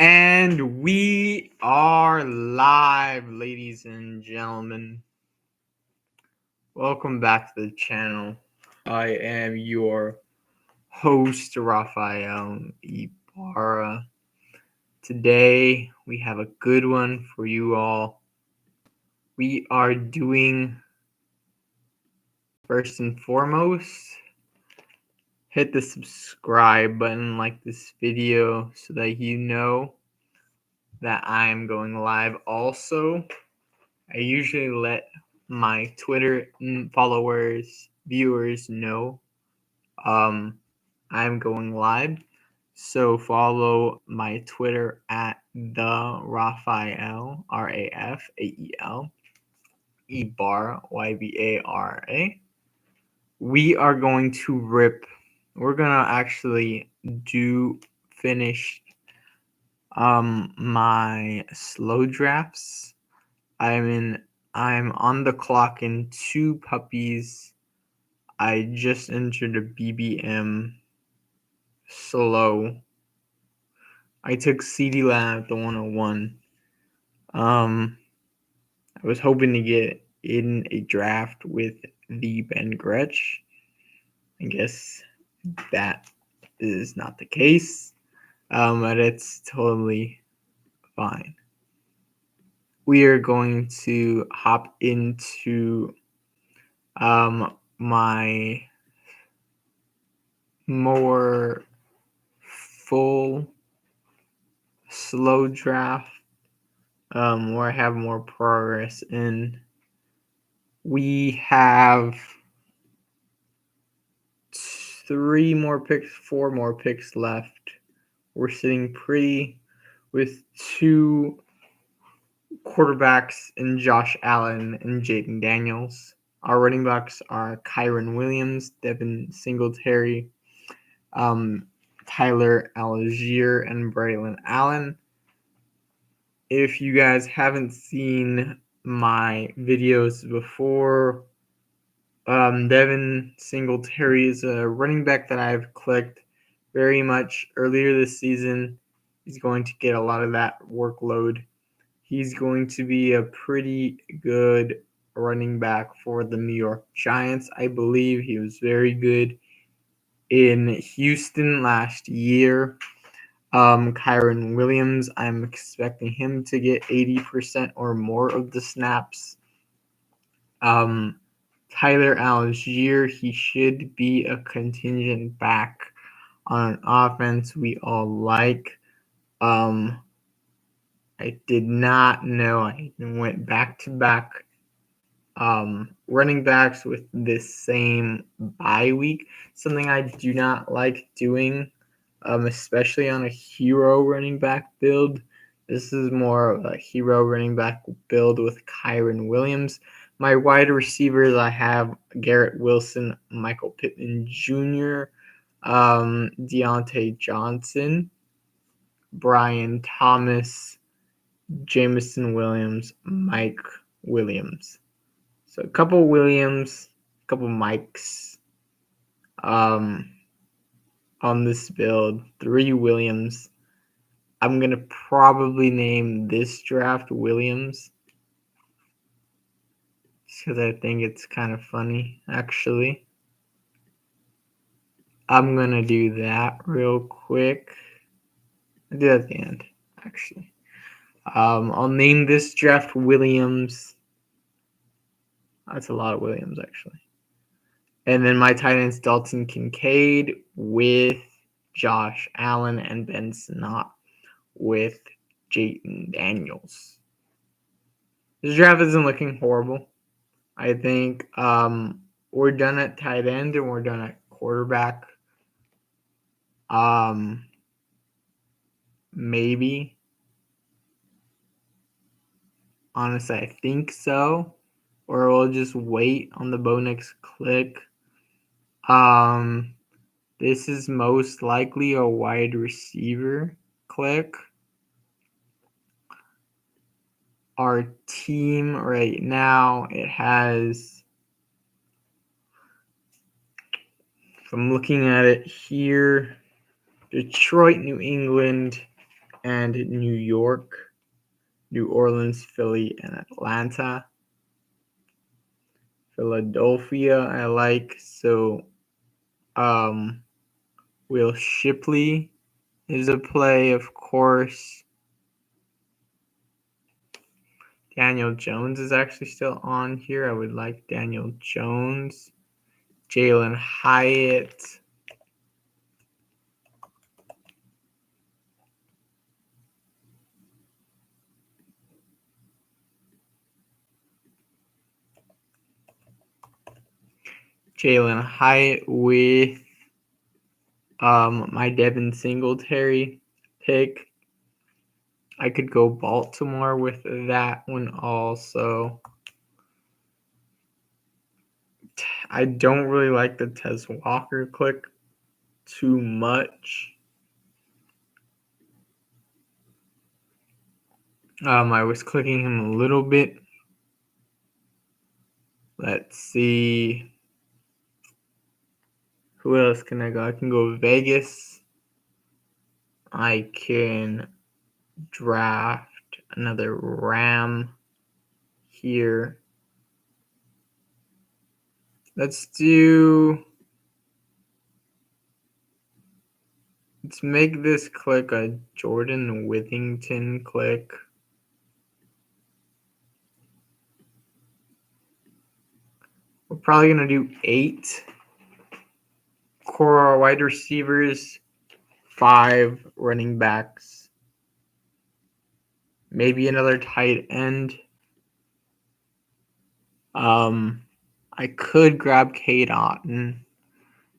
And we are live, ladies and gentlemen. Welcome back to the channel. I am your host, Raphael Ibarra. Today, we have a good one for you all. We are doing, first and foremost, hit the subscribe button, like this video, so that you know that I'm going live. Also, I usually let my Twitter followers, viewers know I'm going live. So follow my Twitter at the Raphael, Rafael, Ibarra, Yvara. We are going to we're gonna actually finish my slow drafts. I'm on the clock in 2 puppies. I just entered a BBM slow. I took CD Lab the 101. I was hoping to get in a draft with the Ben Gretsch. I guess that is not the case, but it's totally fine. We are going to hop into my more full slow draft, where I have more progress in. We have 4 more picks left. We're sitting pretty with 2 quarterbacks in Josh Allen and Jaden Daniels. Our running backs are Kyron Williams, Devin Singletary, Tyler Algier, and Braylon Allen. If you guys haven't seen my videos before, Devin Singletary is a running back that I've clicked very much earlier this season. He's going to get a lot of that workload. He's going to be a pretty good running back for the New York Giants. I believe he was very good in Houston last year. Kyron Williams, I'm expecting him to get 80% or more of the snaps. Tyler Algier, he should be a contingent back on an offense we all like. I did not know I went back-to-back running backs with this same bye week. Something I do not like doing, especially on a hero running back build. This is more of a hero running back build with Kyron Williams. My wide receivers, I have Garrett Wilson, Michael Pittman Jr., Deontay Johnson, Brian Thomas, Jameson Williams, Mike Williams. So a couple Williams, a couple Mikes on this build, 3 Williams. I'm going to probably name this draft Williams because I think it's kind of funny, actually. I'm going to do that real quick. I'll do that at the end, actually. I'll name this draft Williams. That's a lot of Williams, actually. And then my tight ends, Dalton Kincaid with Josh Allen and Ben Sinnott with Jaden Daniels. This draft isn't looking horrible. I think we're done at tight end and we're done at quarterback. Maybe. Honestly, I think so. Or we'll just wait on the Bo Nix click. This is most likely a wide receiver click. Our team right now, it has, if I'm looking at it here, Detroit, New England, and New York, New Orleans, Philly, and Atlanta. Philadelphia, I like. So, Will Shipley is a play, of course. Daniel Jones is actually still on here. I would like Daniel Jones. Jalen Hyatt. Jalen Hyatt with my Devin Singletary pick. I could go Baltimore with that one also. I don't really like the Tez Walker click too much. I was clicking him a little bit. Let's see. Who else can I go? I can go Vegas. I can draft another Ram here. Let's make this click a Jordan Withington click. We're probably going to do 8 core wide receivers, 5 running backs, maybe another tight end. I could grab Cade Otton.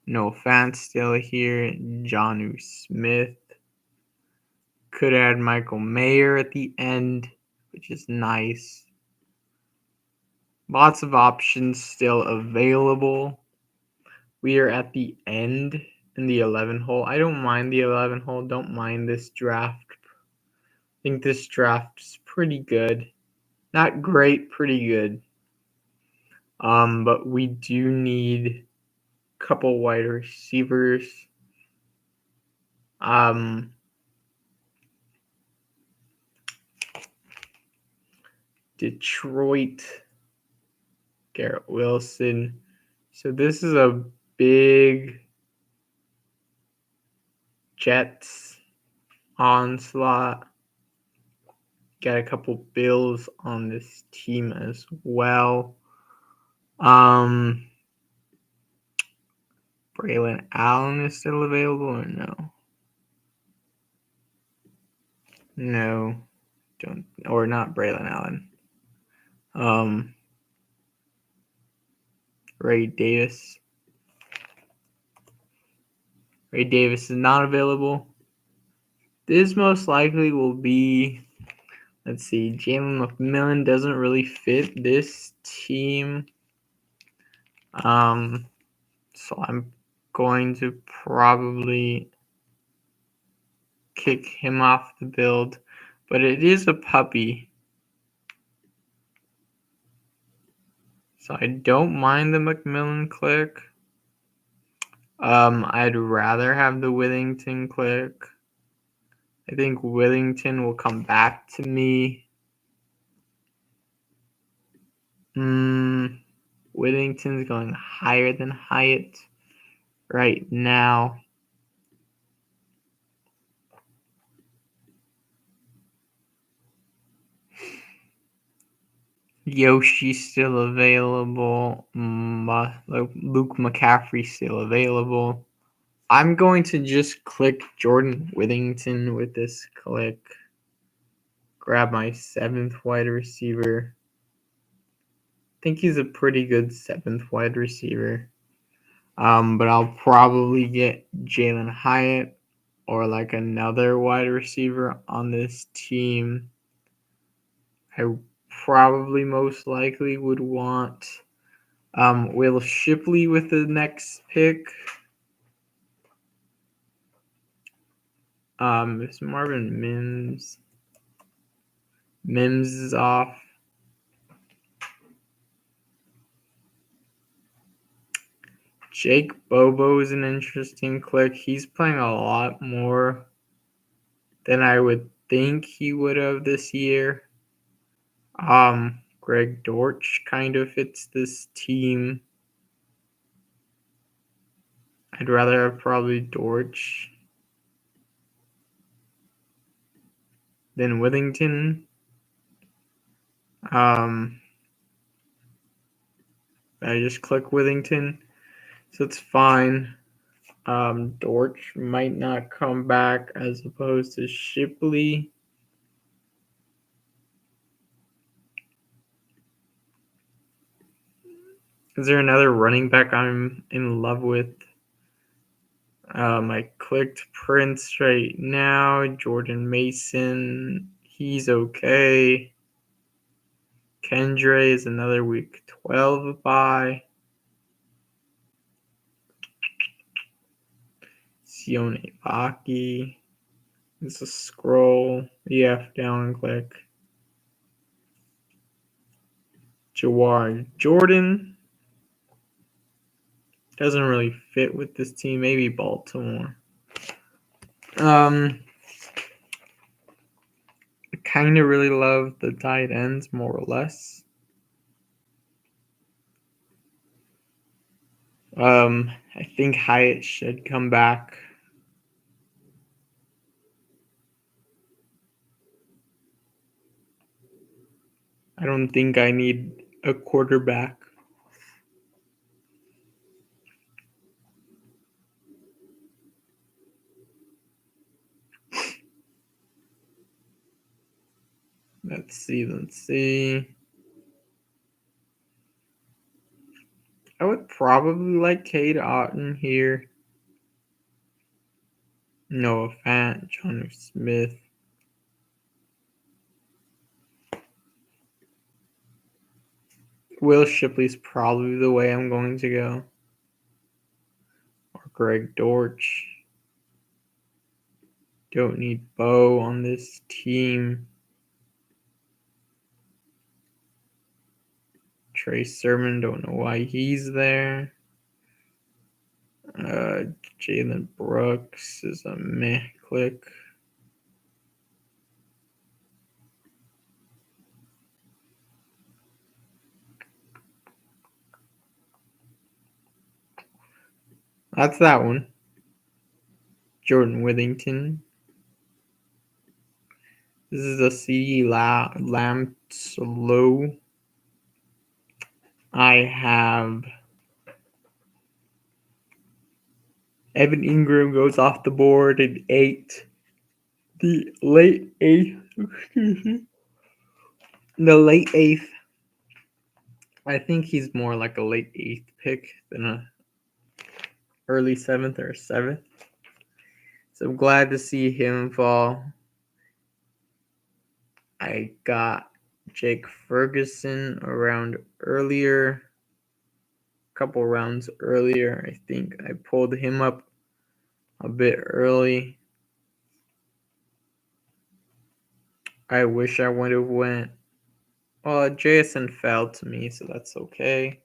No Fant still here. Jonnu Smith. Could add Michael Mayer at the end, which is nice. Lots of options still available. We are at the end in the 11 hole. I don't mind the 11 hole. Don't mind this draft. I think this draft is pretty good. Not great, pretty good. But we do need a couple wide receivers. Detroit, Garrett Wilson. So this is a big Jets onslaught. Got a couple Bills on this team as well. Braylon Allen is still available or no? No, don't, or not Braylon Allen. Ray Davis. Ray Davis is not available. This most likely will be, let's see, Jalen McMillan doesn't really fit this team. So I'm going to probably kick him off the build, but it is a puppy. So I don't mind the McMillan click. I'd rather have the Withington click. I think Withington will come back to me. Withington's going higher than Hyatt right now. Yoshi's still available. Luke McCaffrey's still available. I'm going to just click Jordan Withington with this click. Grab my 7th wide receiver. I think he's a pretty good 7th wide receiver. But I'll probably get Jalen Hyatt or like another wide receiver on this team. I probably most likely would want Will Shipley with the next pick. It's Marvin Mims. Mims is off. Jake Bobo is an interesting click. He's playing a lot more than I would think he would have this year. Greg Dortch kind of fits this team. I'd rather have probably Dortch than Withington. I just click Withington, so it's fine. Dortch might not come back as opposed to Shipley. Is there another running back I'm in love with? I clicked Prince right now. Jordan Mason, he's okay. Kendre is another week 12 bye. Sione Baki. It's a scroll. EF down click. Jawar Jordan doesn't really fit with this team. Maybe Baltimore. I kind of really love the tight ends more or less. I think Hyatt should come back. I don't think I need a quarterback. Let's see. I would probably like Cade Otton here. Noah Fant, John Smith. Will Shipley's probably the way I'm going to go. Or Greg Dortch. Don't need Bo on this team. Trey Sermon, don't know why he's there. Jalen Brooks is a meh click. That's that one. Jordan Withington. This is a CeeDee Lamb slow. I have Evan Ingram goes off the board at 8. The late 8th. Excuse me. The late 8th. I think he's more like a late 8th pick than a early 7th or 7th. So I'm glad to see him fall. I got Jake Ferguson around earlier. A couple rounds earlier. I think I pulled him up a bit early. I wish I would have went. Well, JSN fell to me, so that's okay.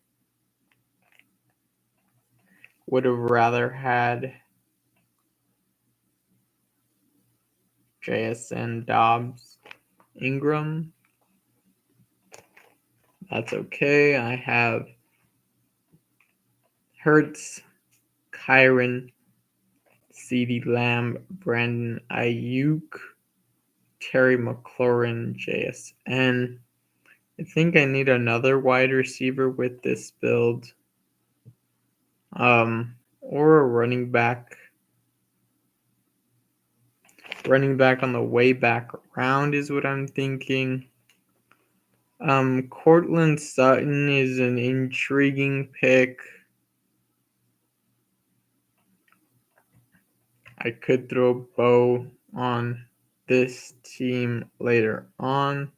Would have rather had JSN, Dobbs, Ingram. That's okay. I have Hertz, Kyron, CeeDee Lamb, Brandon Ayuk, Terry McLaurin, JSN. I think I need another wide receiver with this build. Or a running back. Running back on the way back around is what I'm thinking. Cortland Sutton is an intriguing pick. I could throw Bo on this team later on.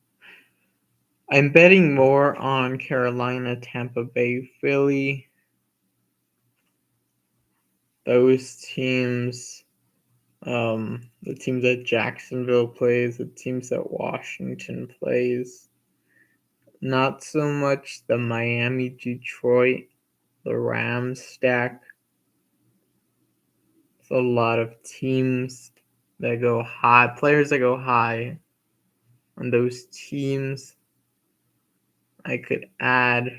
I'm betting more on Carolina, Tampa Bay, Philly. Those teams, the teams that Jacksonville plays, the teams that Washington plays. Not so much the Miami, Detroit, the Rams stack. It's a lot of teams that go high, players that go high on those teams. I could add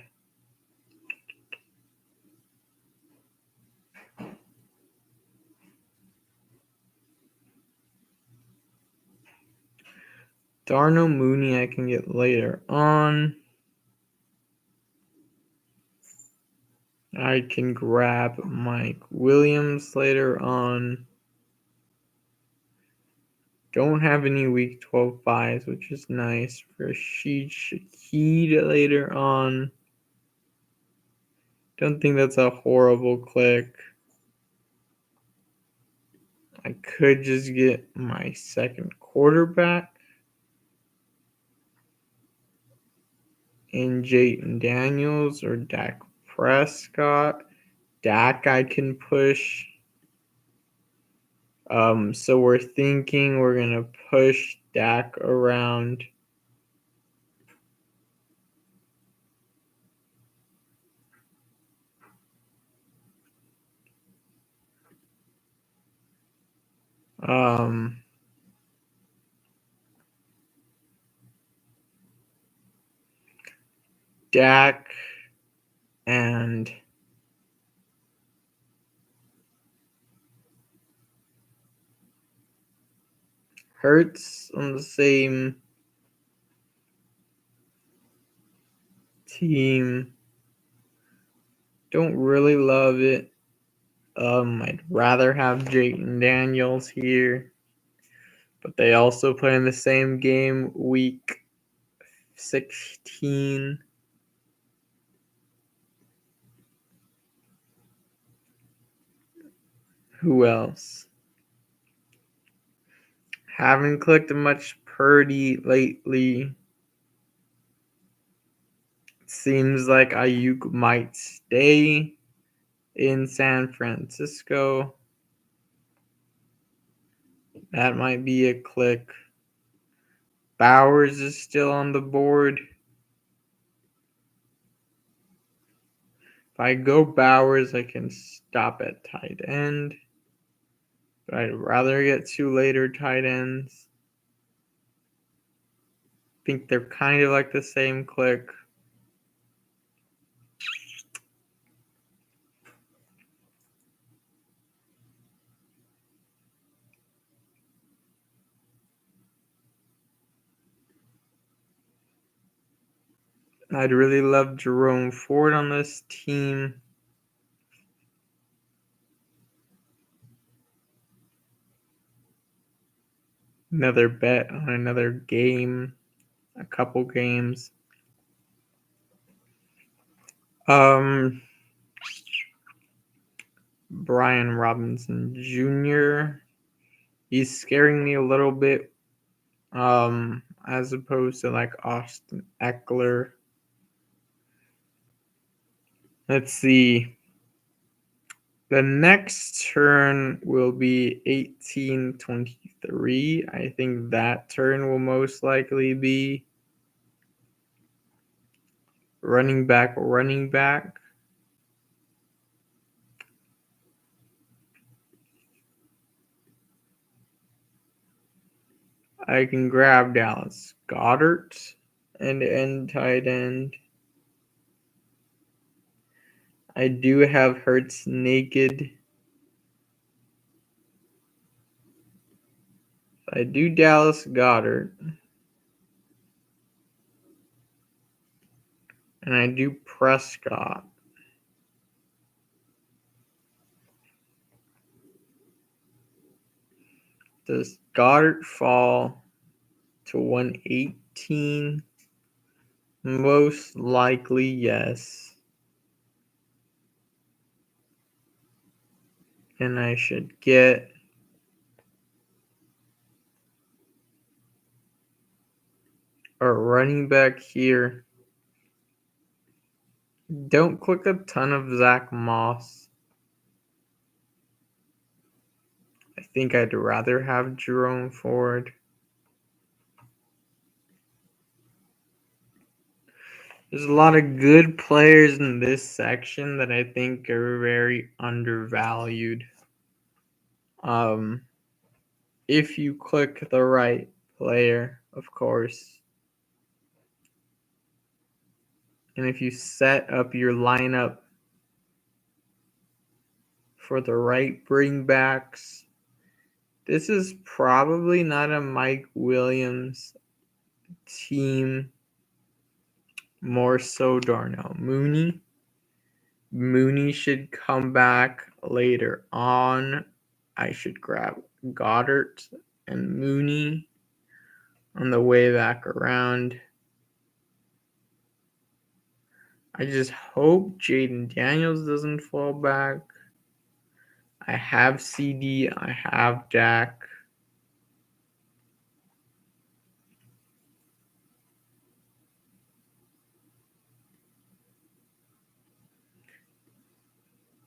Darnell Mooney I can get later on. I can grab Mike Williams later on. Don't have any week 12 buys, which is nice. Rashid Shaheed later on. Don't think that's a horrible click. I could just get my second quarterback in Jayden Daniels or Dak Prescott. Dak I can push. So we're thinking we're going to push Dak around. Dak and Hurts on the same team. Don't really love it. I'd rather have Jayden Daniels here, but they also play in the same game week 16. Who else? Haven't clicked much Purdy lately. Seems like Ayuk might stay in San Francisco. That might be a click. Bowers is still on the board. If I go Bowers, I can stop at tight end. But I'd rather get two later tight ends. I think they're kind of like the same click. I'd really love Jerome Ford on this team. Another bet on another game, a couple games. Brian Robinson Jr. He's scaring me a little bit. As opposed to like Austin Eckler. Let's see. The next turn will be 1823. I think that turn will most likely be running back. I can grab Dallas Goedert and end tight end. I do have Hurts naked. I do Dallas Goedert. And I do Prescott. Does Goddard fall to 118? Most likely, yes. And I should get a running back here. Don't click a ton of Zach Moss. I think I'd rather have Jerome Ford. There's a lot of good players in this section that I think are very undervalued. if you click the right player, of course. And if you set up your lineup for the right bringbacks, this is probably not a Mike Williams team, more so Darnell Mooney. Mooney should come back later on. I should grab Goddard and Mooney on the way back around. I just hope Jaden Daniels doesn't fall back. I have CD, I have Dak.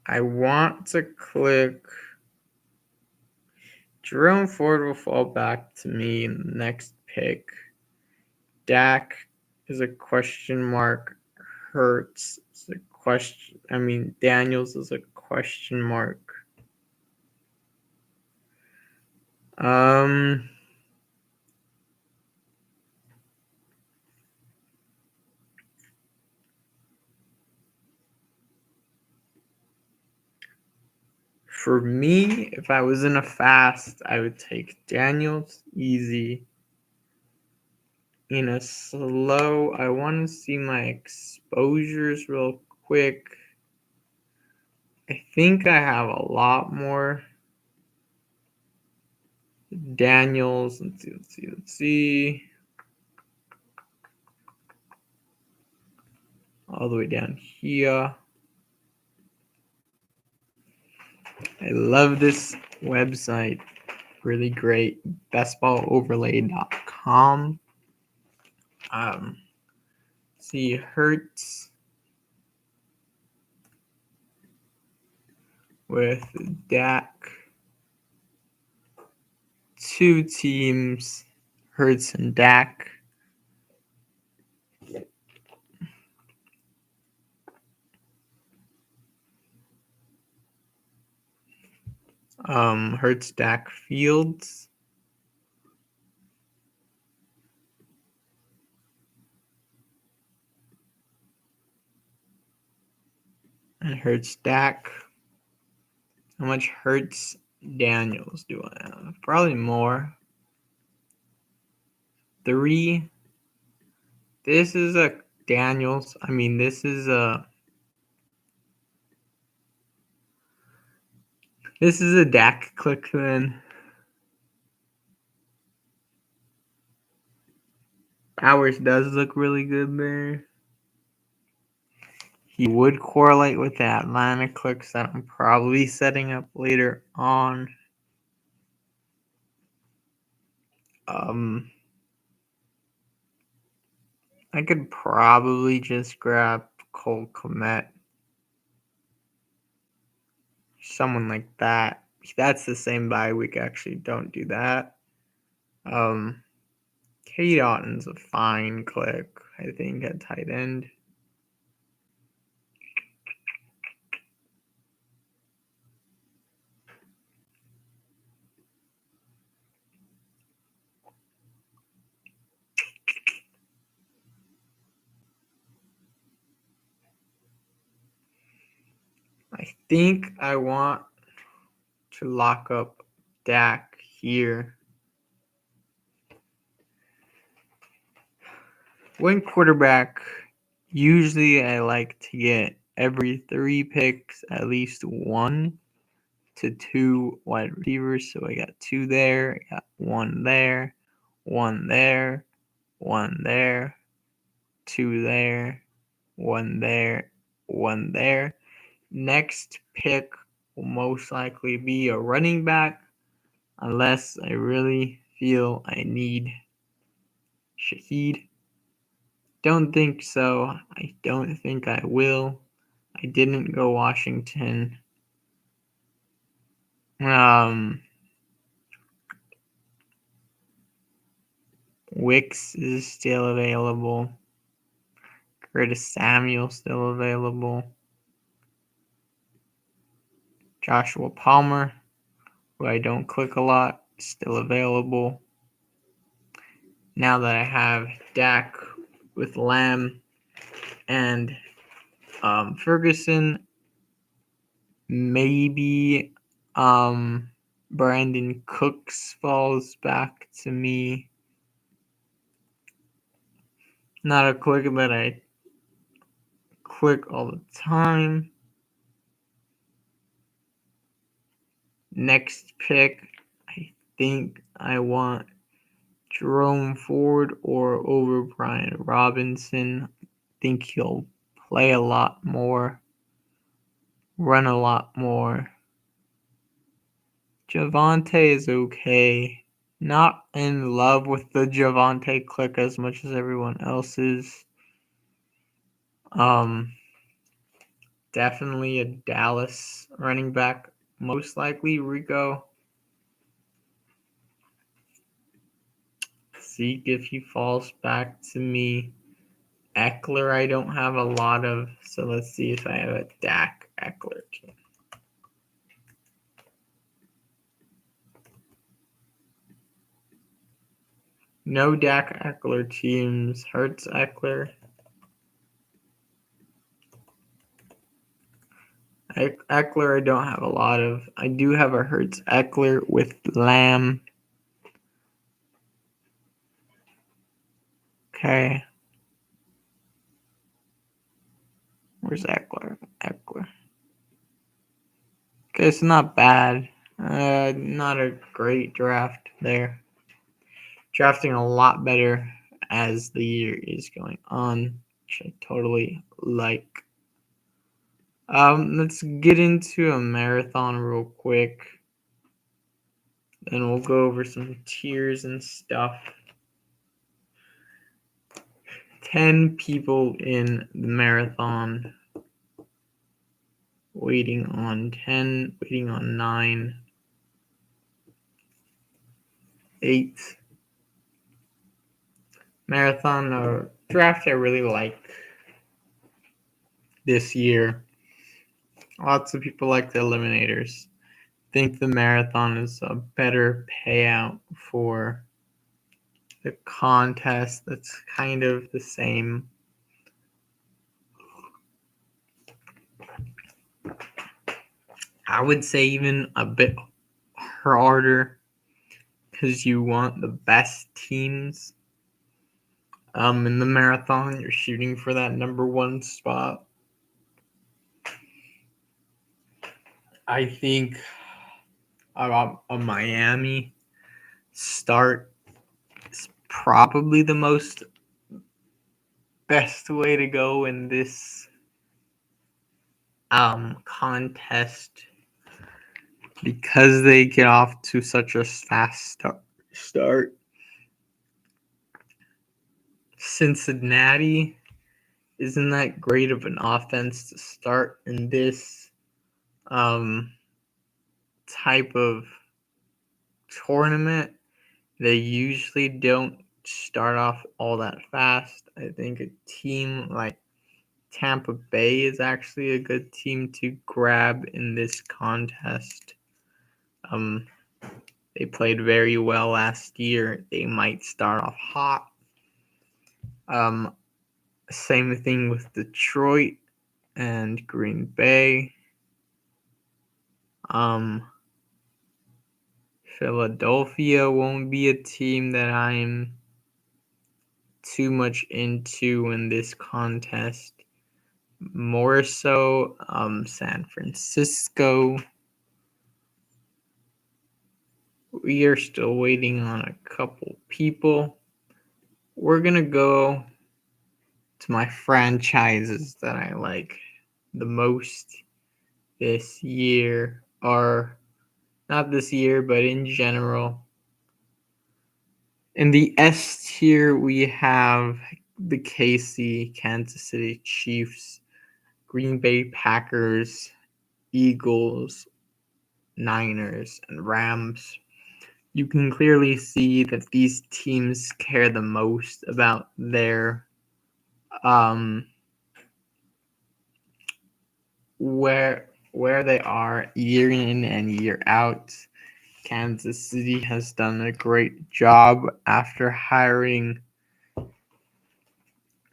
I want to click. Jerome Ford will fall back to me in the next pick. Dak is a question mark. Hurts is a question. Daniels is a question mark. For me, if I was in a fast, I would take Daniels easy. In a slow, I want to see my exposures real quick. I think I have a lot more Daniels. Let's see. All the way down here. I love this website. Really great. bestballoverlay.com. See Hertz with Dak. Two teams, Hertz and Dak. Hertz, Dak, Fields. And Hertz, Dak. How much Hertz Daniels do I have? Probably more. 3. This is a Daniels. This is a Dak click then. Powers does look really good there. He would correlate with the Atlanta clicks that I'm probably setting up later on. I could probably just grab Cole Kmet. Someone like that. That's the same bye week. Actually, don't do that. Kate Otton's a fine click, I think, at tight end. I think I want to lock up Dak here. When quarterback, usually I like to get every 3 picks at least 1 to 2 wide receivers. So I got 2 there, I got 1 there, 1 there, 1 there, 2 there, 1 there, 1 there. Next pick will most likely be a running back, unless I really feel I need Shaheed. Don't think so. I don't think I will. I didn't go Washington. Wicks is still available. Curtis Samuel still available. Joshua Palmer, who I don't click a lot. still available. Now that I have Dak with Lamb and Ferguson, maybe Brandon Cooks falls back to me. Not a click that I click all the time. Next pick, I think I want Jerome Ford or over Brian Robinson. I think he'll play a lot more, run a lot more. Javonte is okay. Not in love with the Javonte click as much as everyone else is. Definitely a Dallas running back, most likely Rico. Zeke if he falls back to me. Eckler I don't have a lot of, so let's see if I have a Dak Eckler team. No Dak Eckler teams. Hurts Eckler. Eckler I don't have a lot of. I do have a Hurts Eckler with Lamb. Okay. Where's Eckler? Eckler. Okay, it's not bad. Not a great draft there. Drafting a lot better as the year is going on, which I totally like. Let's get into a marathon real quick. Then we'll go over some tiers and stuff. 10 people in the marathon. Waiting on 10, waiting on 9, 8. Marathon or draft I really like this year. Lots of people like the eliminators. Think the marathon is a better payout for the contest that's kind of the same. I would say even a bit harder because you want the best teams. In the marathon, you're shooting for that number 1 spot. I think a Miami start is probably the most best way to go in this contest because they get off to such a fast start. Cincinnati isn't that great of an offense to start in this type of tournament. They usually don't start off all that fast. I think a team like Tampa Bay is actually a good team to grab in this contest. They played very well last year. They might start off hot. Same thing with Detroit and Green Bay. Philadelphia won't be a team that I'm too much into in this contest. More so, San Francisco. We are still waiting on a couple people. We're going to go to my franchises that I like the most this year, or not this year, but in general. In the S tier, we have the KC, Kansas City Chiefs, Green Bay Packers, Eagles, Niners, and Rams. You can clearly see that these teams care the most about their where they are year in and year out. Kansas City has done a great job after hiring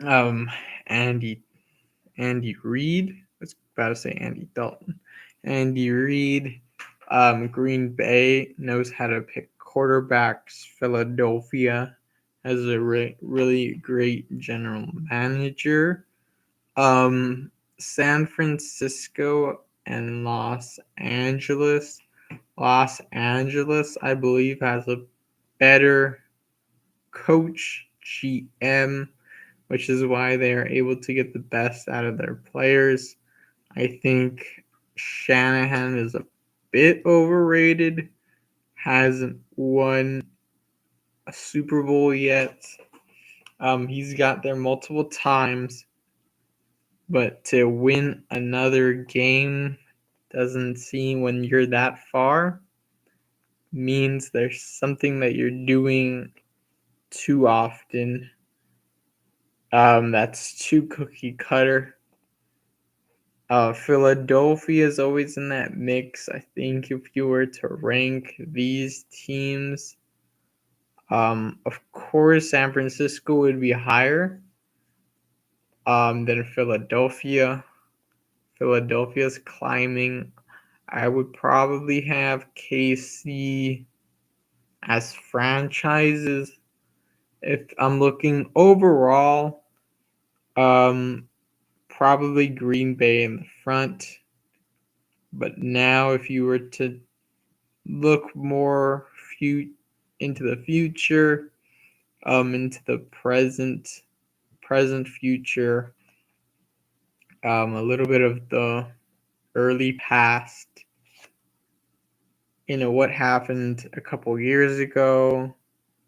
Andy Reid. I was about to say Andy Dalton. Andy Reid. Green Bay knows how to pick quarterbacks. Philadelphia has a really great general manager. San Francisco and Los Angeles. Los Angeles, I believe, has a better coach, GM, which is why they are able to get the best out of their players. I think Shanahan is a bit overrated, hasn't won a Super Bowl yet. He's got there multiple times, but to win another game doesn't seem, when you're that far, means there's something that you're doing too often. That's too cookie cutter. Philadelphia is always in that mix. I think if you were to rank these teams, of course, San Francisco would be higher than Philadelphia. Philadelphia's climbing. I would probably have KC as franchises. If I'm looking overall, probably Green Bay in the front. But now, if you were to look more into the future, into the present future, a little bit of the early past. What happened a couple years ago,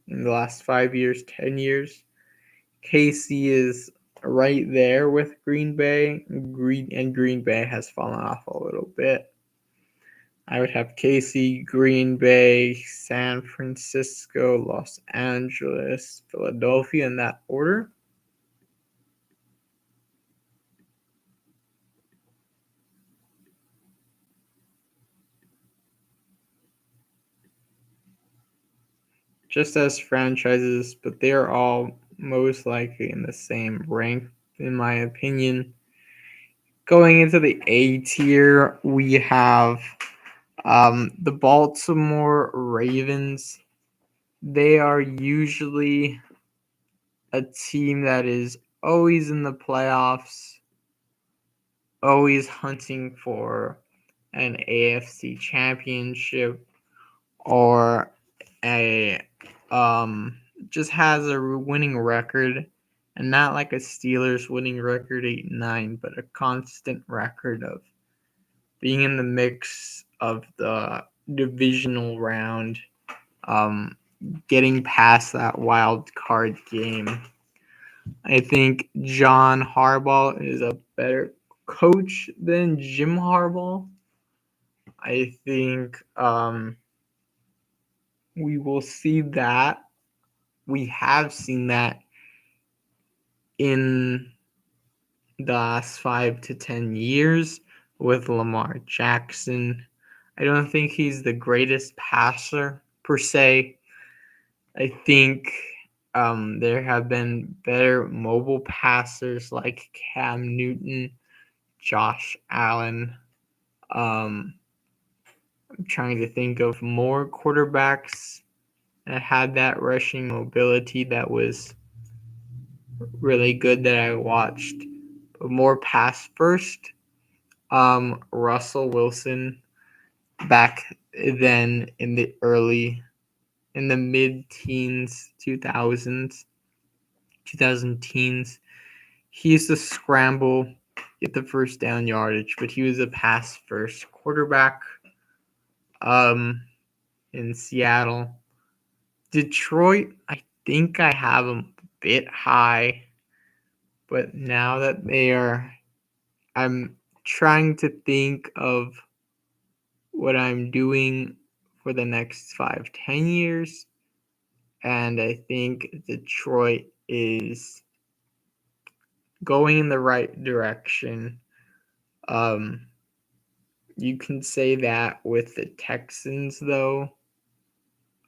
in the last 5 years, 10 years. KC is right there with Green Bay. Green Bay has fallen off a little bit. I would have KC, Green Bay, San Francisco, Los Angeles, Philadelphia in that order. Just as franchises, but they're all most likely in the same rank, in my opinion. Going into the A tier, we have the Baltimore Ravens. They are usually a team that is always in the playoffs, always hunting for an AFC championship, or a just has a winning record, and not like a Steelers winning record 8-9, but a constant record of being in the mix of the divisional round, getting past that wild card game. I think John Harbaugh is a better coach than Jim Harbaugh. I think we will see that. We have seen that in the last 5 to 10 years with Lamar Jackson. I don't think he's the greatest passer per se. I think there have been better mobile passers like Cam Newton, Josh Allen. I'm trying to think of more quarterbacks that had that rushing mobility that was really good that I watched. But more pass first. Russell Wilson back then in the mid-teens, 2000s, 2000 teens. He used to scramble, get the first down yardage, but he was a pass first quarterback in Seattle. Detroit, I think I have them a bit high, but now that I'm trying to think of what I'm doing for the next 5-10 years, and I think Detroit is going in the right direction. You can say that with the Texans, though.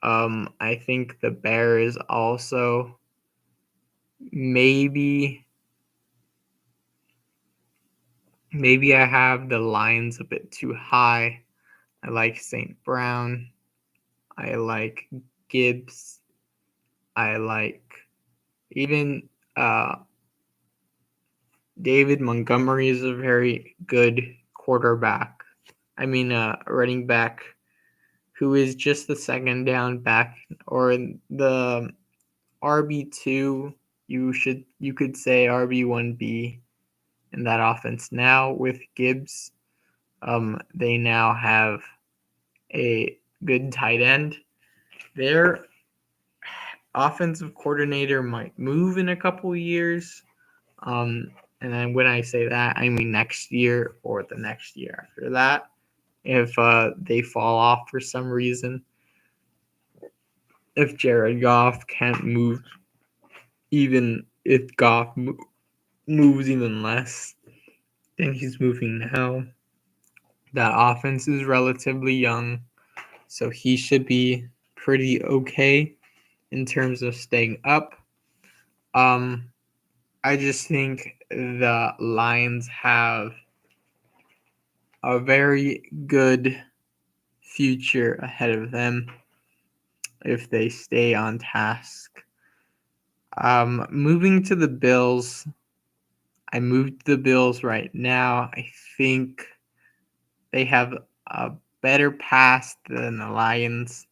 I think the Bears also maybe I have the Lions a bit too high. I like St. Brown. I like Gibbs. I like even David Montgomery is a very good quarterback. I mean, running back who is just the second down back or the RB2. You could say RB1B in that offense now with Gibbs. They now have a good tight end. Their offensive coordinator might move in a couple years. Um, and then when I say that, I mean next year or the next year after that. If they fall off for some reason, if Jared Goff can't move, even if Goff moves even less than he's moving now, that offense is relatively young, so he should be pretty okay in terms of staying up. Um, I just think the Lions have a very good future ahead of them if they stay on task. Moving to the Bills, I moved to the Bills right now. I think they have a better past than the Lions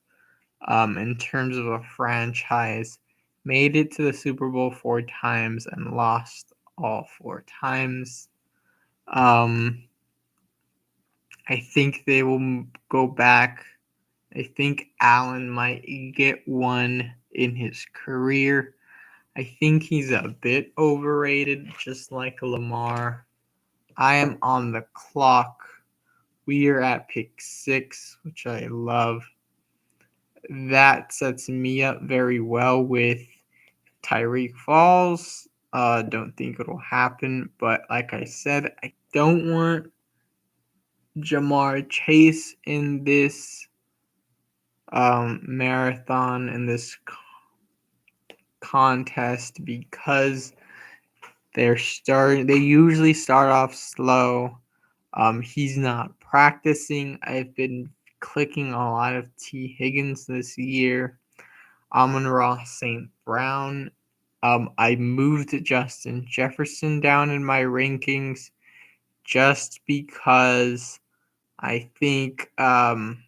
in terms of a franchise. Made it to the Super Bowl 4 times and lost all 4 times. I think they will go back. I think Allen might get one in his career. I think he's a bit overrated, just like Lamar. I am on the clock. We are at pick 6, which I love. That sets me up very well with Tyreek falls. Don't think it'll happen, but like I said, I don't want Jamar Chase in this marathon, in this contest, because they usually start off slow. He's not practicing. I've been clicking a lot of T. Higgins this year. Amon-Ra St. Brown. I moved Justin Jefferson down in my rankings just because I think Sam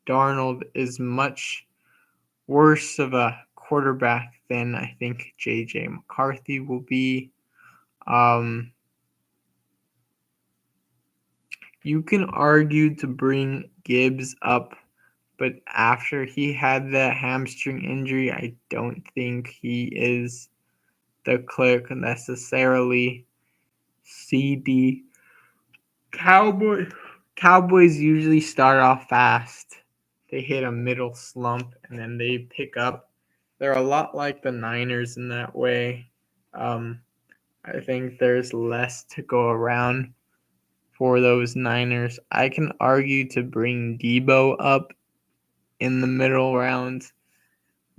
Darnold is much worse of a quarterback than I think J.J. McCarthy will be. You can argue to bring Gibbs up, but after he had that hamstring injury, I don't think he is the click necessarily. CD Cowboys usually start off fast. They hit a middle slump and then they pick up. They're a lot like the Niners in that way. I think there's less to go around for those Niners. I can argue to bring Debo up in the middle rounds.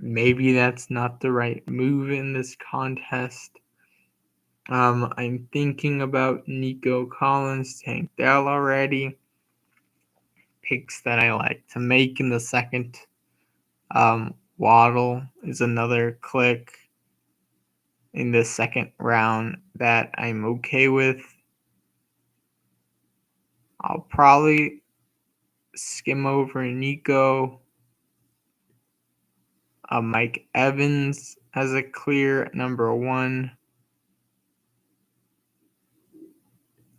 Maybe that's not the right move in this contest. I'm thinking about Nico Collins, Tank Dell already. Picks that I like to make in the second. Waddle is another click in the second round that I'm okay with. I'll probably skim over Nico. Mike Evans as a clear number 1.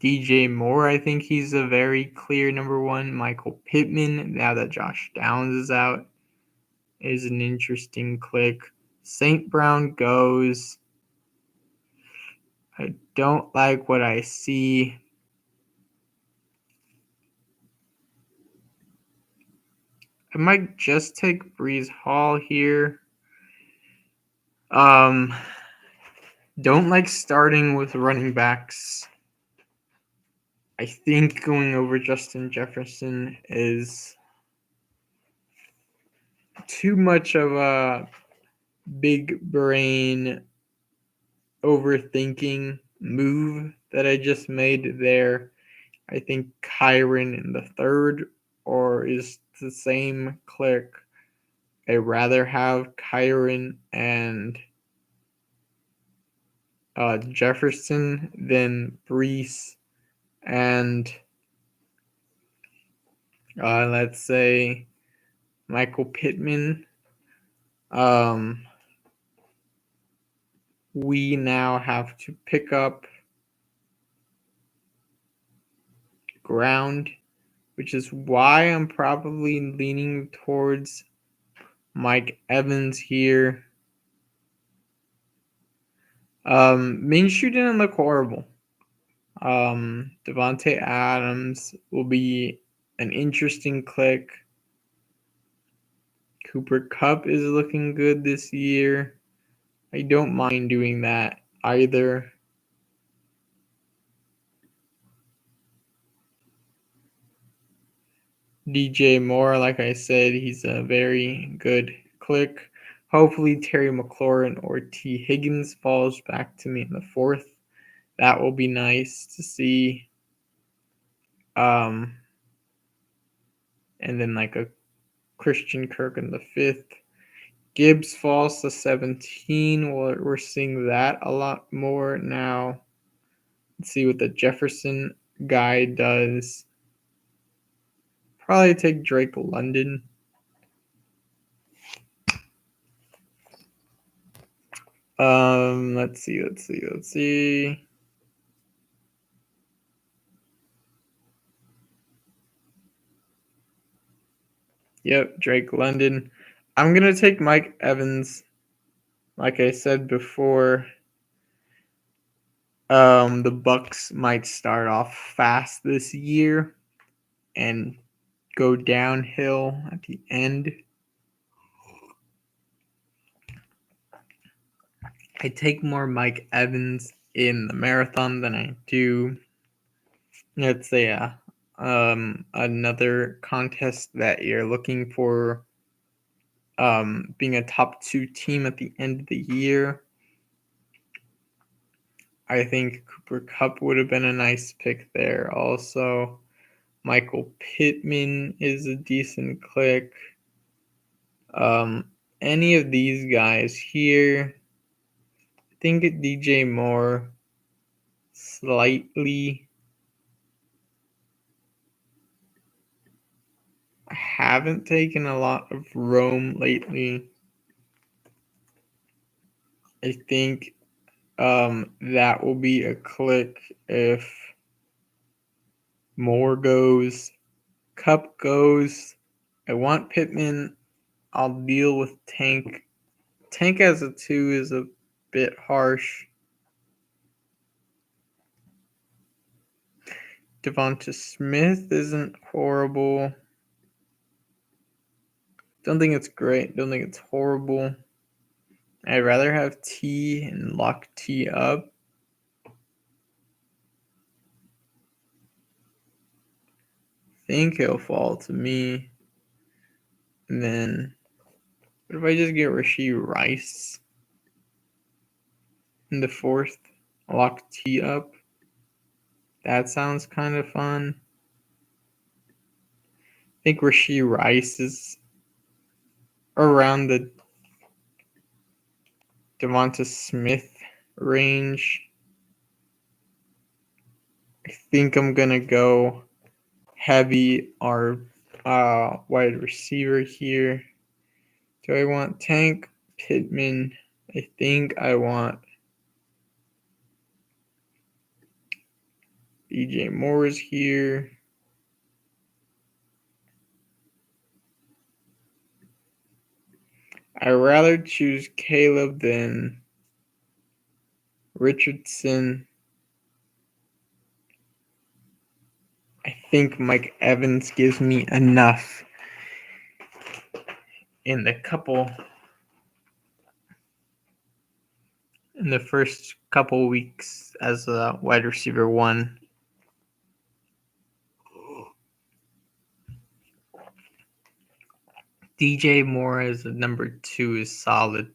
DJ Moore, I think he's a very clear number 1. Michael Pittman, now that Josh Downs is out, is an interesting click. St. Brown goes. I don't like what I see. I might just take Breeze Hall here. Don't like starting with running backs. I think going over Justin Jefferson is too much of a big brain overthinking move that I just made there. I think Kyron in the third or is the same click. I rather have Kyron and Jefferson than Brees and let's say Michael Pittman. Um, we now have to pick up ground, which is why I'm probably leaning towards Mike Evans here. Minshew didn't look horrible. Devontae Adams will be an interesting click. Cooper Kupp is looking good this year. I don't mind doing that either. DJ Moore, like I said, he's a very good click. Hopefully Terry McLaurin or T. Higgins falls back to me in the fourth. That will be nice to see. And then like a Christian Kirk in the fifth. Gibbs falls to 17. We're seeing that a lot more now. Let's see what the Jefferson guy does. Probably take Drake London. Let's see. Yep, Drake London. I'm gonna take Mike Evans. Like I said before, the Bucks might start off fast this year and go downhill at the end. I take more Mike Evans in the marathon than I do, let's say, another contest that you're looking for being a top 2 team at the end of the year. I think Cooper Kupp would have been a nice pick there. Also, Michael Pittman is a decent click. Any of these guys here. I think DJ Moore slightly. I haven't taken a lot of Rome lately. I think that will be a click if Moore goes, Kupp goes. I want Pittman. I'll deal with Tank. Tank as a 2 is a bit harsh. Devonta Smith isn't horrible. Don't think it's great. Don't think it's horrible. I'd rather have T and lock T up. I think he'll fall to me. And then, what if I just get Rashee Rice in the fourth? Lock T up. That sounds kind of fun. I think Rashee Rice is around the Devonta Smith range. I think I'm going to go heavy our wide receiver here. Do I want Tank? Pittman? I think I want DJ Moore's here. I'd rather choose Caleb than Richardson. I think Mike Evans gives me enough in the first couple weeks as a wide receiver 1. DJ Moore as a number 2 is solid.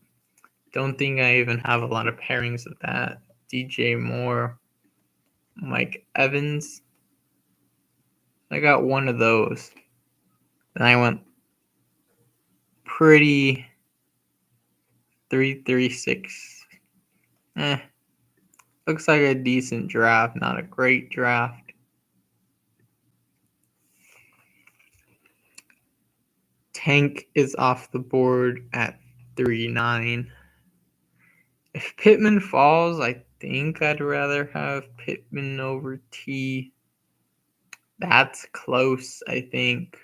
Don't think I even have a lot of pairings of that. DJ Moore, Mike Evans. I got one of those. And I went pretty 3-3-6. Looks like a decent draft, not a great draft. Tank is off the board at 3-9. If Pittman falls, I think I'd rather have Pittman over T. That's close, I think.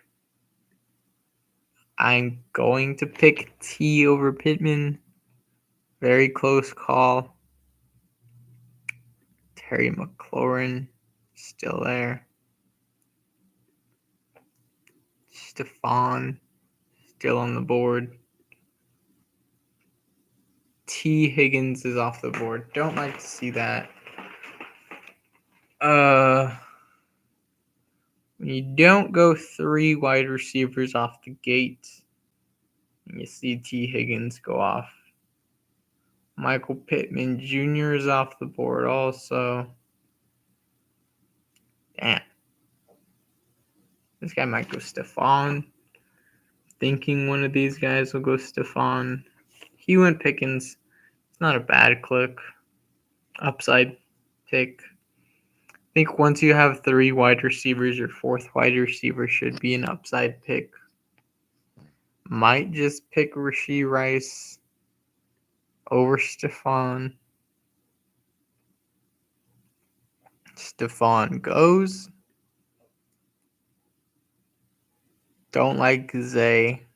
I'm going to pick T over Pittman. Very close call. Terry McLaurin still there. Stephon still on the board. T. Higgins is off the board. Don't like to see that. When you don't go 3 wide receivers off the gate, and you see T. Higgins go off. Michael Pittman Jr. is off the board also. Damn. This guy might go Stephon. Thinking one of these guys will go Stephon. He went Pickens. It's not a bad click. Upside pick. I think once you have 3 wide receivers, your 4th wide receiver should be an upside pick. Might just pick Rashee Rice over Stephon. Stephon goes. Don't like Zay.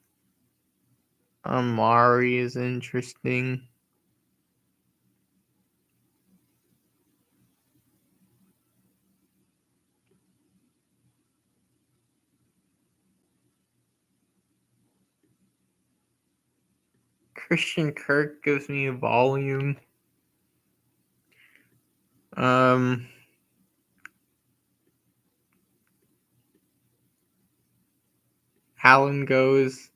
Amari is interesting. Christian Kirk gives me volume. Allen goes.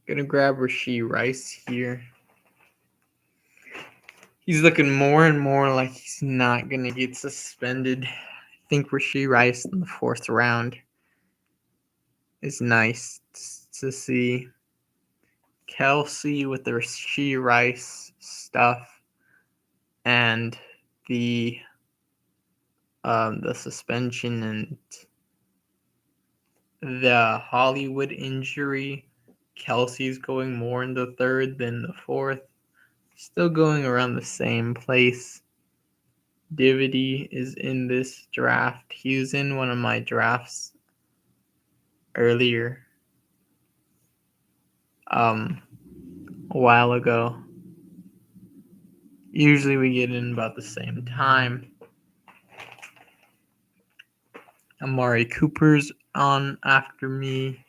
Gonna grab Rashee Rice here. He's looking more and more like he's not gonna get suspended. I think Rashee Rice in the 4th round is nice to see. Kelsey with the Rashee Rice stuff and the suspension and the Hollywood injury. Kelsey's going more in the 3rd than the 4th. Still going around the same place. Divity is in this draft. He was in one of my drafts earlier. A while ago. Usually we get in about the same time. Amari Cooper's on after me.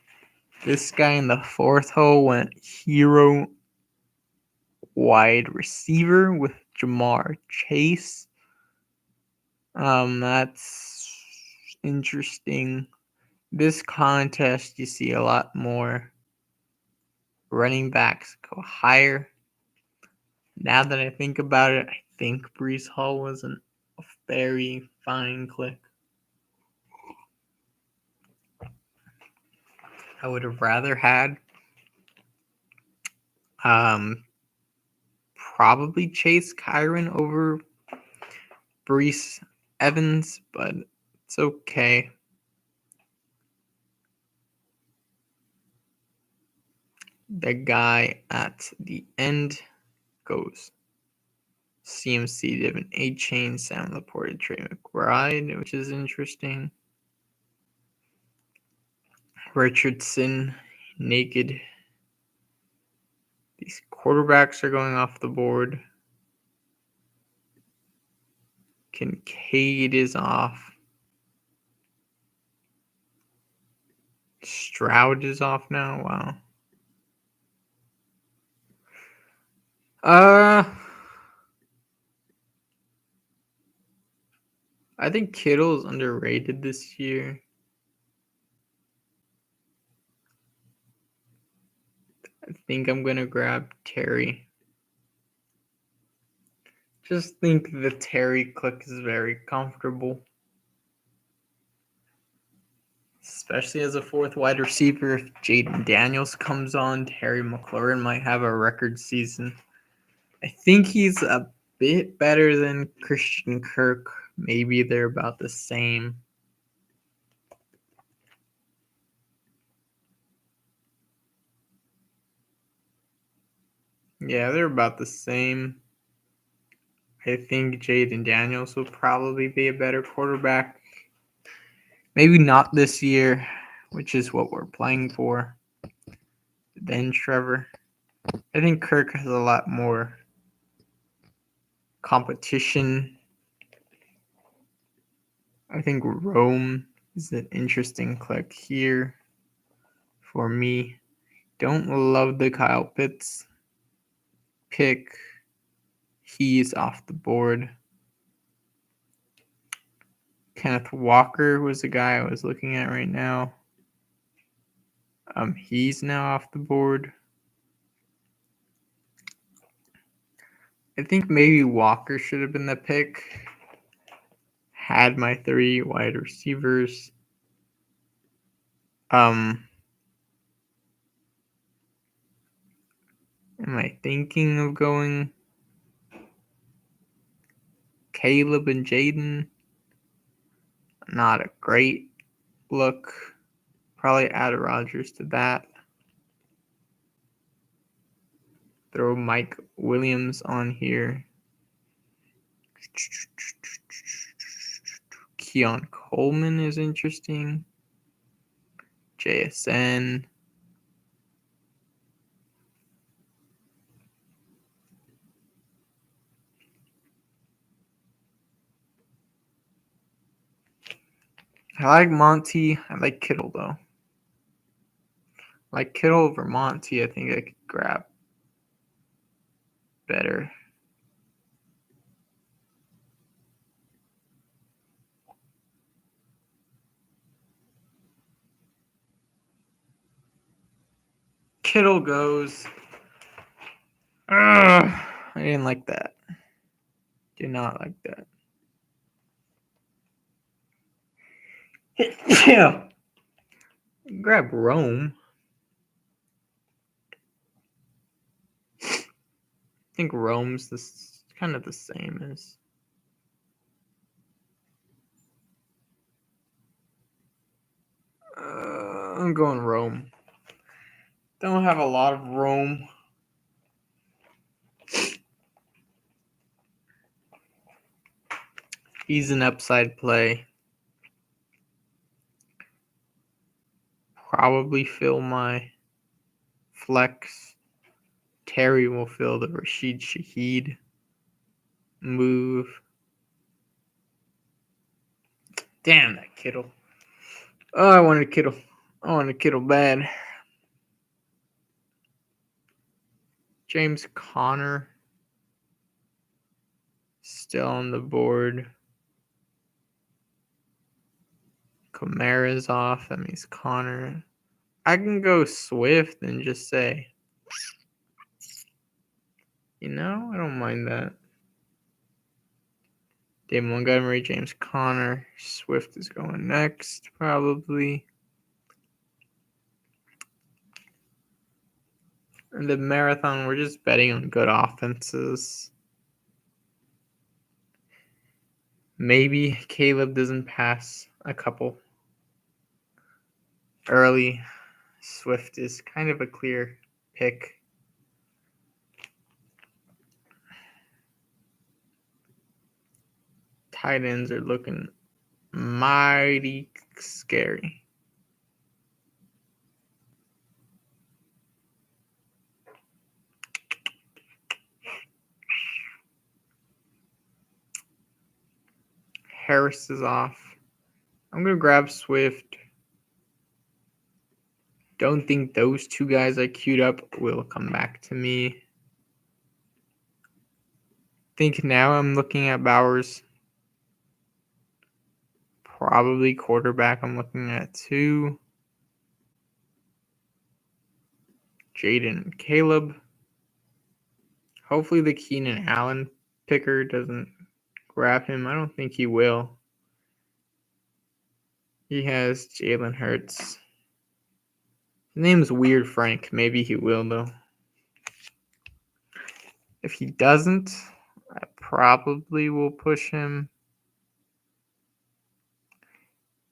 This guy in the 4th hole went hero wide receiver with Jamar Chase. That's interesting. This contest, you see a lot more running backs go higher. Now that I think about it, I think Breece Hall was a very fine click. I would have rather had probably Chase Kyron over Breece Evans, but it's okay. The guy at the end goes CMC, Devin A-Chain, Sam Laporte, Trey McBride, which is interesting. Richardson, naked. These quarterbacks are going off the board. Kincaid is off. Stroud is off now. Wow. I think Kittle is underrated this year. think I'm going to grab Terry. Just think the Terry click is very comfortable. Especially as a fourth wide receiver. If Jaden Daniels comes on, Terry McLaurin might have a record season. I think he's a bit better than Christian Kirk. Maybe they're about the same. Yeah, they're about the same. I think Jaden Daniels will probably be a better quarterback. Maybe not this year, which is what we're playing for, than Trevor. I think Kirk has a lot more competition. I think Rome is an interesting click here for me. Don't love the Kyle Pitts pick. He's off the board. Kenneth Walker was the guy I was looking at right now. He's now off the board. I think maybe Walker should have been the pick. Had my 3 wide receivers. Am I thinking of going Caleb and Jaden? Not a great look. Probably add Rodgers to that. Throw Mike Williams on here. Keon Coleman is interesting. JSN. I like Monty. I like Kittle, though. Like Kittle over Monty, I think I could grab better. Kittle goes. I didn't like that. Did not like that. Yeah. Grab Rome. I think Rome's kind of the same as. I'm going Rome. Don't have a lot of Rome. He's an upside play. Probably fill my flex. Terry will fill the Rashid Shaheed move. Damn that Kittle. Oh, I wanted Kittle. I wanted Kittle bad. James Conner still on the board. Kamara's off. That means Conner. I can go Swift and just say, I don't mind that. David Montgomery, James Conner. Swift is going next, probably. And the marathon, we're just betting on good offenses. Maybe Caleb doesn't pass a couple early. Swift is kind of a clear pick. Tight ends are looking mighty scary. Harris is off. I'm going to grab Swift. Don't think those 2 guys I queued up will come back to me. Think now I'm looking at Bowers. Probably quarterback I'm looking at too. Jaden and Caleb. Hopefully the Keenan Allen picker doesn't grab him. I don't think he will. He has Jalen Hurts. His name's Weird Frank. Maybe he will, though. If he doesn't, I probably will push him.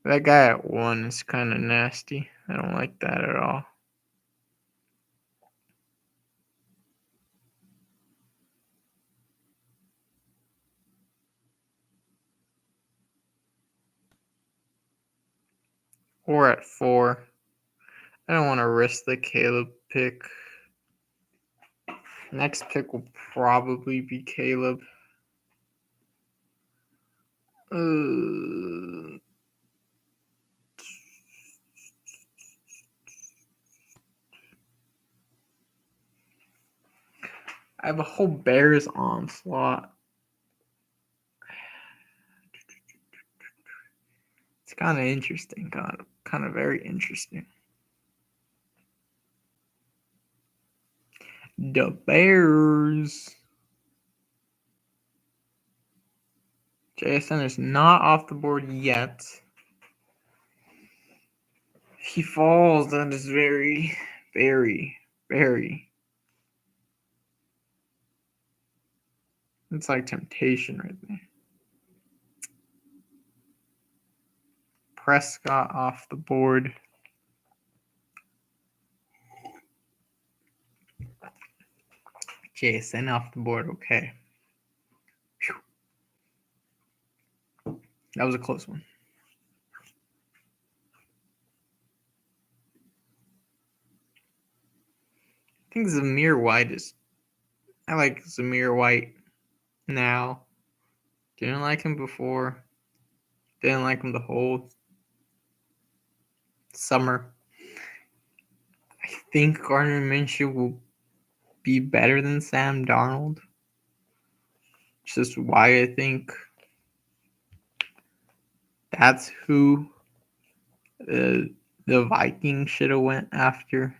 That guy at 1 is kind of nasty. I don't like that at all. Or at 4. I don't want to risk the Caleb pick. Next pick will probably be Caleb. I have a whole Bears onslaught. It's kind of interesting. Kind of very interesting. The Bears. JSN is not off the board yet. If he falls, that is very, very, very. It's like temptation right there. Prescott off the board. JSN off the board. Okay. Whew. That was a close one. I think Zamir White is. I like Zamir White now. Didn't like him before. Didn't like him the whole summer. I think Gardner Minshew will be better than Sam Darnold. It's just why I think that's who the Vikings should have went after.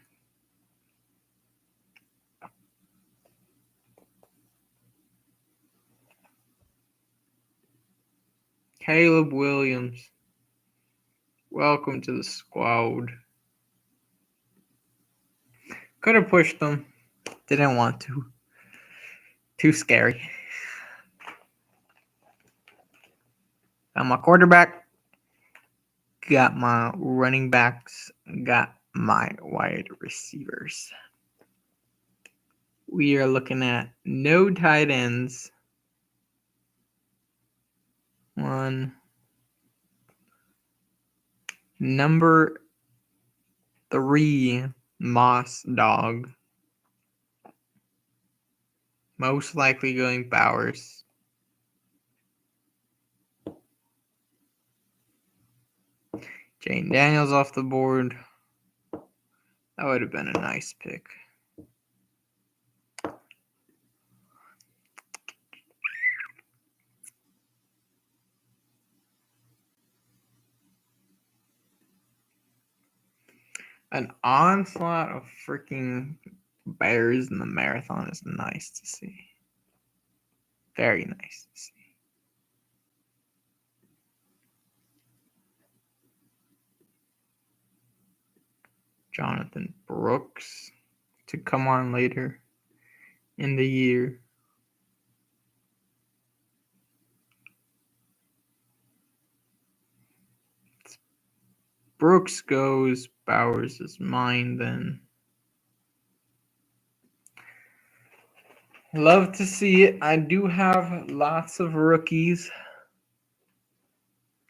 Caleb Williams. Welcome to the squad. Could have pushed them. Didn't want to. Too scary. Got my quarterback. Got my running backs. Got my wide receivers. We are looking at no tight ends. 1. Number 3, Moss Dog. Most likely going Bowers. Jane Daniels off the board. That would have been a nice pick. An onslaught of freaking Bears in the marathon is nice to see. Very nice to see. Jonathan Brooks to come on later in the year. Brooks goes, Bowers is mine then. Love to see it. I do have lots of rookies.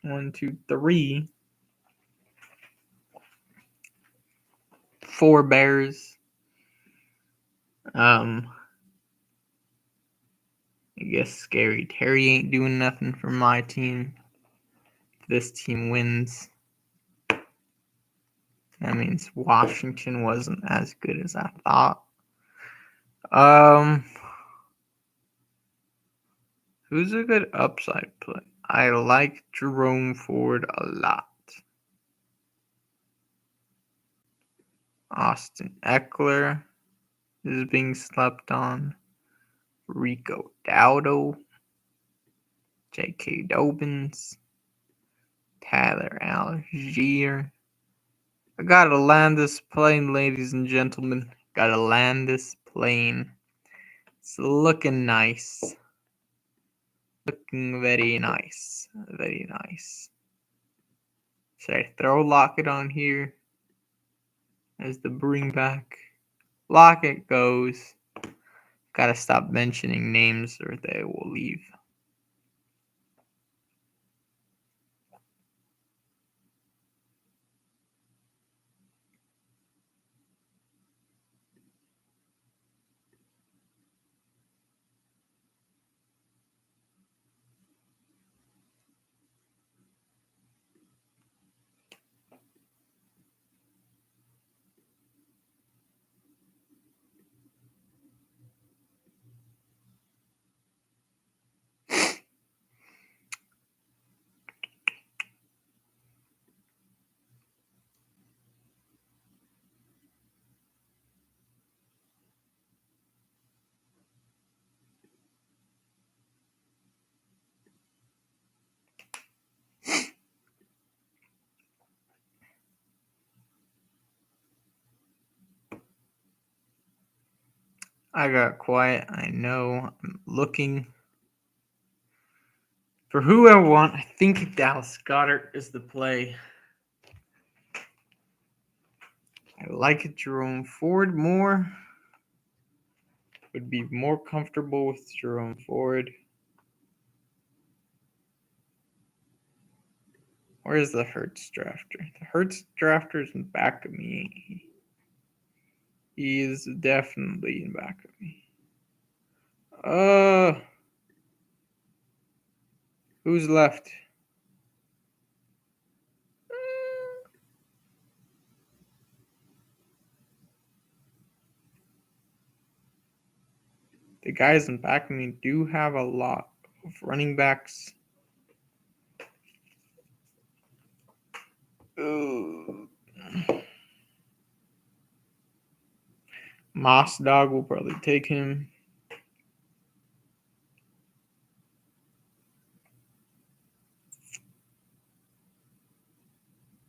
1, 2, 3. 4 Bears. I guess Scary Terry ain't doing nothing for my team. If this team wins, that means Washington wasn't as good as I thought. Who's a good upside play? I like Jerome Ford a lot. Austin Eckler is being slept on. Rico Dowdle. J.K. Dobbins. Tyler Algier. I gotta land this plane, ladies and gentlemen. Gotta land this plane. It's looking nice. Looking very nice. Very nice. Should I throw Lockett on here as the bring back? Lockett goes. Gotta stop mentioning names or they will leave. I got quiet. I know. I'm looking for who I want. I think Dallas Goedert is the play. I like Jerome Ford more. Would be more comfortable with Jerome Ford. Where's the Hertz drafter? The Hertz drafter is in back of me. He is definitely in back of me. Who's left? The guys in back of me do have a lot of running backs. Moss Dog will probably take him.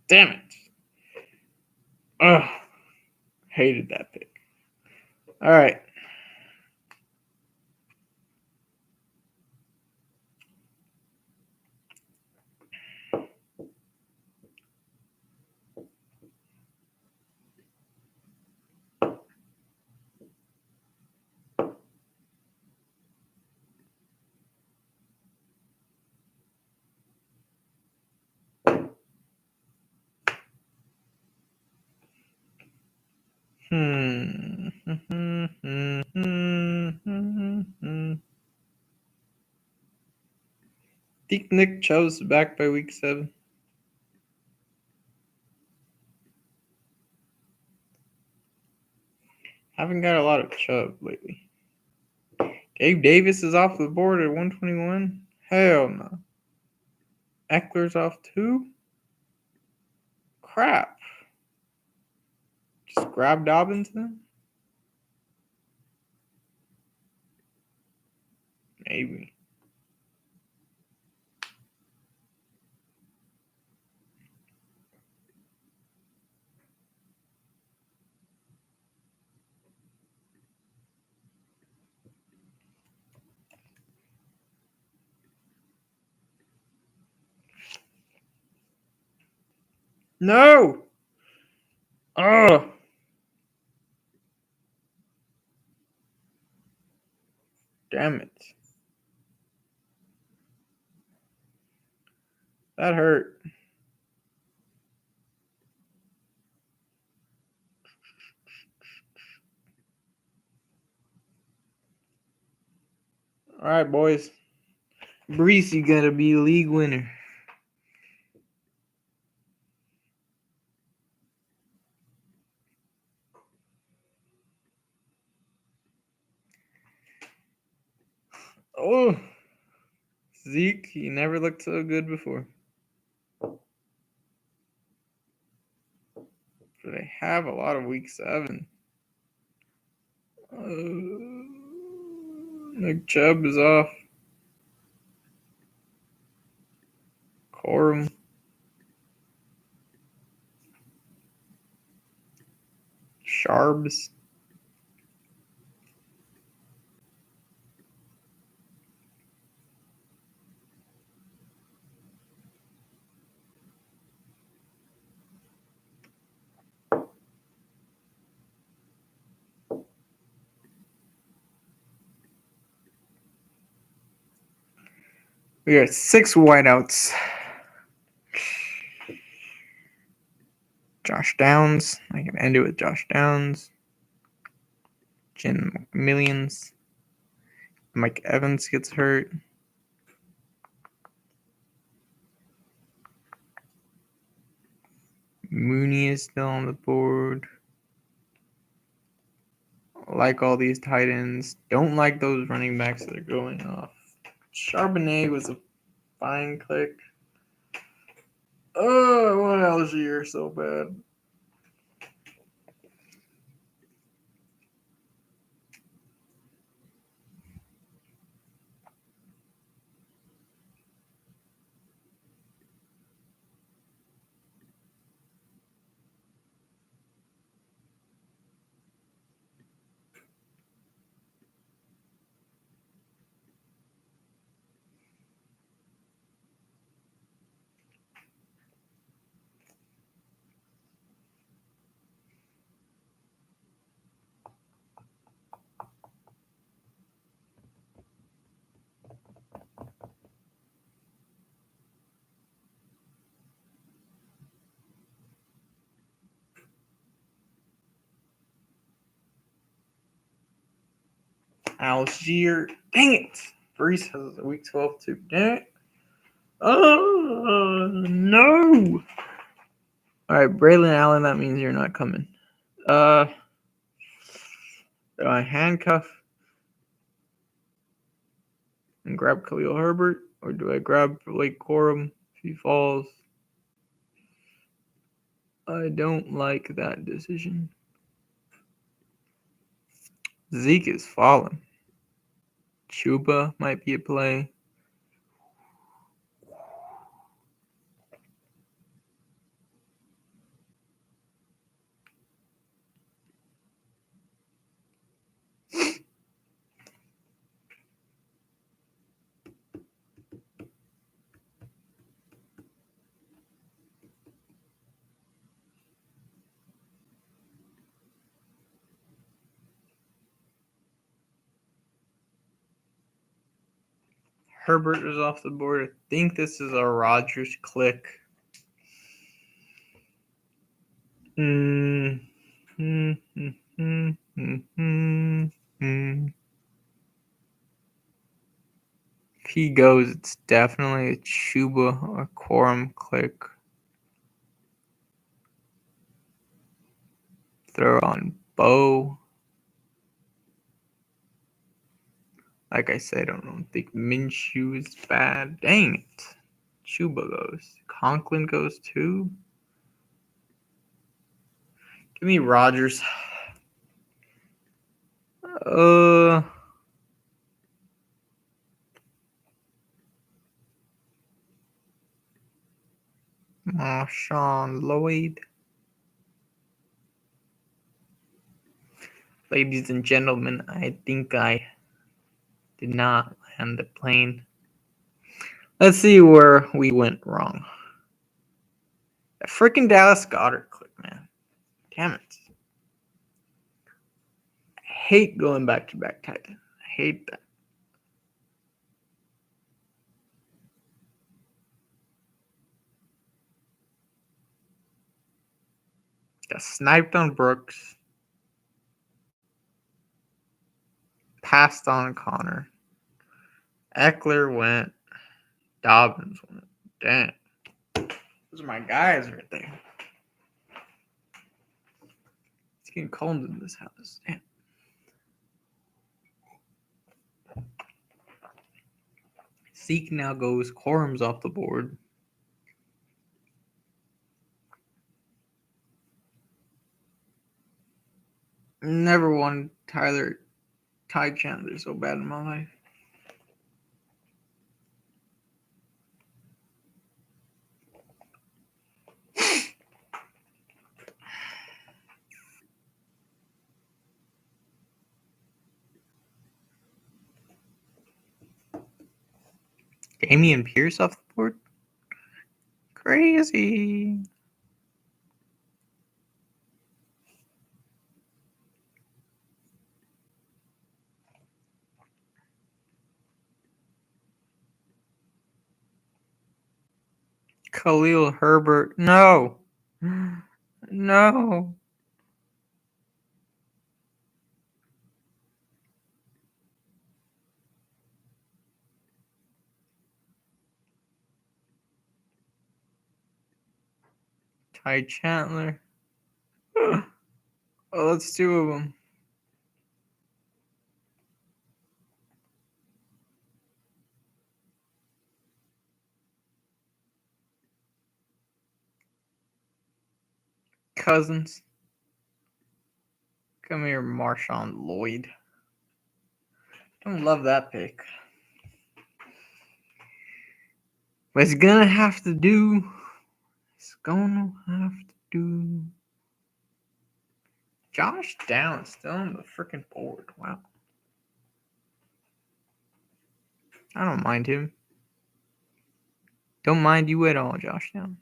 Damn it. Ugh. Hated that pick. All right. Think Nick Chubb's back by week 7. Haven't got a lot of Chubb lately. Gabe Davis is off the board at 121. Hell no. Eckler's off too? Crap. Just grab Dobbins then? Maybe. No! Oh! Damn it. That hurt. All right, boys. Brees, you gotta be a league winner. Oh, Zeke, he never looked so good before. But I have a lot of week 7. Nick Chubb is off. Corum. Sharbs. We got 6 whiteouts. Josh Downs. I can end it with Josh Downs. Jim McMillions. Mike Evans gets hurt. Mooney is still on the board. Like all these tight ends. Don't like those running backs that are going off. Charbonnet was a fine click. Oh, I want Algier so bad. Algier. Dang it. Brees has a week 12 too. Dang it. Oh, no. All right, Braylon Allen, that means you're not coming. Do I handcuff and grab Khalil Herbert, or do I grab Blake Corum if he falls? I don't like that decision. Zeke is falling. Chuba might be a play. Herbert is off the board. I think this is a Rodgers click. If he goes, it's definitely a Chuba or Corum click. Throw on Bo. Like I said, I don't think Minshew is bad. Dang it. Chuba goes. Conklin goes too. Give me Rodgers. Marshawn Lloyd. Ladies and gentlemen, I think I did not land the plane. Let's see where we went wrong. That freaking Dallas Goedert click, man. Damn it. I hate going back-to-back tight end. I hate that. Got sniped on Brooks. Passed on Connor. Eckler went. Dobbins went. Damn. Those are my guys right there. It's getting cold in this house. Damn. Zeke now goes. Corum's off the board. Never wanted Ty Chandler so bad in my life. Damian Pierce off the board? Crazy. Khalil Herbert. No. No. Ty Chandler. Oh, that's two of them. Cousins. Come here, Marshawn Lloyd. Don't love that pick. But it's gonna have to do. It's gonna have to do. Josh Downs still on the freaking board. Wow. I don't mind him. Don't mind you at all, Josh Downs.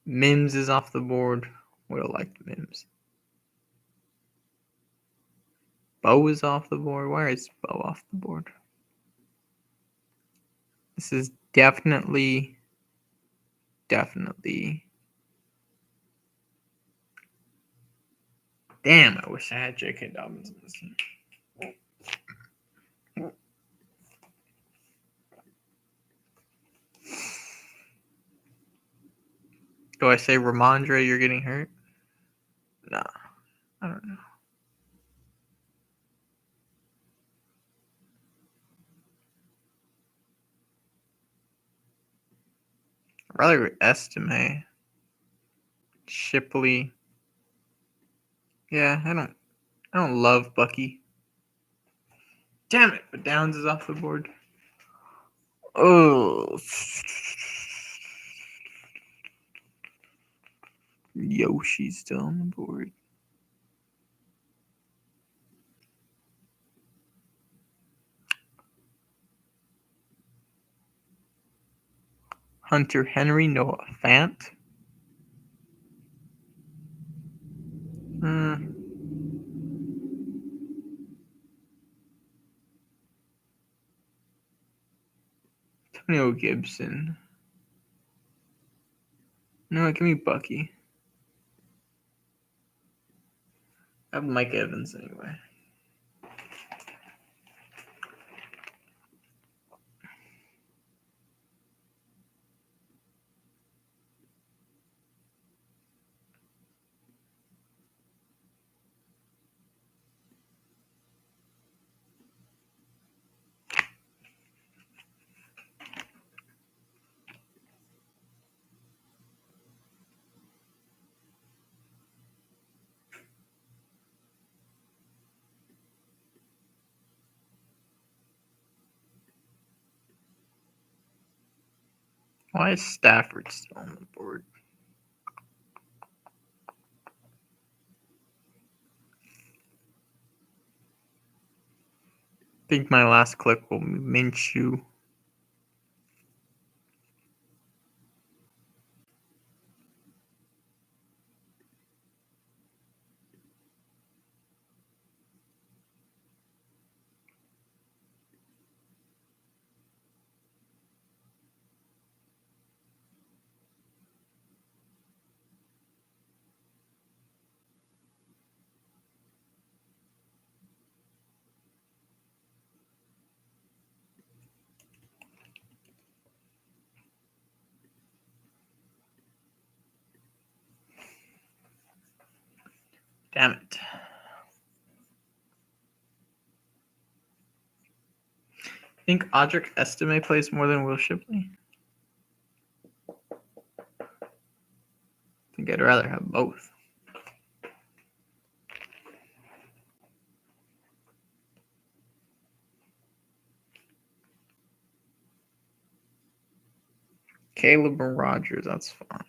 Mims is off the board. Would have liked Mims. Bo is off the board. Where is Bo off the board? This is definitely. Damn, I wish I had J.K. Dobbins in this game. Do I say Ramondre, you're getting hurt? No, I don't know. I'd rather estimate Shipley. Yeah, I don't love Bucky. Damn it, but Downs is off the board. Oh. Yoshi's still on the board. Hunter Henry, Noah Fant. Antonio Gibson. No, give me Bucky. I have Mike Evans anyway. Why is Stafford still on the board? I think my last click will be Minshew. Damn it. think Audric Estime plays more than Will Shipley? I think I'd rather have both. Caleb Rogers, that's fine.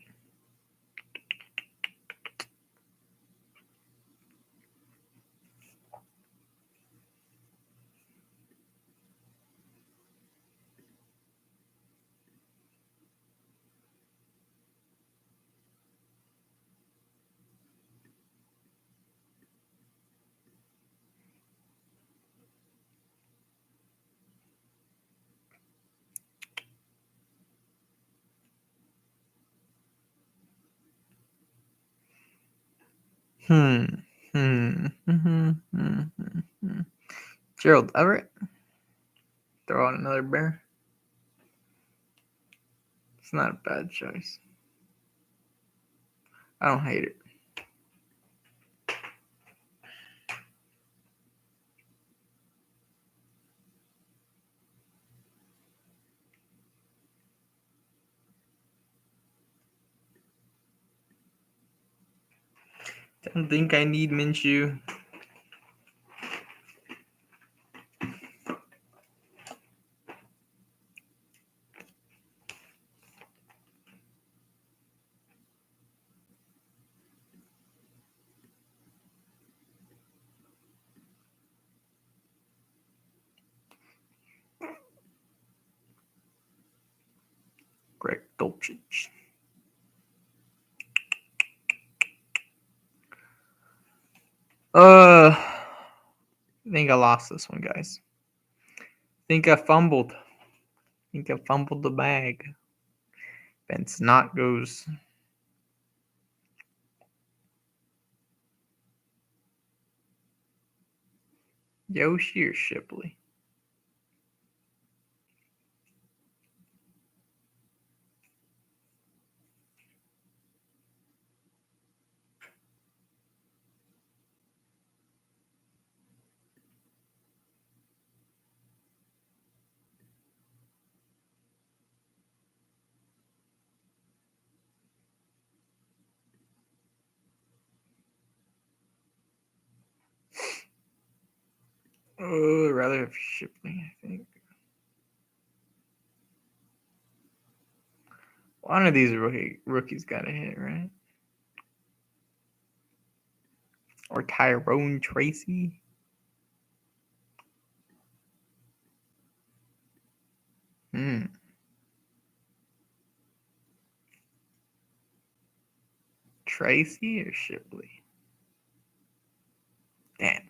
Gerald Everett. Throw out another bear. It's not a bad choice. I don't hate it. Don't think I need Minshew. Greg Dulcich. I think I lost this one, guys. Think I fumbled. Think I fumbled the bag. Ben Snot goes. Yoshi or Shipley? Oh, I'd rather have Shipley, I think. One of these rookies got to hit, right? Or Tyrone Tracy. Tracy or Shipley? Damn.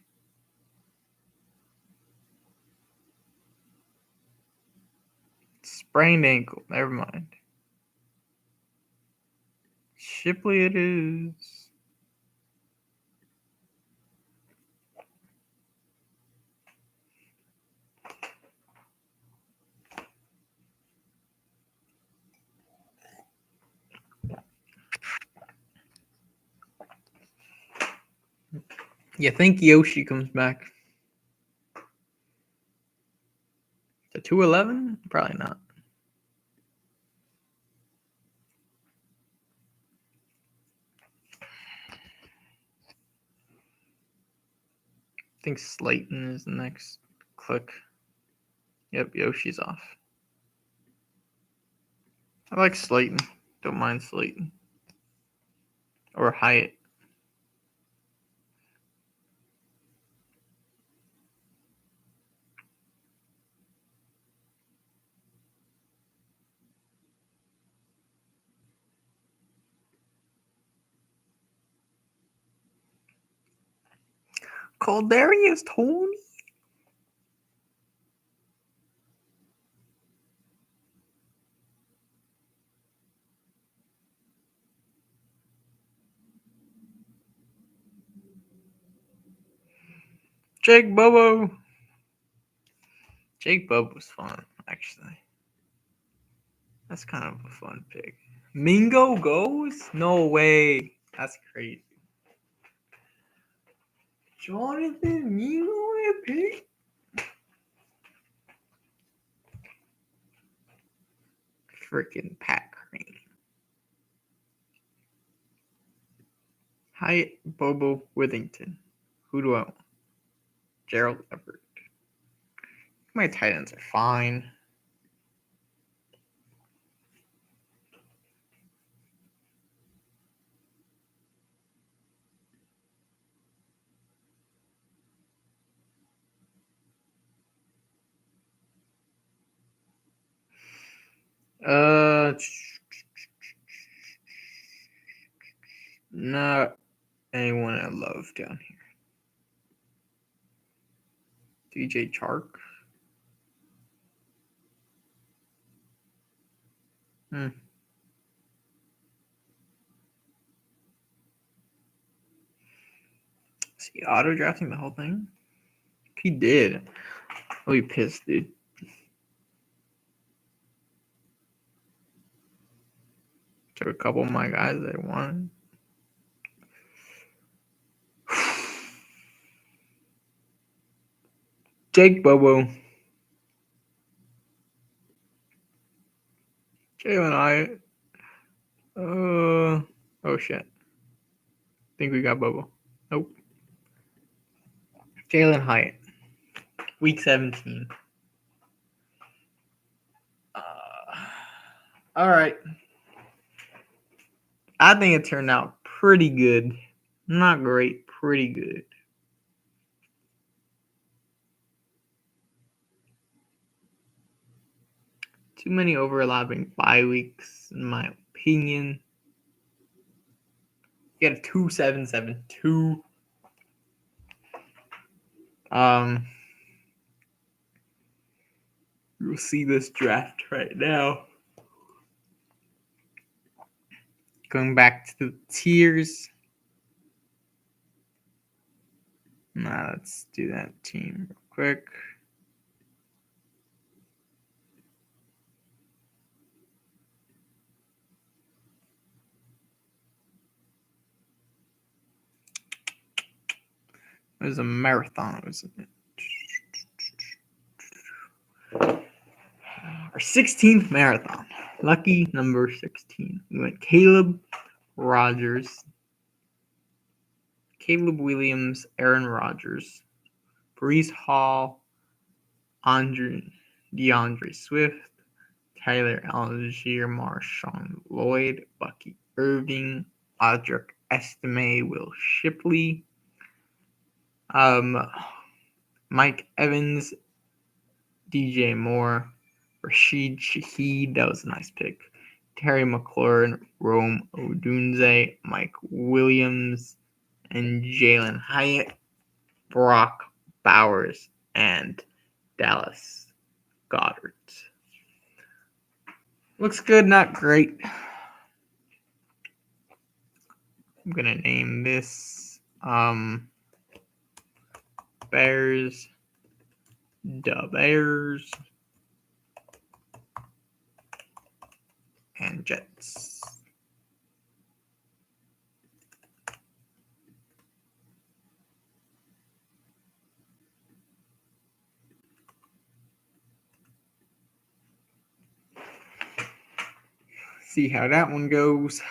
Sprained ankle. Never mind. Shipley it is. You think Yoshi comes back to 211? Probably not. I think Slayton is the next click. Yep, Yoshi's off. I like Slayton. Don't mind Slayton. Or Hyatt. Caldarius Tony. Jake Bobo. Jake Bobo was fun, actually. That's kind of a fun pick. Mingo goes? No way. That's crazy. Jonathan Mingo pick? freaking Pat Crane. Hyatt, Bobo, Withington. Who do I want? Gerald Everett. My tight ends are fine. Not anyone I love down here. DJ Chark. Is he auto drafting the whole thing? He did. I'll be pissed, dude. Took a couple of my guys that I wanted. Jake Bobo. Jalen Hyatt. Oh shit. Think we got Bobo. Nope. Jalen Hyatt. Week 17. Alright. I think it turned out pretty good. Not great, pretty good. Too many overlapping bye weeks, in my opinion. Get a 2-7-7-2. You'll see this draft right now. Going back to the tiers. Now let's do that team real quick. It was a marathon, wasn't it? Our 16th marathon. Lucky number 16. We went Caleb Rogers, Caleb Williams, Aaron Rodgers, Breece Hall, DeAndre Swift, Tyler Algier, Marshawn Lloyd, Bucky Irving, Audric Estime, Will Shipley, Mike Evans, DJ Moore, Rashid Shaheed, that was a nice pick, Terry McLaurin, Rome Odunze, Mike Williams, and Jalen Hyatt, Brock Bowers, and Dallas Goddard. Looks good, not great. I'm gonna name this Bears, the Bears, and Jets. See how that one goes.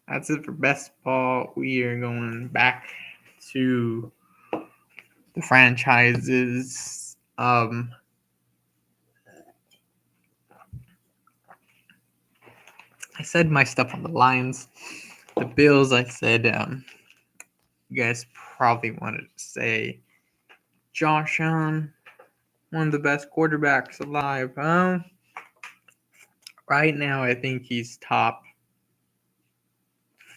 That's it for best ball. We are going back to the franchises. I said my stuff on the Lions. The Bills, I said, you guys probably wanted to say Josh Allen, one of the best quarterbacks alive. Right now, I think he's top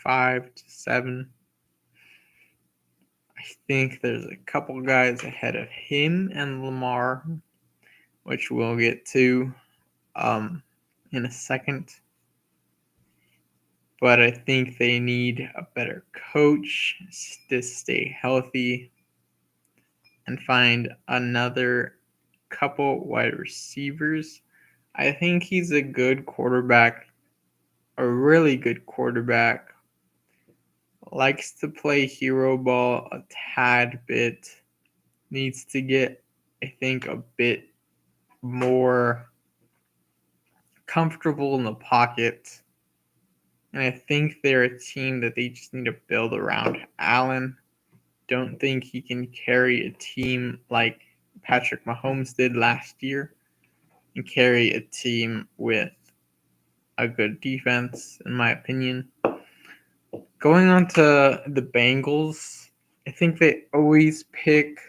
5 to 7. I think there's a couple guys ahead of him and Lamar, which we'll get to in a second. But I think they need a better coach to stay healthy and find another couple wide receivers. I think he's a good quarterback, a really good quarterback. Likes to play hero ball a tad bit. Needs to get, I think, a bit more comfortable in the pocket. And I think they're a team that they just need to build around Allen. Don't think he can carry a team like Patrick Mahomes did last year and carry a team with a good defense, in my opinion. Going on to the Bengals, I think they always pick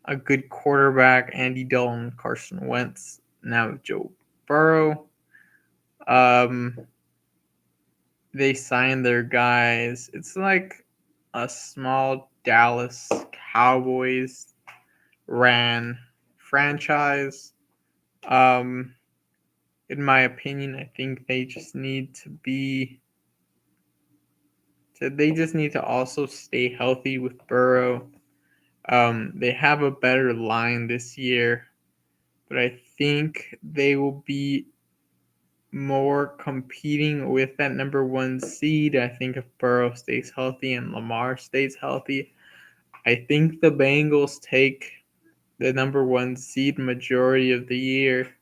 a good quarterback, Andy Dalton, Carson Wentz, now Joe Burrow. They signed their guys. It's like a small Dallas Cowboys ran franchise. Um, in my opinion, I think they just need to be. They just need to also stay healthy with Burrow. They have a better line this year, but I think they will be more competing with that number one seed. I think if Burrow stays healthy and Lamar stays healthy, I think the Bengals take the number one seed majority of the year.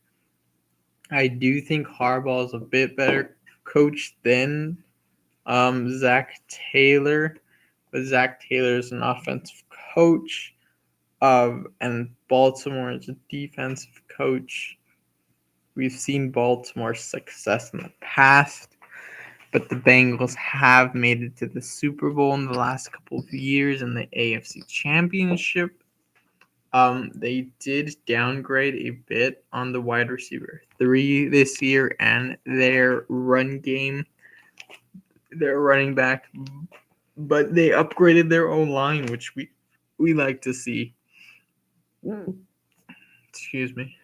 I do think Harbaugh is a bit better coach than Zach Taylor, but Zach Taylor is an offensive coach, and Baltimore is a defensive coach. We've seen Baltimore's success in the past, but the Bengals have made it to the Super Bowl in the last couple of years in the AFC Championship. They did downgrade a bit on the wide receiver 3 this year and their run game, their running back, but they upgraded their own line, which we like to see. Excuse me.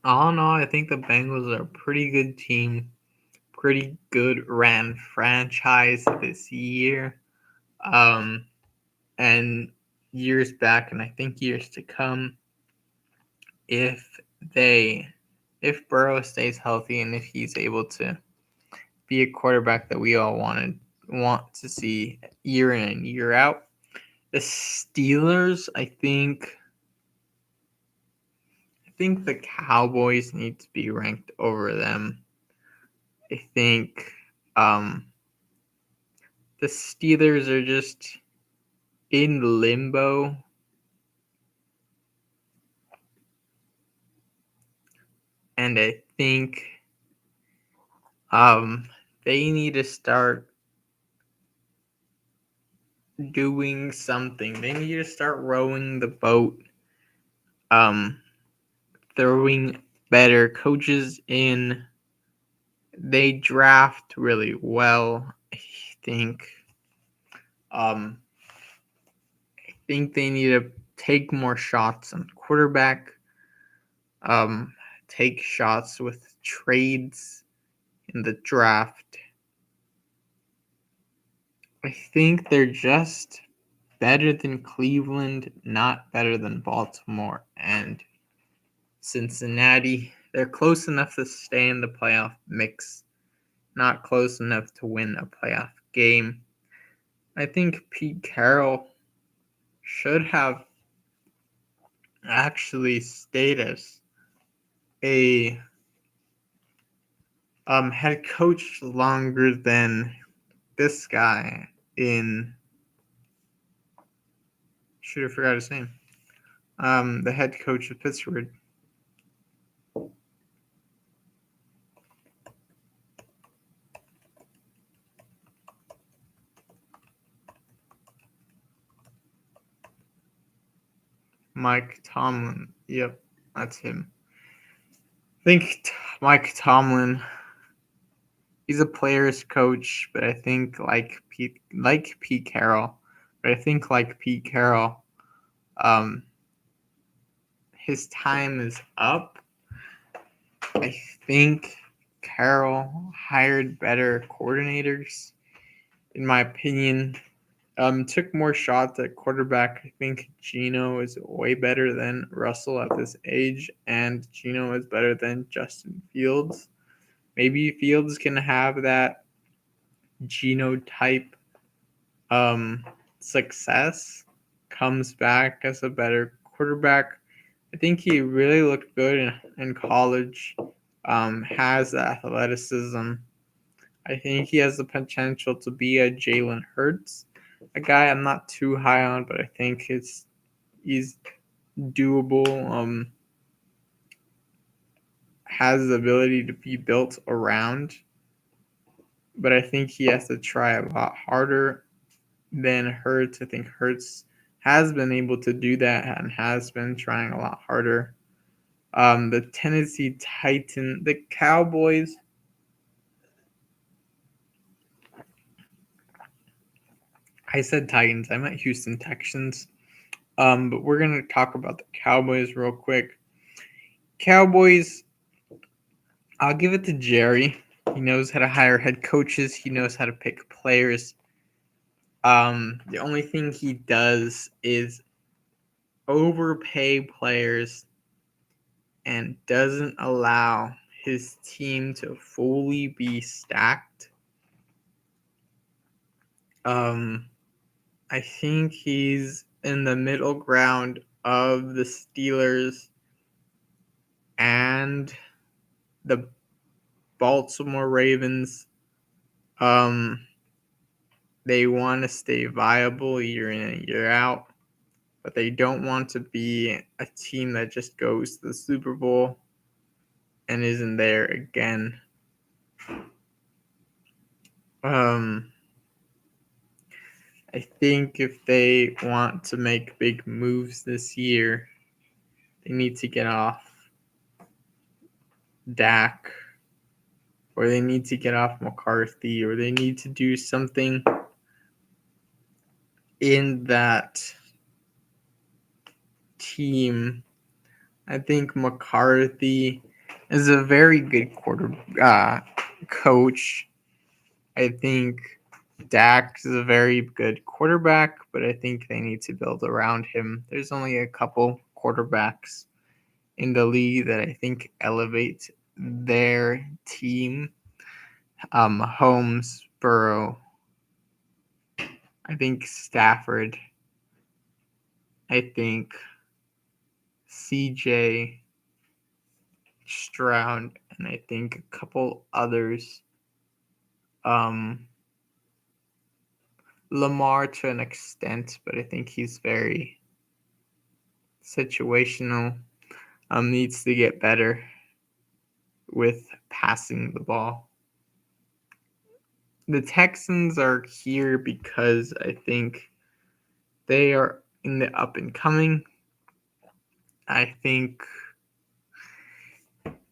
All in all, I think the Bengals are a pretty good team, pretty good ran franchise this year, and years back, and I think years to come. If they, if Burrow stays healthy and if he's able to be a quarterback that we all want to see year in and year out, the Steelers, I think the Cowboys need to be ranked over them. I think the Steelers are just in limbo. And I think they need to start doing something. They need to start rowing the boat, throwing better coaches in. They draft really well. think um, I think they need to take more shots on quarterback. Take shots with trades in the draft. I think they're just better than Cleveland, not better than Baltimore and Cincinnati. They're close enough to stay in the playoff mix, not close enough to win a playoff game. I think Pete Carroll should have actually stayed as a head coach longer than this guy in, should have forgot his name. The head coach of Pittsburgh. Mike Tomlin. Yep, that's him. I think Mike Tomlin, he's a player's coach, but I think like Pete Carroll, um, his time is up. I think Carroll hired better coordinators, in my opinion. Took more shots at quarterback. I think Gino is way better than Russell at this age, and Gino is better than Justin Fields. Maybe Fields can have that Gino type success comes back as a better quarterback. I think he really looked good in college. Has the athleticism. I think he has the potential to be a Jalen Hurts, a guy I'm not too high on, but I think he's doable. Has the ability to be built around, but I think he has to try a lot harder than Hurts. I think Hurts has been able to do that and has been trying a lot harder. The Tennessee Titans, the Cowboys. I said Titans. I meant Houston Texans. But we're gonna talk about the Cowboys real quick. Cowboys. I'll give it to Jerry. He knows how to hire head coaches. He knows how to pick players. The only thing he does is overpay players and doesn't allow his team to fully be stacked. I think he's in the middle ground of the Steelers and the Baltimore Ravens. They want to stay viable year in and year out, but they don't want to be a team that just goes to the Super Bowl and isn't there again. I think if they want to make big moves this year, they need to get off Dak, or they need to get off McCarthy, or they need to do something in that team. I think McCarthy is a very good coach. I think Dak is a very good quarterback, but I think they need to build around him. There's only a couple quarterbacks in the league that I think elevate their team. Holmes, Burrow, I think Stafford, I think CJ, Stroud, and I think a couple others. Lamar to an extent, but I think he's very situational. Needs to get better with passing the ball. The Texans are here because I think they are in the up and coming. I think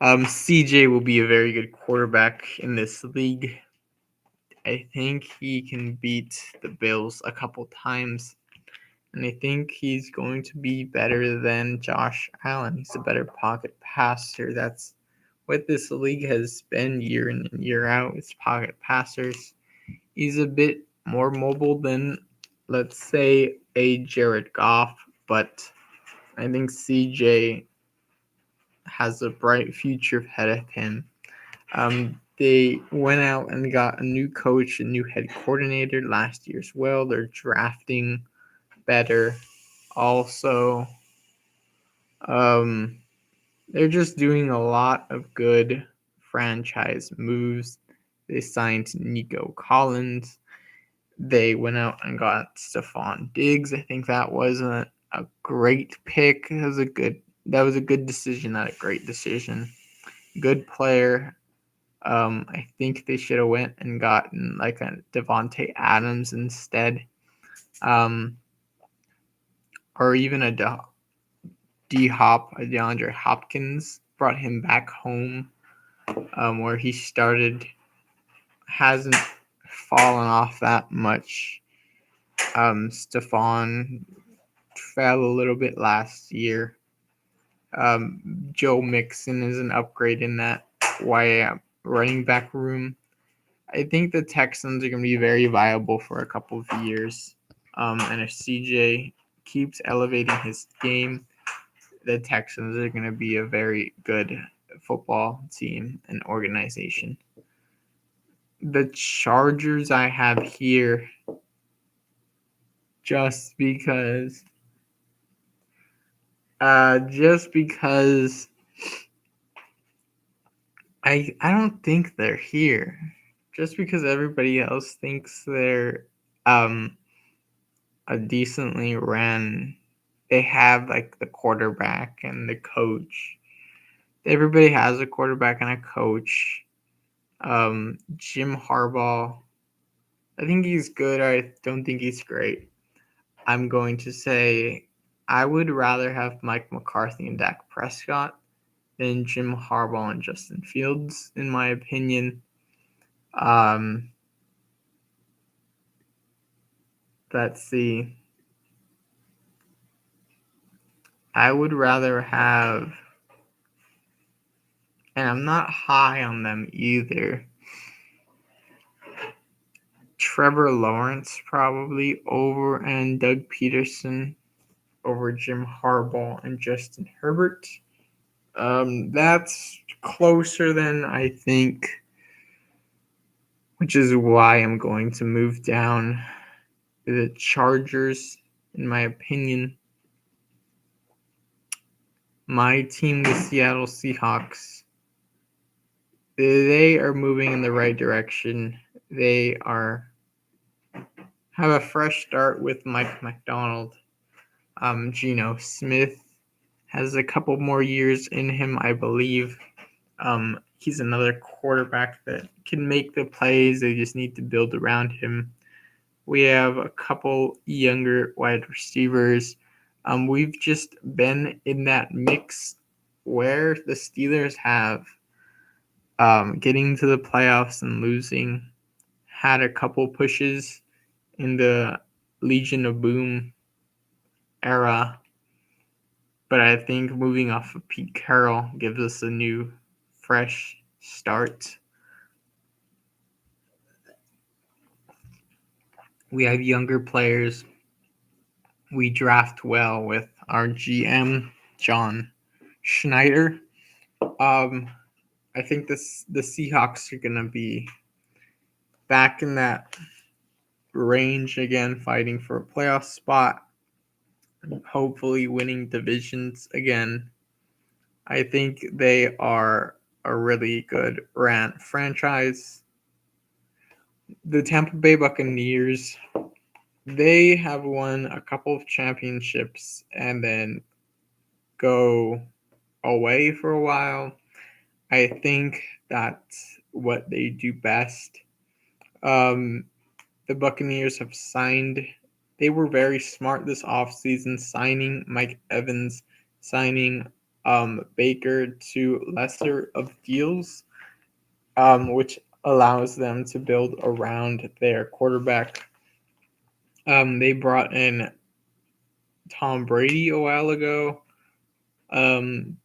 CJ will be a very good quarterback in this league. I think he can beat the Bills a couple times. And I think he's going to be better than Josh Allen. He's a better pocket passer. That's what this league has been year in and year out. It's pocket passers. He's a bit more mobile than, let's say, a Jared Goff, but I think CJ has a bright future ahead of him. They went out and got a new coach, a new head coordinator last year as well. They're drafting better. Also, they're just doing a lot of good franchise moves. They signed Nico Collins. They went out and got Stephon Diggs. I think that was a great pick. That was a good decision, not a great decision. Good player. I think they should have went and gotten like a Devontae Adams instead, or even a DeAndre Hopkins. Brought him back home, where he started. Hasn't fallen off that much. Stephon fell a little bit last year. Joe Mixon is an upgrade in that running back room. I think the Texans are going to be very viable for a couple of years. And if CJ keeps elevating his game, the Texans are going to be a very good football team and organization. The Chargers I have here just because Just because I don't think they're here. Just because everybody else thinks they're um a decently ran, they have like the quarterback and the coach. Everybody has a quarterback and a coach. Jim Harbaugh, I think he's good. I don't think he's great. I'm going to say I would rather have Mike McCarthy and Dak Prescott than Jim Harbaugh and Justin Fields, in my opinion. Um, let's see. I would rather have, and I'm not high on them either, Trevor Lawrence probably over and Doug Peterson over Jim Harbaugh and Justin Herbert. That's closer than I think, which is why I'm going to move down the Chargers, in my opinion. My team, the Seattle Seahawks, they are moving in the right direction. They are have a fresh start with Mike McDonald. Geno Smith has a couple more years in him, I believe. He's another quarterback that can make the plays. They just need to build around him. We have a couple younger wide receivers. We've just been in that mix where the Steelers have getting to the playoffs and losing, had a couple pushes in the Legion of Boom era, but I think moving off of Pete Carroll gives us a new, fresh start. We have younger players. We draft well with our GM, John Schneider. Um, I think the Seahawks are gonna be back in that range again, fighting for a playoff spot, hopefully winning divisions again. I think they are a really good franchise. The Tampa Bay Buccaneers, they have won a couple of championships and then go away for a while. I think that's what they do best. Um, the Buccaneers have signed, they were very smart this offseason, signing Mike Evans, signing Baker to lesser of deals, which allows them to build around their quarterback. They brought in Tom Brady a while ago um,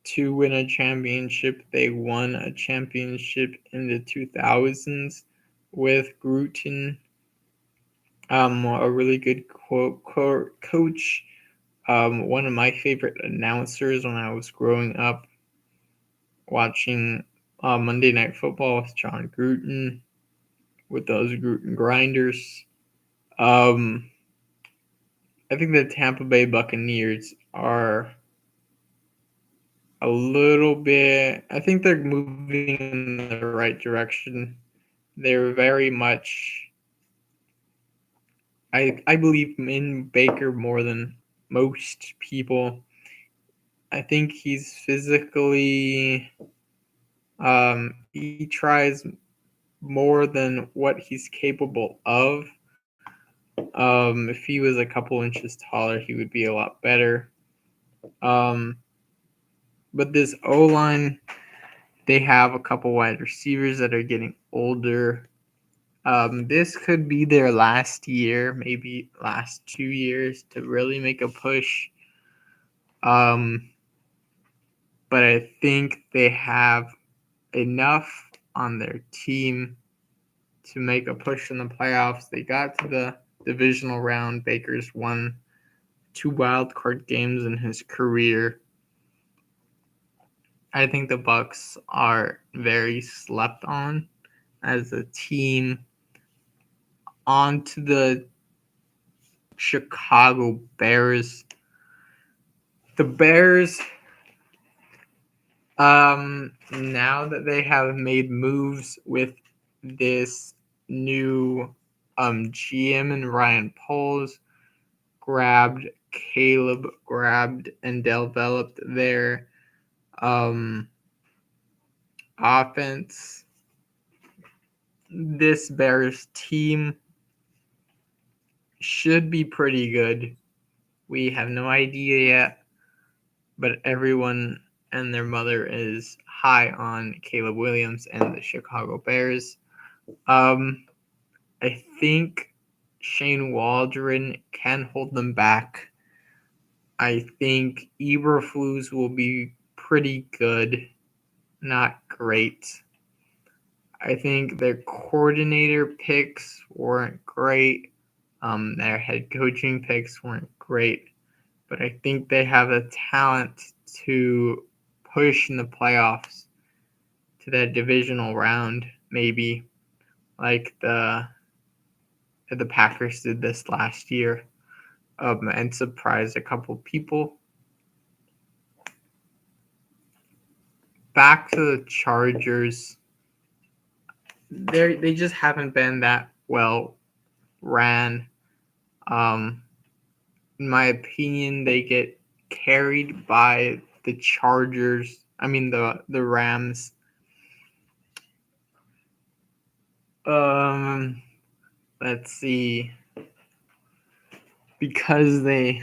to win a championship. They won a championship in the 2000s with Gruden, a really good coach. One of my favorite announcers when I was growing up watching Monday Night Football with John Gruden, with those Gruden grinders. Um, I think the Tampa Bay Buccaneers are a little bit, I think they're moving in the right direction. They're very much, I believe in Baker more than most people. I think he's physically, he tries more than what he's capable of. If he was a couple inches taller, he would be a lot better. Um, but this O line, they have a couple wide receivers that are getting older. This could be their last year, maybe last 2 years to really make a push. But I think they have enough on their team to make a push in the playoffs. They got to the divisional round. Baker's won 2 wild card games in his career. I think the Bucks are very slept on as a team. On to the Chicago Bears. The Bears, now that they have made moves with this new GM and Ryan Poles, grabbed and developed their offense. This Bears team should be pretty good. We have no idea yet, but everyone and their mother is high on Caleb Williams and the Chicago Bears. I think Shane Waldron can hold them back. I think Eberflus will be pretty good, not great. I think their coordinator picks weren't great. Their head coaching picks weren't great. But I think they have the talent to push in the playoffs to that divisional round, maybe, like the Packers did this last year, and surprise a couple people. Back to the Chargers. They just haven't been that well ran. In my opinion, they get carried by the Chargers. I mean the Rams. Let's see. Because they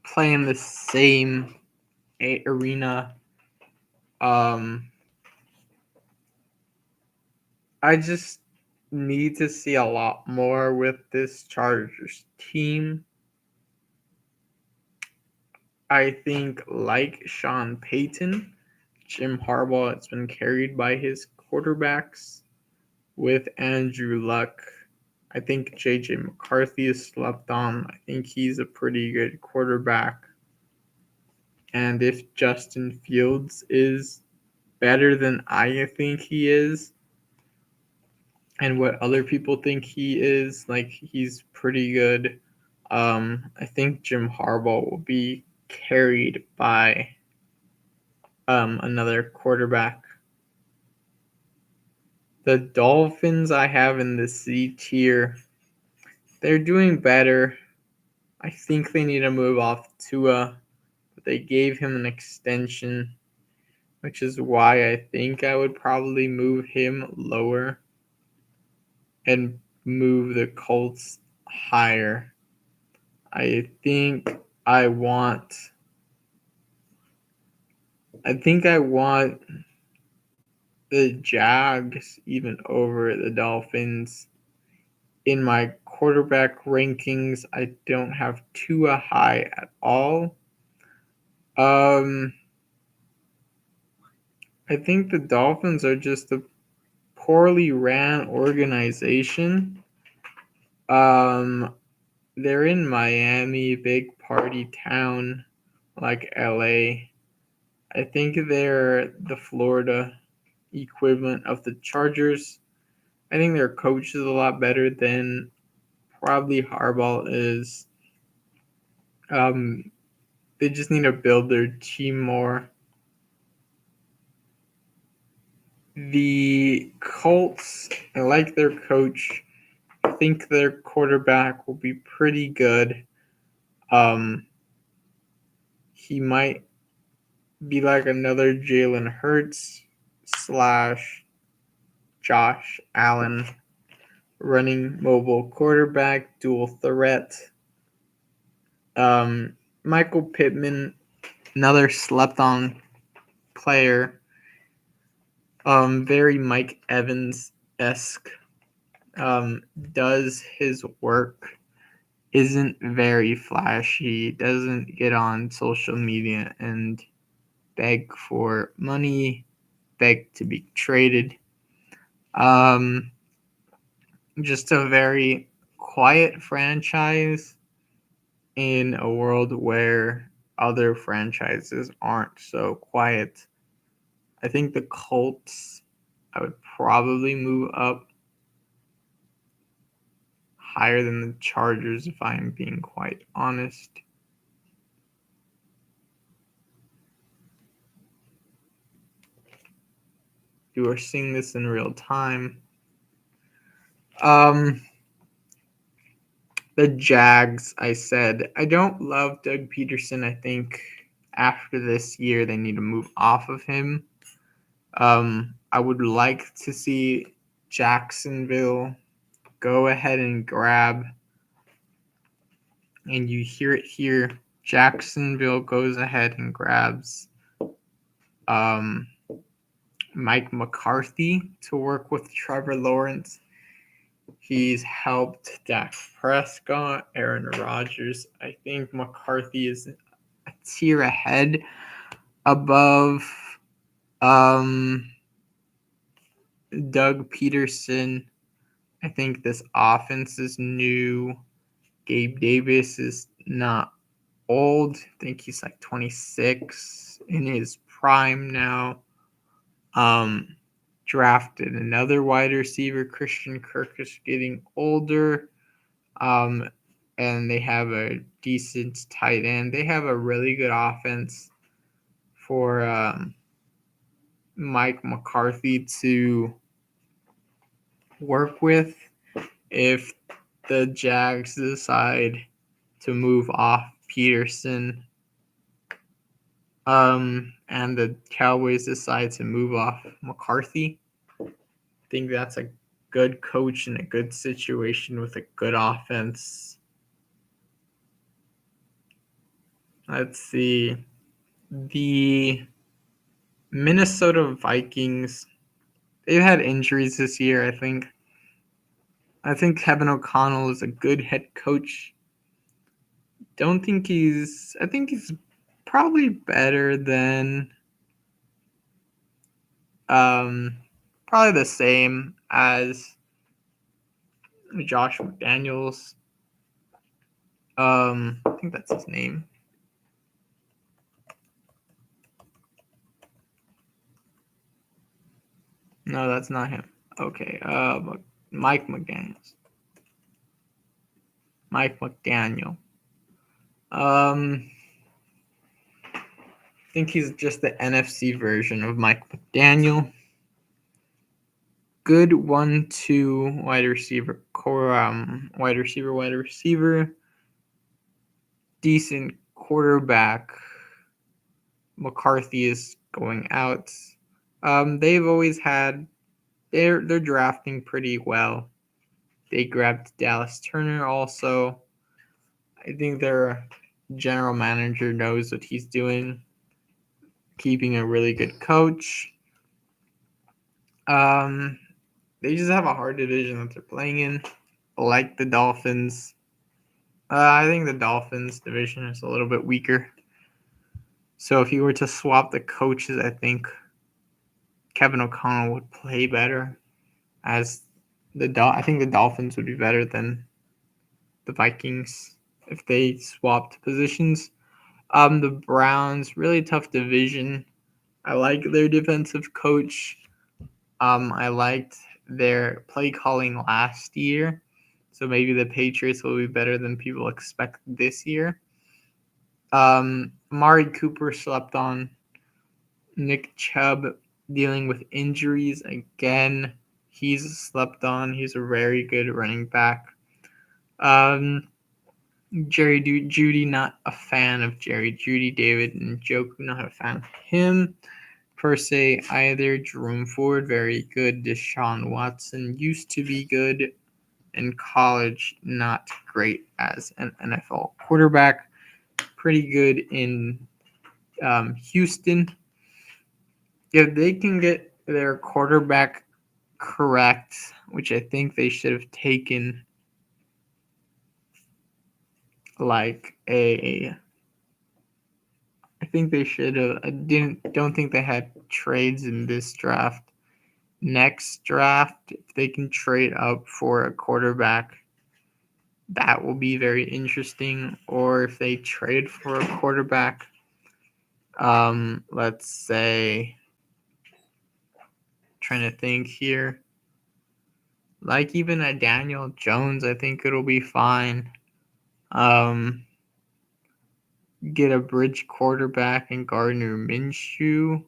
play in the same arena. I just need to see a lot more with this Chargers team. I think, like Sean Payton, Jim Harbaugh has been carried by his quarterbacks. With Andrew Luck, I think J.J. McCarthy is slept on. I think he's a pretty good quarterback. And if Justin Fields is better than I think he is, and what other people think he is, like he's pretty good. I think Jim Harbaugh will be carried by another quarterback. The Dolphins I have in the C tier. They're doing better. I think they need to move off Tua, but they gave him an extension, which is why I think I would probably move him lower and move the Colts higher. I think I want the Jags even over the Dolphins. In my quarterback rankings, I don't have Tua high at all. I think the Dolphins are just a poorly ran organization. They're in Miami, big party town like LA. I think they're the Florida equivalent of the Chargers. I think their coach is a lot better than probably Harbaugh is. They just need to build their team more. The Colts, I like their coach. I think their quarterback will be pretty good. He might be like another Jalen Hurts / Josh Allen, running mobile quarterback, dual threat. Michael Pittman, another slept-on player. Very Mike Evans-esque. Does his work. Isn't very flashy. Doesn't get on social media and beg for money. Beg to be traded. Just a very quiet franchise in a world where other franchises aren't so quiet. I think the Colts, I would probably move up higher than the Chargers if I'm being quite honest. you are seeing this in real time. Um, the Jags, I said, I don't love Doug Peterson. I think after this year, they need to move off of him. I would like to see Jacksonville go ahead and grab, and you hear it here, Jacksonville goes ahead and grabs Mike McCarthy to work with Trevor Lawrence. He's helped Dak Prescott, Aaron Rodgers. I think McCarthy is a tier ahead above Doug Peterson. I think this offense is new. Gabe Davis is not old. I think he's like 26 in his prime now. Drafted another wide receiver. Christian Kirk is getting older. And they have a decent tight end. They have a really good offense for Mike McCarthy to work with if the Jags decide to move off Peterson, and the Cowboys decide to move off McCarthy. I think that's a good coach in a good situation with a good offense. Let's see. The Minnesota Vikings, they've had injuries this year, I think. I think Kevin O'Connell is a good head coach. I think he's probably better than probably the same as Josh McDaniels. I think that's his name. No, that's not him. Okay, Mike McDaniels. Mike McDaniel. I think he's just the NFC version of Mike McDaniel. Good 1-2 wide receiver, wide receiver. Decent quarterback. McCarthy is going out. They've always had they're drafting pretty well. They grabbed Dallas Turner also. I think their general manager knows what he's doing, keeping a really good coach. They just have a hard division that they're playing in, like the Dolphins. I think the Dolphins division is a little bit weaker. So if you were to swap the coaches, I think Kevin O'Connell would play better. I think the Dolphins would be better than the Vikings if they swapped positions. The Browns, really tough division. I like their defensive coach. I liked their play calling last year. So maybe the Patriots will be better than people expect this year. Amari Cooper slept on. Nick Chubb dealing with injuries again. He's slept on. He's a very good running back. Jerry Judy, not a fan of Jerry Judy. David Njoku, not a fan of him per se either. Jerome Ford, very good. Deshaun Watson used to be good in college, not great as an NFL quarterback. Pretty good in Houston. If they can get their quarterback correct, which I think they should have taken like a I think they should have. I don't think they had trades in this draft. Next draft, if they can trade up for a quarterback, that will be very interesting. Or if they trade for a quarterback, let's say, trying to think here, like even a Daniel Jones, I think it'll be fine. Get a bridge quarterback and Gardner Minshew.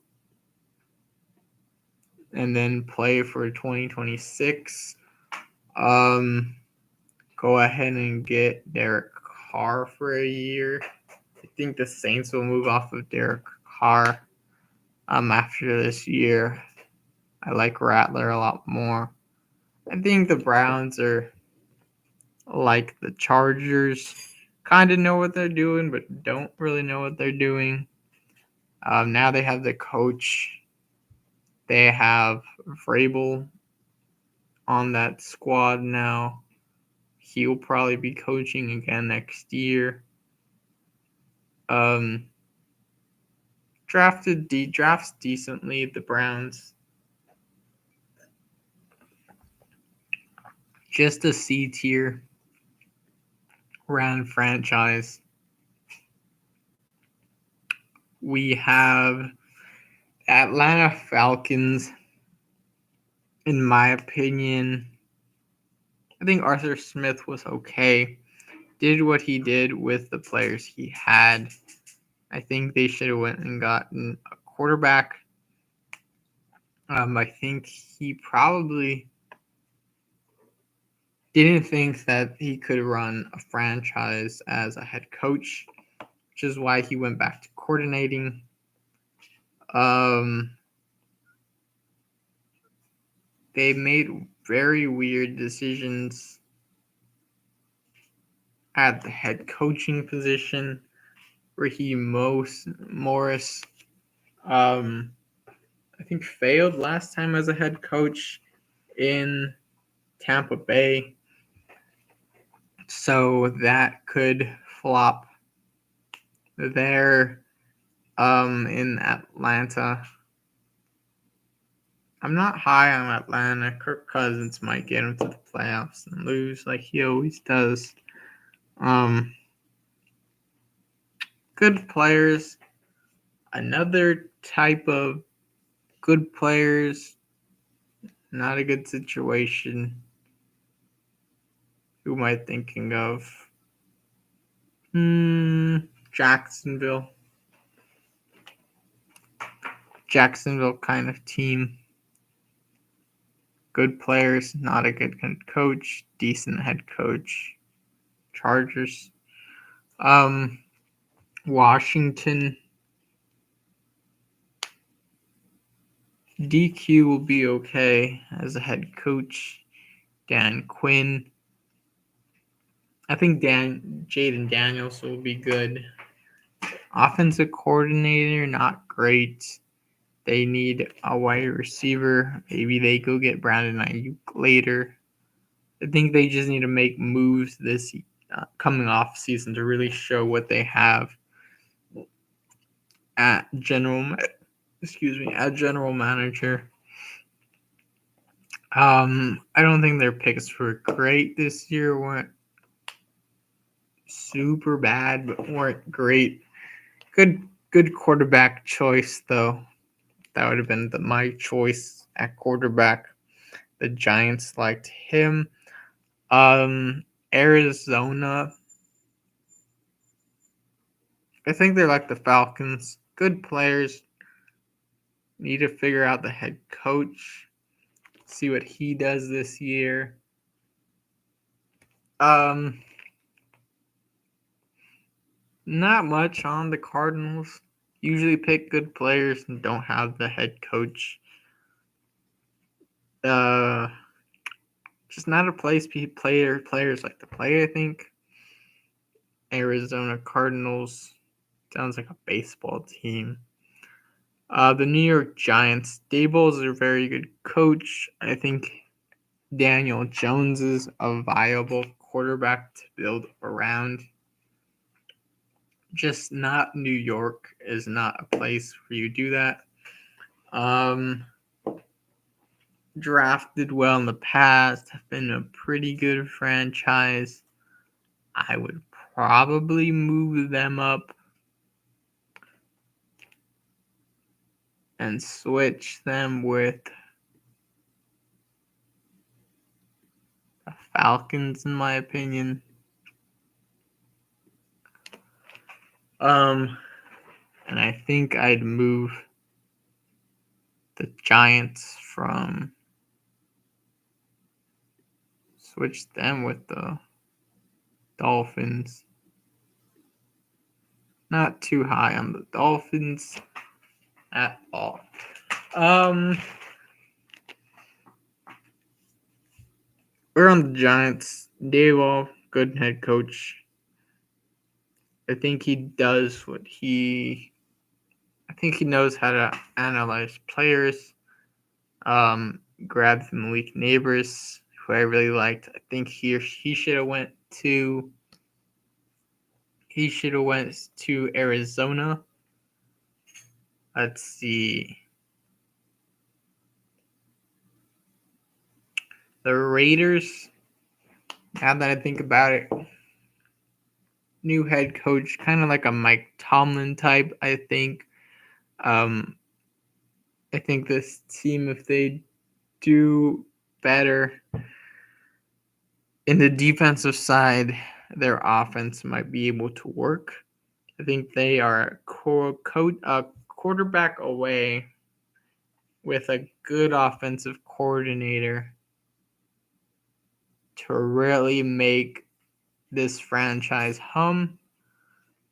and then play for 2026. Go ahead and get Derek Carr for a year. I think the Saints will move off of Derek Carr after this year. I like Rattler a lot more. I think the Browns are like the Chargers, kind of know what they're doing, but don't really know what they're doing. Now they have the coach. They have Vrabel on that squad now. He'll probably be coaching again next year. Drafts decently, the Browns. Just a C tier round franchise. We have Atlanta Falcons. In my opinion, I think Arthur Smith was okay. Did what he did with the players he had. I think they should have went and gotten a quarterback. I think he probably didn't think that he could run a franchise as a head coach, which is why he went back to coordinating. They made very weird decisions at the head coaching position. Ricky Morris, I think failed last time as a head coach in Tampa Bay, so that could flop there in Atlanta. I'm not high on Atlanta. Kirk Cousins might get him to the playoffs and lose like he always does. Good players. Another type of good players. Not a good situation. Who am I thinking of? Jacksonville. Jacksonville kind of team. Good players, not a good coach, decent head coach. Chargers. Washington. DQ will be okay as a head coach. Dan Quinn. I think Jaden Daniels will be good. Offensive coordinator, not great. They need a wide receiver. Maybe they go get Brandon Ayuk later. I think they just need to make moves this coming off season to really show what they have at general manager. I don't think their picks were great this year. Weren't super bad, but weren't great. Good quarterback choice though. That would have been my choice at quarterback. The Giants liked him. Arizona. I think they're like the Falcons. Good players. Need to figure out the head coach. See what he does this year. Not much on the Cardinals. Usually pick good players and don't have the head coach. Just not a place players like to play, I think. Arizona Cardinals sounds like a baseball team. The New York Giants. Daboll is a very good coach. I think Daniel Jones is a viable quarterback to build around. Just not New York is not a place where you do that. Drafted well in the past, have been a pretty good franchise. I would probably move them up and switch them with the Falcons, in my opinion. And I think I'd move the Giants from switch them with the Dolphins. Not too high on the Dolphins at all. We're on the Giants. Daboll, good head coach. I think he does what I think he knows how to analyze players. Grab some weak neighbors who I really liked. I think he should have went to Arizona. Let's see. The Raiders, now that I think about it, new head coach, kind of like a Mike Tomlin type, I think. I think this team, if they do better in the defensive side, their offense might be able to work. I think they are a quarterback away with a good offensive coordinator to really make this franchise hum.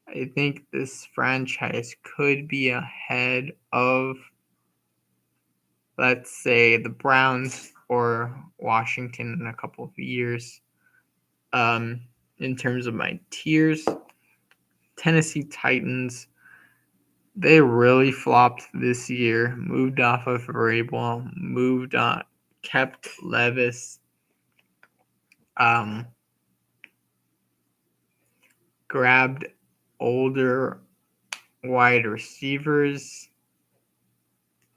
I think this franchise could be ahead of, let's say, the Browns or Washington in a couple of years. In terms of my tiers, Tennessee Titans, they really flopped this year. Moved off of Vrabel, moved on, kept Levis. Grabbed older wide receivers.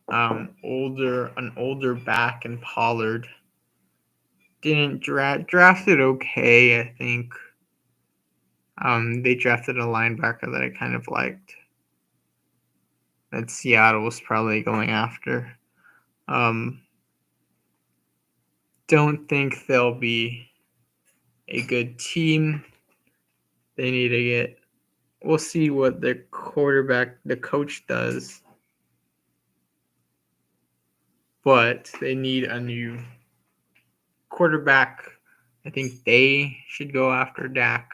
An older back in Pollard. Didn't drafted okay, I think. They drafted a linebacker that I kind of liked, that Seattle was probably going after. Don't think they'll be a good team. They need to get. We'll see what the coach does. But they need a new quarterback. I think they should go after Dak,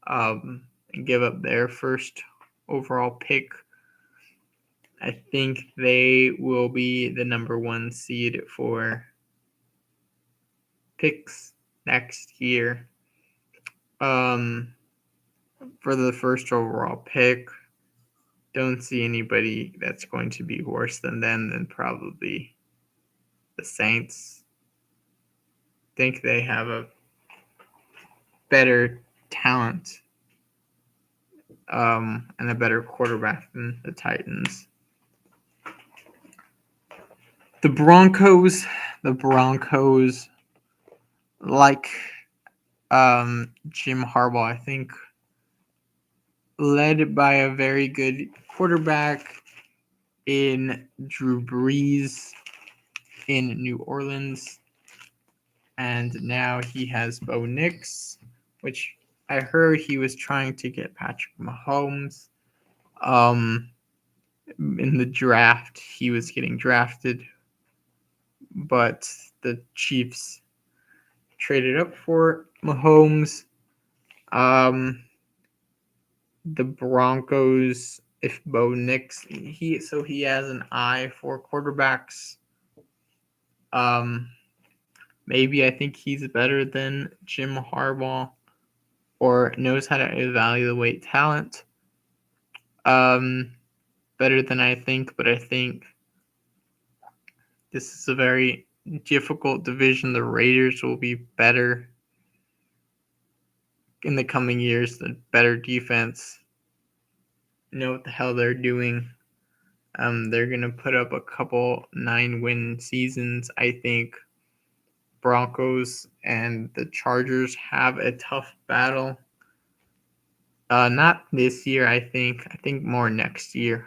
and give up their first overall pick. I think they will be the number 1 seed for picks next year. For the first overall pick, don't see anybody that's going to be worse than them than probably the Saints. Think they have a better talent, and a better quarterback than the Titans. The Broncos, like Jim Harbaugh, I think, led by a very good quarterback in Drew Brees in New Orleans. And now he has Bo Nix, which I heard he was trying to get Patrick Mahomes. In the draft, he was getting drafted, but the Chiefs traded up for Mahomes. The Broncos, if Bo Nix, he has an eye for quarterbacks. Maybe I think he's better than Jim Harbaugh, or knows how to evaluate talent. Better than I think, but I think this is a very difficult division. The Raiders will be better in the coming years. The better defense. Know what the hell they're doing. They're going to put up a couple 9-win seasons, I think. Broncos and the Chargers have a tough battle. Not this year, I think. I think more next year,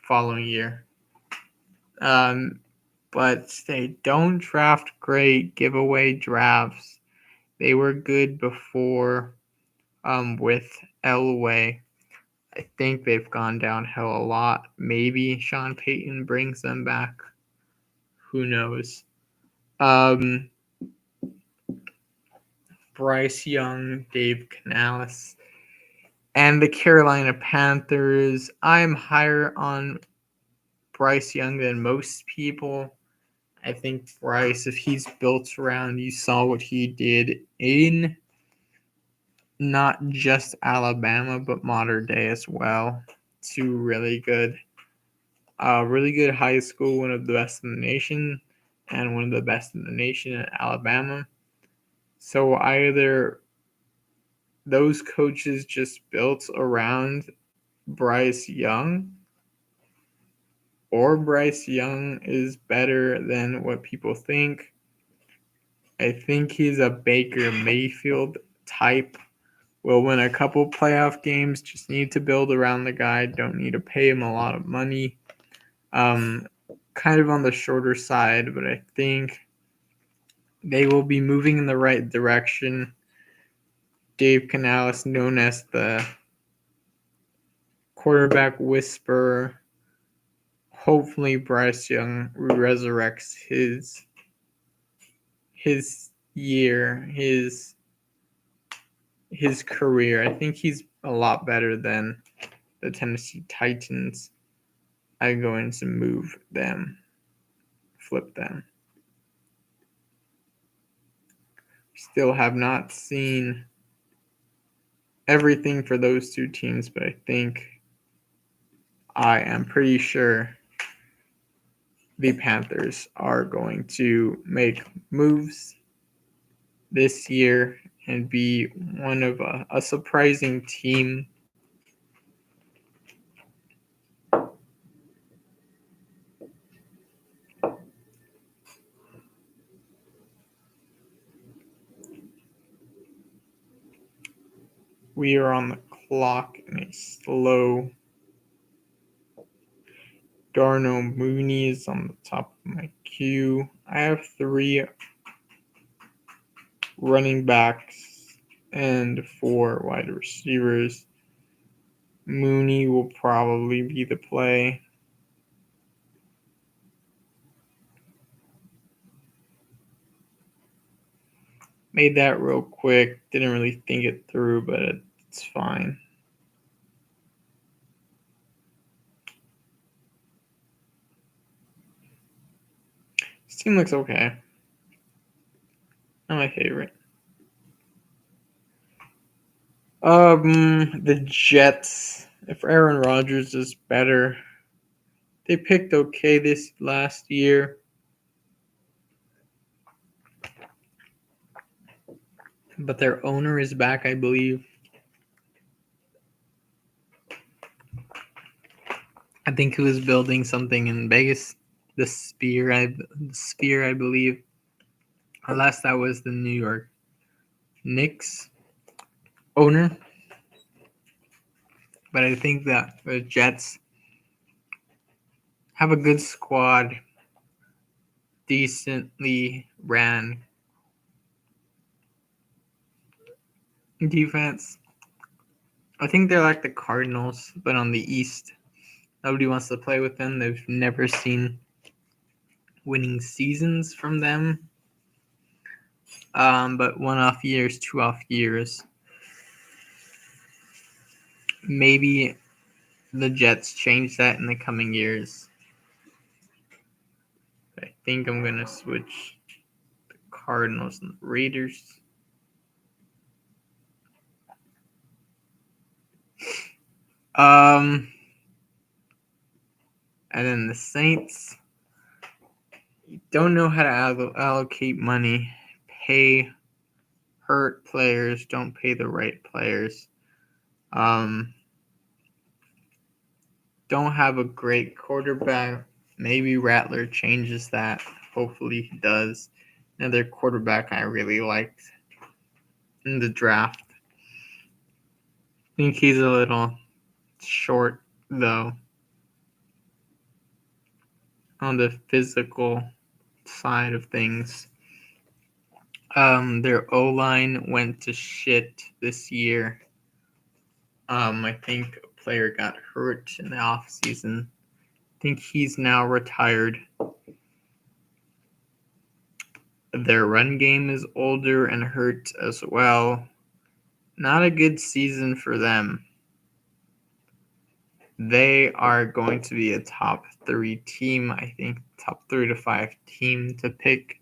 following year. But they don't draft great giveaway drafts. They were good before with Elway. I think they've gone downhill a lot. Maybe Sean Payton brings them back. Who knows? Bryce Young, Dave Canales, and the Carolina Panthers. I'm higher on Bryce Young than most people. I think Bryce, if he's built around, you saw what he did in not just Alabama, but modern day as well. Two really good high school, one of the best in the nation, and one of the best in the nation at Alabama. So either those coaches just built around Bryce Young, or Bryce Young is better than what people think. I think he's a Baker Mayfield type. Will win a couple playoff games, just need to build around the guy, don't need to pay him a lot of money. Kind of on the shorter side, but I think they will be moving in the right direction. Dave Canales, known as the quarterback whisperer. Hopefully Bryce Young resurrects his year, his career. I think he's a lot better than the Tennessee Titans. I'm going to move them, flip them. Still have not seen everything for those two teams, but I am pretty sure the Panthers are going to make moves this year and be one of a surprising team. We are on the clock in a slow. Darnell Mooney is on the top of my queue. I have 3 running backs and 4 wide receivers. Mooney will probably be the play. Made that real quick. Didn't really think it through, but it's fine. This team looks okay. Not my favorite. The Jets. If Aaron Rodgers is better, they picked okay this last year. But their owner is back, I believe. I think he was building something in Vegas. The Sphere, I believe. Unless that was the New York Knicks owner. But I think that the Jets have a good squad, decently ran defense. I think they're like the Cardinals, but on the East. Nobody wants to play with them. They've never seen winning seasons from them. But 1 off years, 2 off years. Maybe the Jets change that in the coming years. I think I'm going to switch the Cardinals and the Raiders. And then the Saints. You don't know how to allocate money. Pay hurt players. Don't pay the right players. Don't have a great quarterback. Maybe Rattler changes that. Hopefully he does. Another quarterback I really liked in the draft. I think he's a little short, though, on the physical side of things. Their O-line went to shit this year. I think player got hurt in the offseason. I think he's now retired. Their run game is older and hurt as well. Not a good season for them. They are going to be a top 3 team, I think, top 3 to 5 team to pick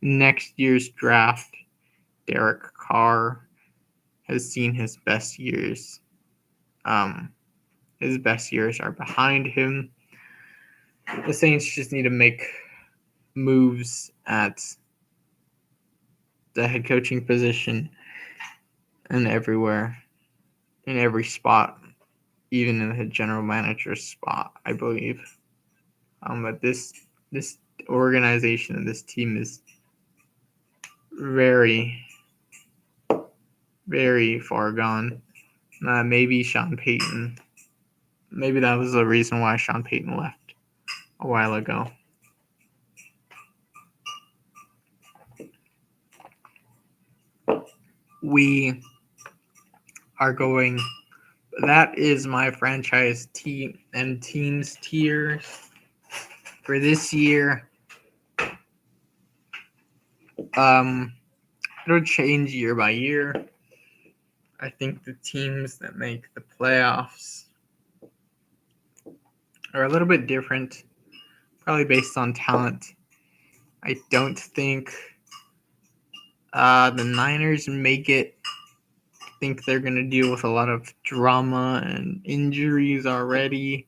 next year's draft. Derek Carr has seen his best years. His best years are behind him. The Saints just need to make moves at the head coaching position and everywhere, in every spot, even in the general manager's spot, I believe. But this organization and this team is very, very far gone. Maybe Sean Payton. Maybe that was the reason why Sean Payton left a while ago. We are going. That is my franchise team and teams tiers for this year. It'll change year by year. I think the teams that make the playoffs are a little bit different, probably based on talent. I don't think the Niners make it. I think they're going to deal with a lot of drama and injuries already.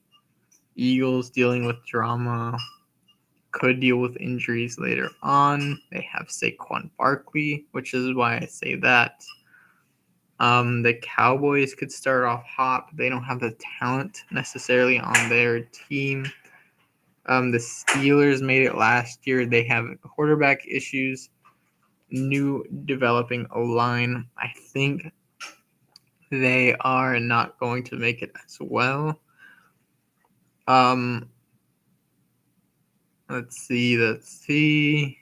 Eagles dealing with drama, could deal with injuries later on. They have Saquon Barkley, which is why I say that. The Cowboys could start off hot, but they don't have the talent necessarily on their team. The Steelers made it last year. They have quarterback issues, new developing O-line. I think they are not going to make it as well. Let's see.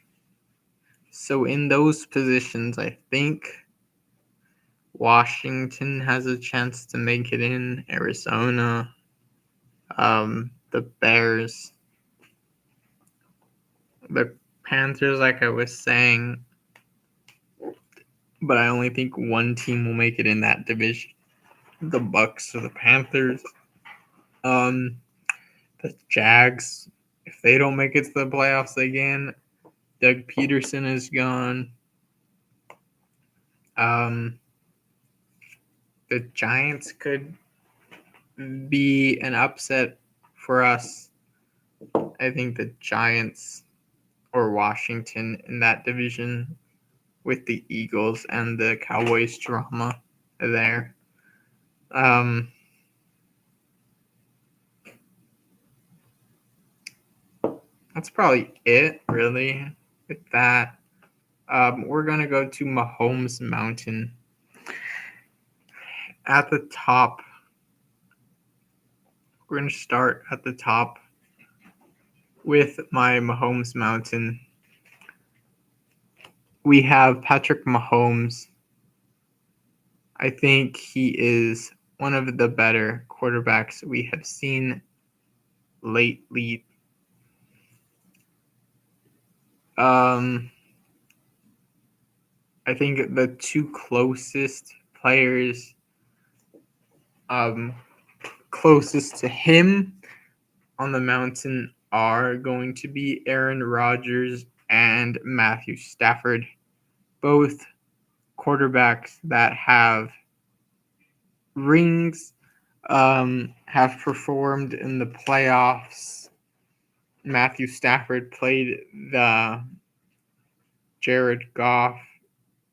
So in those positions, I think Washington has a chance to make it in. Arizona, the Bears, the Panthers, like I was saying, but I only think one team will make it in that division. The Bucks or the Panthers. The Jags, if they don't make it to the playoffs again, Doug Peterson is gone. The Giants could be an upset for us. I think the Giants or Washington in that division with the Eagles and the Cowboys drama there. That's probably it, really, with that. We're going to go to Mahomes Mountain. At the top, we're going to start at the top with my Mahomes Mountain. We have Patrick Mahomes. I think he is one of the better quarterbacks we have seen lately. I think the two closest players closest to him on the mountain are going to be Aaron Rodgers and Matthew Stafford, both quarterbacks that have rings, have performed in the playoffs. Matthew Stafford played the Jared Goff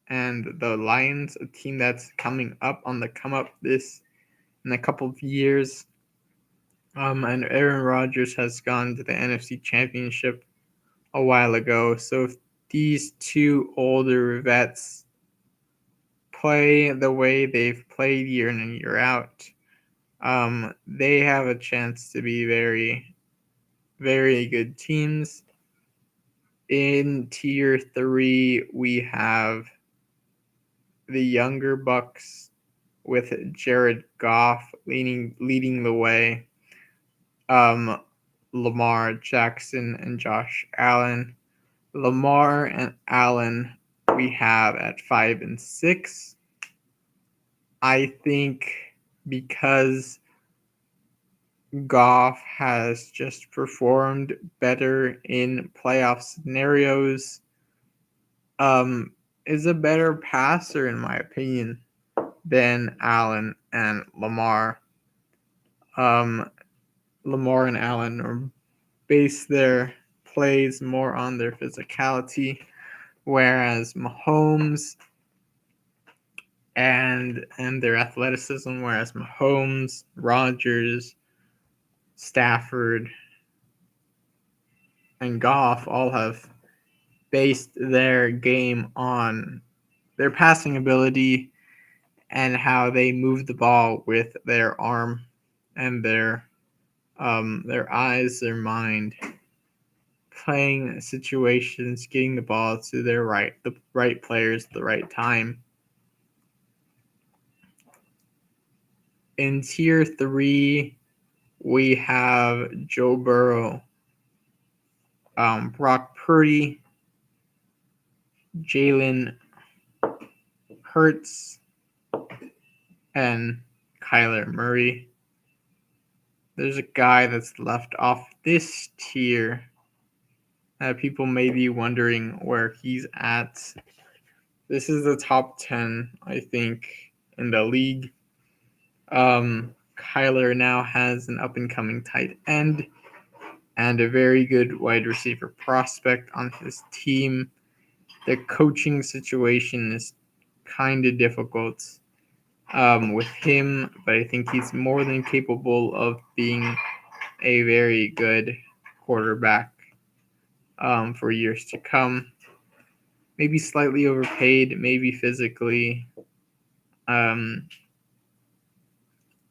and the Lions, a team that's coming up on the come up this in a couple of years. And Aaron Rodgers has gone to the NFC Championship a while ago. So if these two older vets play the way they've played year in and year out, they have a chance to be very, very good teams. In Tier 3, we have the younger Bucks with Jared Goff leading the way. Um, Lamar Jackson and Josh Allen. Lamar and Allen we have at 5 and 6. I think because Goff has just performed better in playoff scenarios, is a better passer in my opinion than Allen and Lamar. Um, Lamar and Allen are base their plays more on their physicality, whereas Mahomes and their athleticism, whereas Mahomes, Rodgers, Stafford, and Goff all have based their game on their passing ability and how they move the ball with their arm and their eyes, their mind, playing situations, getting the ball to the right players at the right time. In tier 3, we have Joe Burrow, Brock Purdy, Jalen Hurts, and Kyler Murray. There's a guy that's left off this tier that people may be wondering where he's at. This is the top 10, I think, in the league. Kyler now has an up-and-coming tight end and a very good wide receiver prospect on his team. The coaching situation is kind of difficult with him, but I think he's more than capable of being a very good quarterback for years to come. Maybe slightly overpaid, maybe physically um,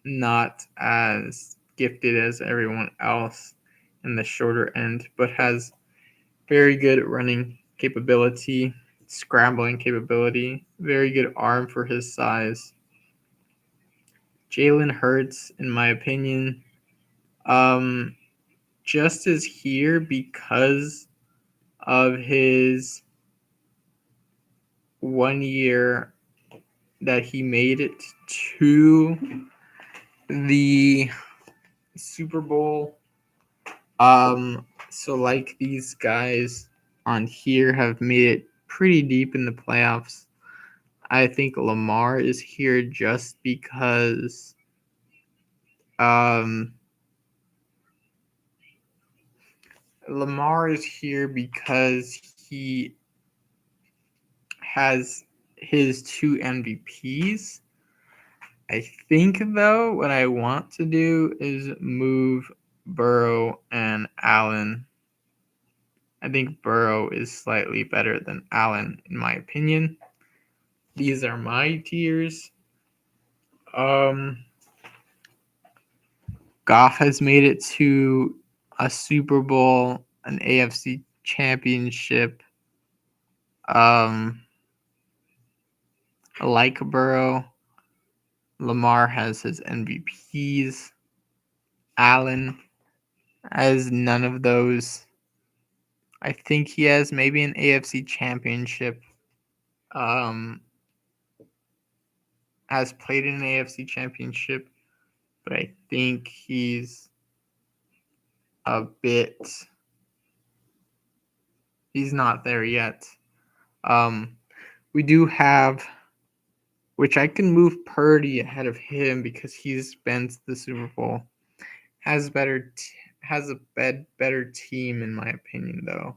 not as gifted as everyone else in the shorter end, but has very good running capability, scrambling capability, very good arm for his size. Jalen Hurts, in my opinion, um, just is here because of his 1 year that he made it to the Super Bowl. So like these guys on here have made it pretty deep in the playoffs. I think Lamar is here just because Lamar is here because he has his 2 MVPs. I think though what I want to do is move Burrow and Allen. I think Burrow is slightly better than Allen in my opinion. These are my tiers. Goff has made it to a Super Bowl, an AFC championship. Like Burrow, Lamar has his MVPs. Allen has none of those. I think he has maybe an AFC championship. Has played in an AFC championship, but I think he's not there yet. We do have, which I can move Purdy ahead of him because he's been to the Super Bowl. Has a better team in my opinion though,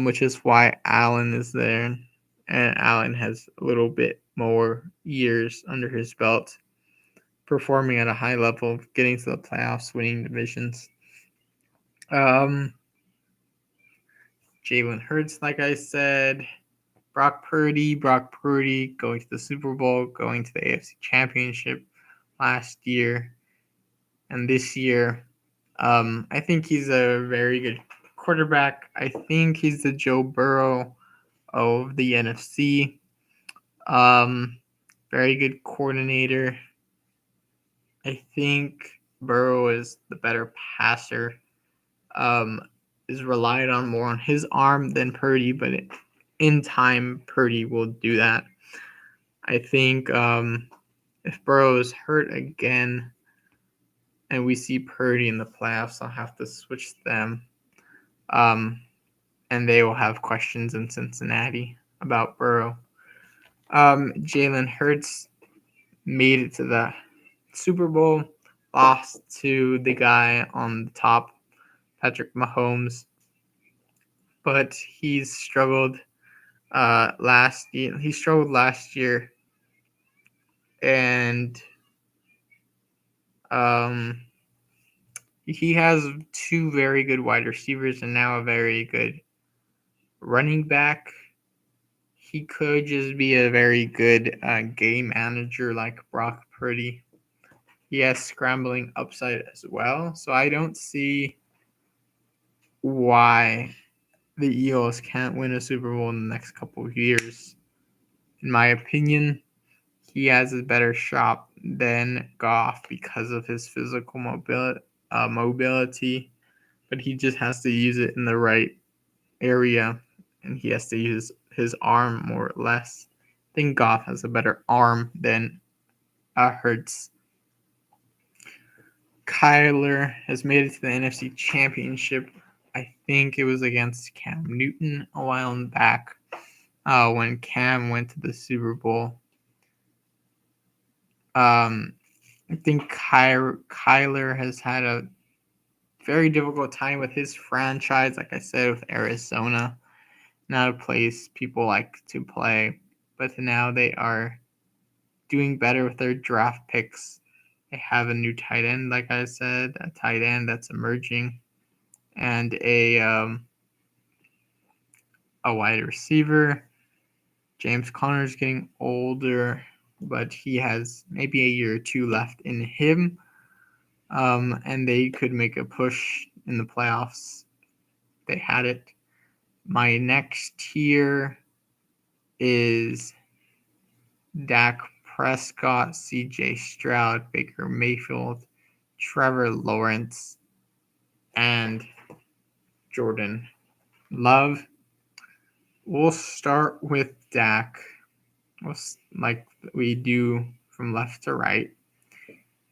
which is why Allen is there, and Allen has a little bit more years under his belt, performing at a high level, getting to the playoffs, winning divisions. Jalen Hurts, like I said, Brock Purdy going to the Super Bowl, going to the AFC Championship last year, and this year. I think he's a very good quarterback. I think he's the Joe Burrow of the NFC. very good coordinator. I think Burrow is the better passer. Is relied on more on his arm than Purdy, but in time, Purdy will do that. I think if Burrow is hurt again and we see Purdy in the playoffs, I'll have to switch them. And they will have questions in Cincinnati about Burrow. Jalen Hurts made it to the Super Bowl, lost to the guy on the top, Patrick Mahomes, but he's struggled last year. He struggled last year, and he has two very good wide receivers and now a very good running back. He could just be a very good game manager like Brock Purdy. He has scrambling upside as well, so I don't see why the Eagles can't win a Super Bowl in the next couple of years. In my opinion, he has a better shot than Goff because of his physical mobility, but he just has to use it in the right area, and he has to use his arm more or less. I think Goff has a better arm than Hurts. Kyler has made it to the NFC Championship. I think it was against Cam Newton a while back when Cam went to the Super Bowl. I think Kyler has had a very difficult time with his franchise, like I said, with Arizona. Not a place people like to play, but now they are doing better with their draft picks. They have a new tight end, like I said, a tight end that's emerging, and a wide receiver. James Conner's getting older, but he has maybe a year or two left in him. And they could make a push in the playoffs. They had it. My next tier is Dak Prescott, CJ Stroud, Baker Mayfield, Trevor Lawrence, and Jordan Love. We'll start with Dak, like we do from left to right.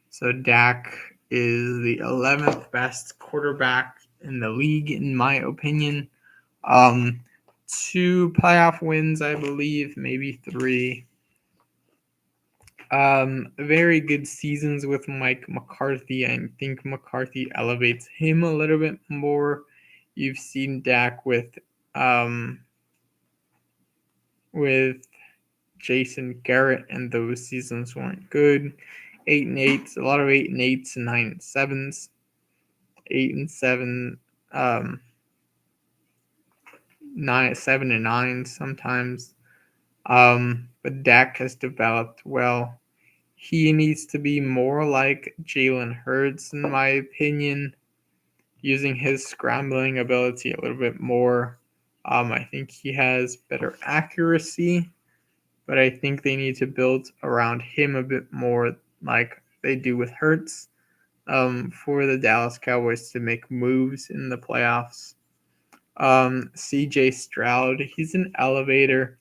So Dak is the 11th best quarterback in the league, in my opinion. 2 playoff wins, I believe, maybe 3. Very good seasons with Mike McCarthy. I think McCarthy elevates him a little bit more. You've seen Dak with Jason Garrett, and those seasons weren't good. 8-8, a lot of 8-8s and 9-7s, 8-7, 7-9 sometimes. But Dak has developed well. He needs to be more like Jalen Hurts, in my opinion, using his scrambling ability a little bit more. I think he has better accuracy, but I think they need to build around him a bit more like they do with Hurts for the Dallas Cowboys to make moves in the playoffs. CJ Stroud, he's an elevator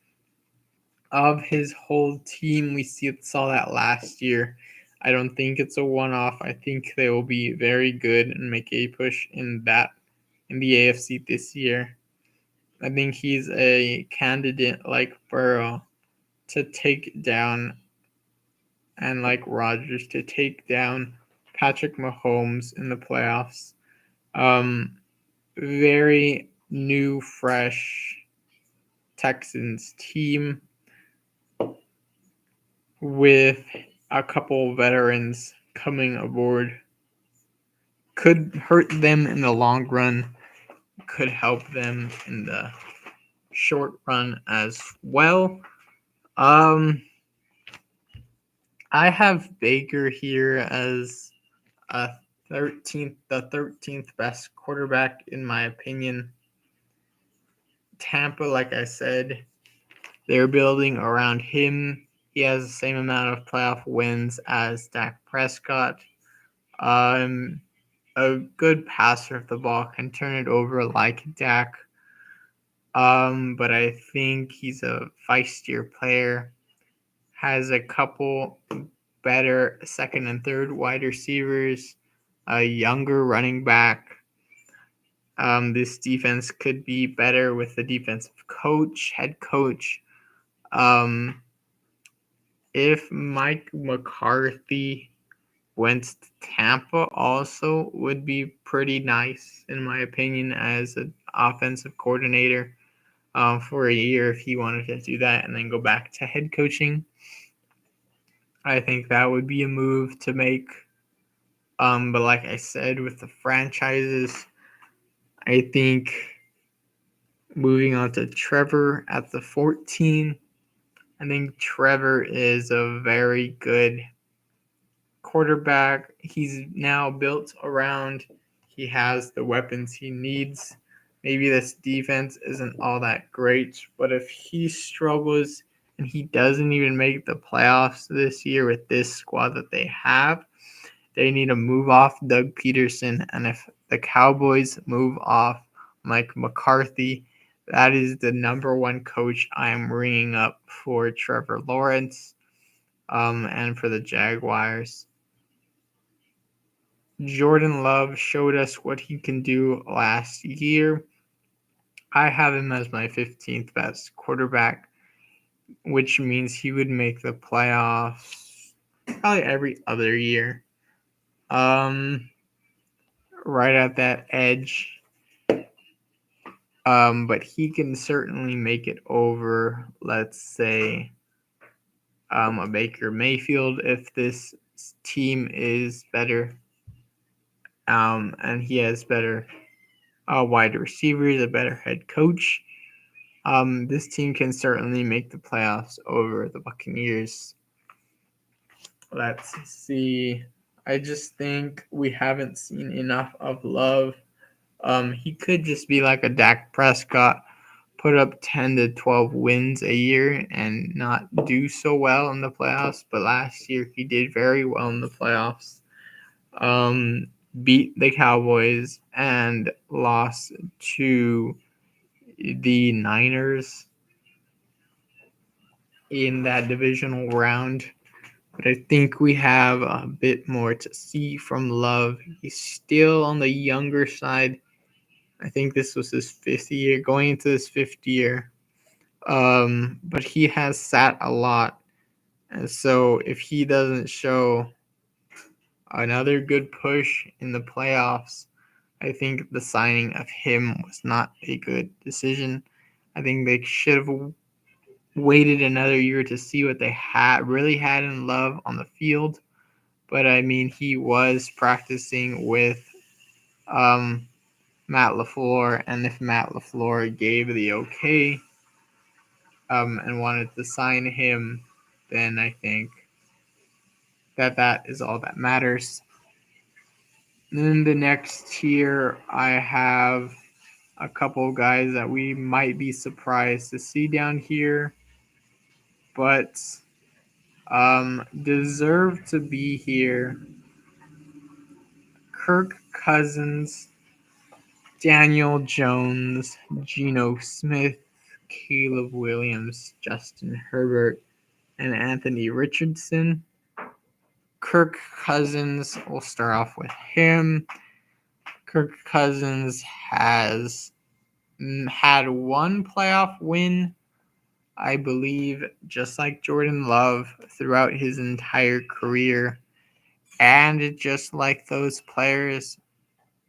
of his whole team. We saw that last year. I don't think it's a one-off. I think they will be very good and make a push in the AFC this year. I think he's a candidate like Burrow to take down, and like Rodgers to take down Patrick Mahomes in the playoffs. Very new, fresh Texans team with a couple veterans coming aboard. Could hurt them in the long run, could help them in the short run as well. I have Baker here as the 13th best quarterback in my opinion. Tampa, like I said, they're building around him. He has the same amount of playoff wins as Dak Prescott. Um, a good passer of the ball, can turn it over like Dak. But I think he's a feistier player. Has a couple better second and third wide receivers, a younger running back. This defense could be better with the defensive head coach. Um, if Mike McCarthy went to Tampa, also would be pretty nice, in my opinion, as an offensive coordinator for a year if he wanted to do that and then go back to head coaching. I think that would be a move to make. But like I said, with the franchises, I think moving on to Trevor at the 14, I think Trevor is a very good quarterback. He's now built around, he has the weapons he needs. Maybe this defense isn't all that great, but if he struggles and he doesn't even make the playoffs this year with this squad that they have, they need to move off Doug Peterson. And if the Cowboys move off Mike McCarthy, that is the number one coach I am ringing up for Trevor Lawrence and for the Jaguars. Jordan Love showed us what he can do last year. I have him as my 15th best quarterback, which means he would make the playoffs probably every other year. Right at that edge. But he can certainly make it over, let's say, a Baker Mayfield if this team is better. And he has better wide receivers, a better head coach. This team can certainly make the playoffs over the Buccaneers. Let's see. I just think we haven't seen enough of Love. He could just be like a Dak Prescott, put up 10 to 12 wins a year and not do so well in the playoffs. But last year he did very well in the playoffs. Beat the Cowboys and lost to the Niners in that divisional round. But I think we have a bit more to see from Love. He's still on the younger side. I think this was his fifth year, going into his fifth year. But he has sat a lot. And so if he doesn't show another good push in the playoffs, I think the signing of him was not a good decision. I think they should have waited another year to see what they really had in Love on the field. But I mean, he was practicing with Matt LaFleur, and if Matt LaFleur gave the okay and wanted to sign him, then I think that is all that matters. And then the next tier, I have a couple of guys that we might be surprised to see down here, but deserve to be here. Kirk Cousins, Daniel Jones, Geno Smith, Caleb Williams, Justin Herbert, and Anthony Richardson. Kirk Cousins, we'll start off with him. Kirk Cousins has had one playoff win, I believe, just like Jordan Love throughout his entire career. And just like those players,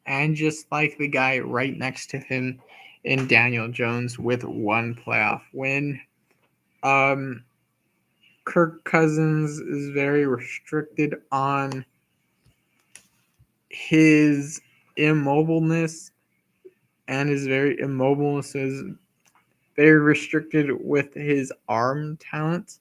and just like the guy right next to him in Daniel Jones with one playoff win. Kirk Cousins is very restricted on his immobileness and is very immobile, so is very restricted with his arm talent.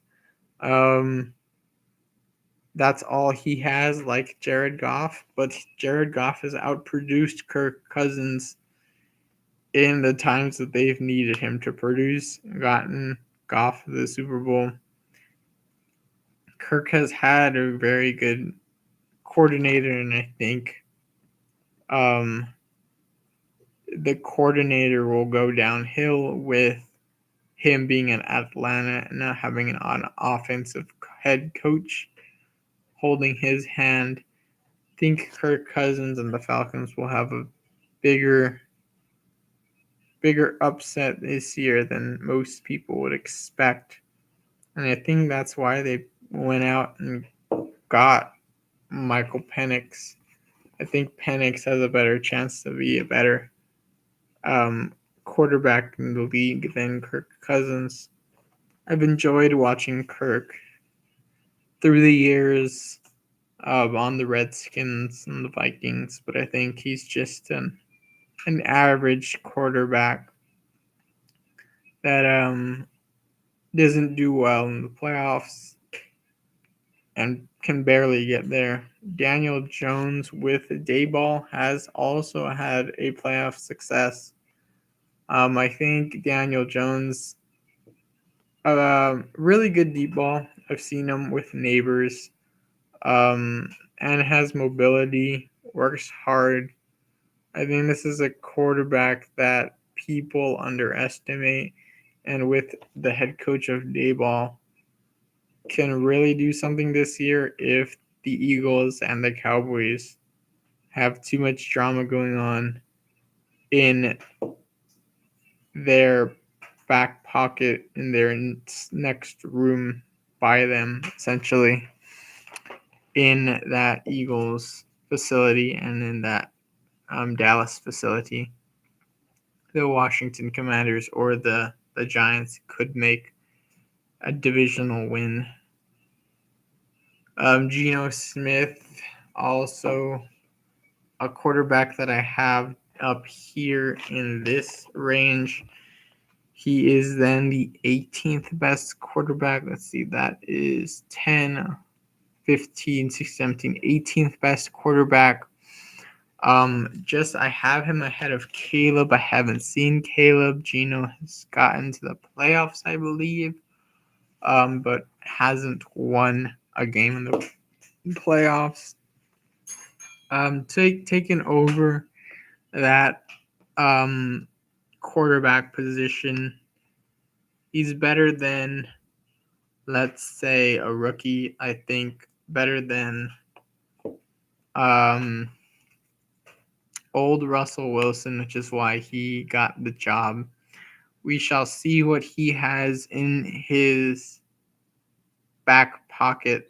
That's all he has, like Jared Goff, but Jared Goff has outproduced Kirk Cousins in the times that they've needed him to produce, gotten Goff to the Super Bowl. Kirk has had a very good coordinator, and I think um, the coordinator will go downhill with him being in Atlanta and not having an offensive head coach holding his hand. I think Kirk Cousins and the Falcons will have a bigger upset this year than most people would expect. And I think that's why they went out and got Michael Penix. I think Penix has a better chance to be a better quarterback in the league than Kirk Cousins. I've enjoyed watching Kirk through the years on the Redskins and the Vikings, but I think he's just an average quarterback that doesn't do well in the playoffs and can barely get there. Daniel Jones with Dayball has also had a playoff success. I think Daniel Jones, really good deep ball. I've seen him with neighbors, and has mobility, works hard. I think this is a quarterback that people underestimate, and with the head coach of Dayball, can really do something this year if the Eagles and the Cowboys have too much drama going on in their back pocket, in their next room by them, essentially, in that Eagles facility and in that Dallas facility. The Washington Commanders or the Giants could make a divisional win. Geno Smith, also a quarterback that I have up here in this range. He is then the 18th best quarterback. Let's see, that is 10, 15, 16, 17, 18th best quarterback. Just I have him ahead of Caleb. I haven't seen Caleb. Geno has gotten to the playoffs, I believe, but hasn't won a game in the playoffs. Taking over that quarterback position. He's better than, let's say, a rookie. I think better than old Russell Wilson, which is why he got the job. We shall see what he has in his back pocket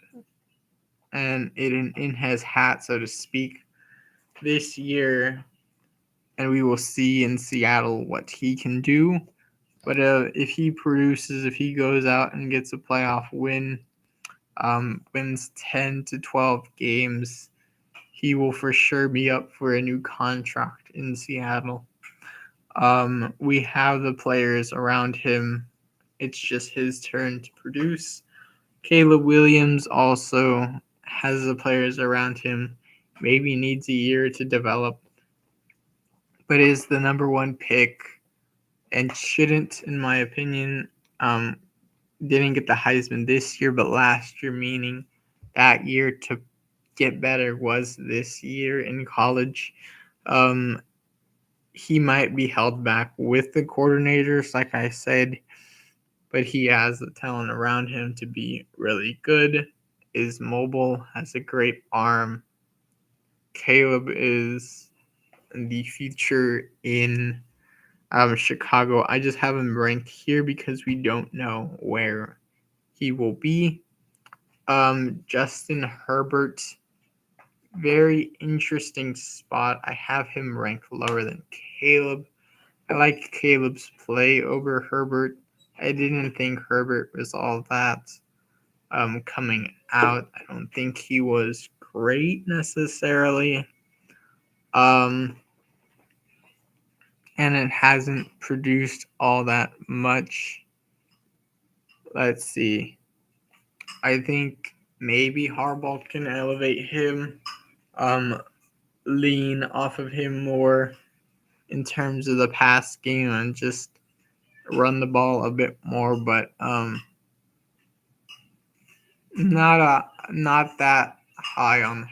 and in his hat, so to speak, this year. And we will see in Seattle what he can do. But if he produces, if he goes out and gets a playoff win, wins 10 to 12 games, he will for sure be up for a new contract in Seattle. We have the players around him. It's just his turn to produce. Caleb Williams also has the players around him. Maybe needs a year to develop, but is the number one pick and shouldn't, in my opinion, didn't get the Heisman this year, but last year, meaning that year to get better was this year in college. He might be held back with the coordinators, like I said, but he has the talent around him to be really good, is mobile, has a great arm. Caleb is the future in Chicago. I just have him ranked here because we don't know where he will be. Justin Herbert, very interesting spot. I have him ranked lower than Caleb. I like Caleb's play over Herbert. I didn't think Herbert was all that coming out. I don't think he was great necessarily. And it hasn't produced all that much. Let's see. I think maybe Harbaugh can elevate him, lean off of him more in terms of the pass game and just run the ball a bit more. But not that high on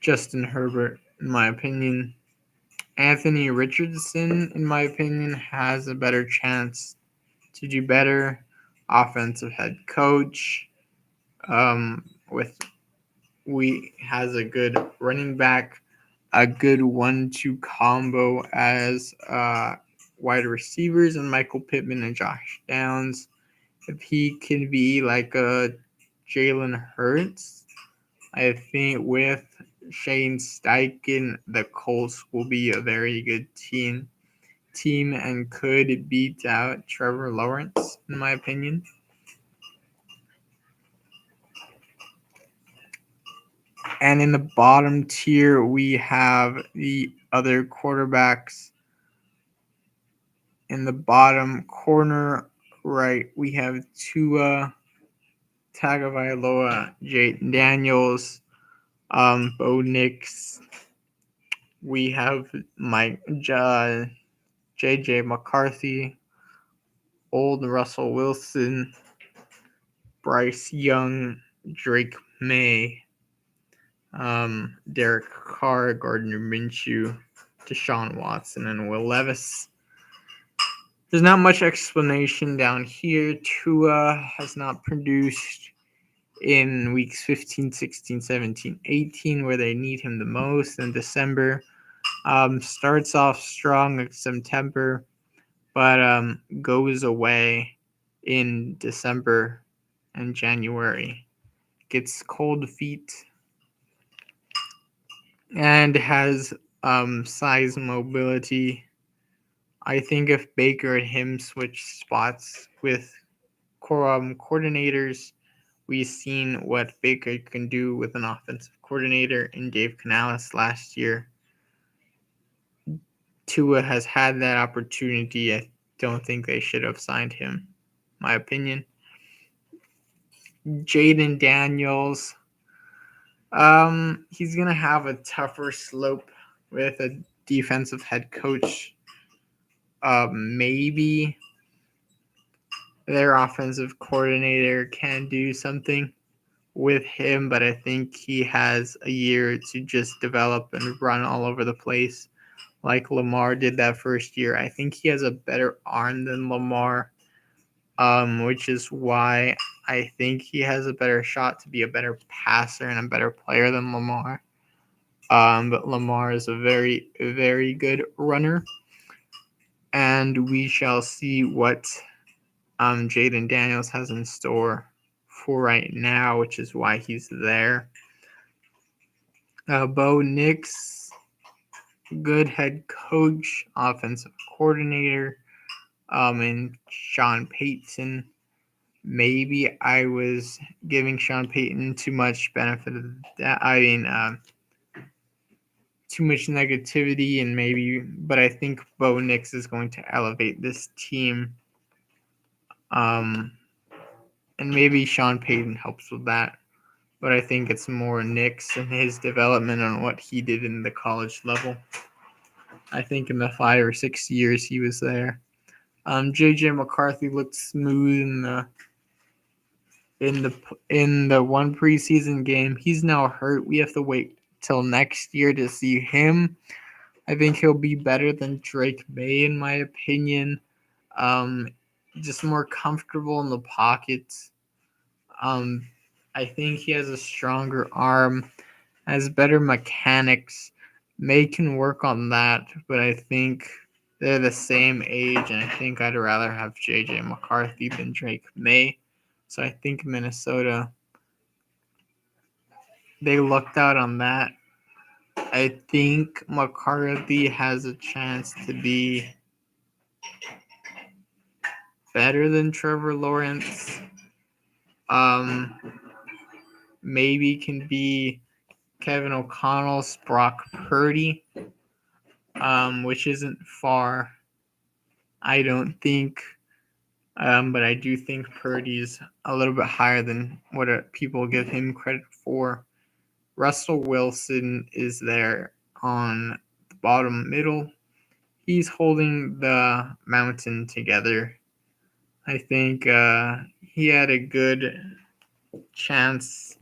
Justin Herbert, in my opinion. Anthony Richardson, in my opinion, has a better chance to do better. Offensive head coach, with we has a good running back, a good 1-2 combo as wide receivers, and Michael Pittman and Josh Downs. If he can be like a Jalen Hurts, I think with Shane Steichen, the Colts will be a very good team and could beat out Trevor Lawrence, in my opinion. And in the bottom tier, we have the other quarterbacks. In the bottom corner, right, we have Tua Tagovailoa, Jayden Daniels, Bo Nix. We have J.J. McCarthy, old Russell Wilson, Bryce Young, Drake May, Derek Carr, Gardner Minshew, Deshaun Watson, and Will Levis. There's not much explanation down here. Tua has not produced in weeks 15, 16, 17, 18, where they need him the most in December. Starts off strong in September, but goes away in December and January. Gets cold feet and has size mobility. I think if Baker and him switch spots with coordinators, we've seen what Baker can do with an offensive coordinator in Dave Canales last year. Tua has had that opportunity. I don't think they should have signed him, my opinion. Jayden Daniels, he's gonna have a tougher slope with a defensive head coach. Maybe their offensive coordinator can do something with him, but I think he has a year to just develop and run all over the place like Lamar did that first year. I think he has a better arm than Lamar, which is why I think he has a better shot to be a better passer and a better player than Lamar. But Lamar is a very, very good runner, and we shall see what Jayden Daniels has in store for right now, which is why he's there. Bo Nix, good head coach, offensive coordinator, and Sean Payton. Maybe I was giving Sean Payton too much benefit of that. Too much negativity, but I think Bo Nix is going to elevate this team. And maybe Sean Payton helps with that. But I think it's more Nix and his development on what he did in the college level. I think in the 5 or 6 years he was there. J.J. McCarthy looked smooth in the one preseason game. He's now hurt. We have to wait till next year to see him. I think he'll be better than Drake May, in my opinion. Just more comfortable in the pocket. I think he has a stronger arm, has better mechanics. May can work on that, but I think they're the same age, and I think I'd rather have J.J. McCarthy than Drake May. So I think Minnesota, they lucked out on that. I think McCarthy has a chance to be better than Trevor Lawrence. Maybe can be Kevin O'Connell's Brock Purdy, which isn't far. I don't think, but I do think Purdy's a little bit higher than what people give him credit for. Russell Wilson is there on the bottom middle. He's holding the mountain together. I think he had a good chance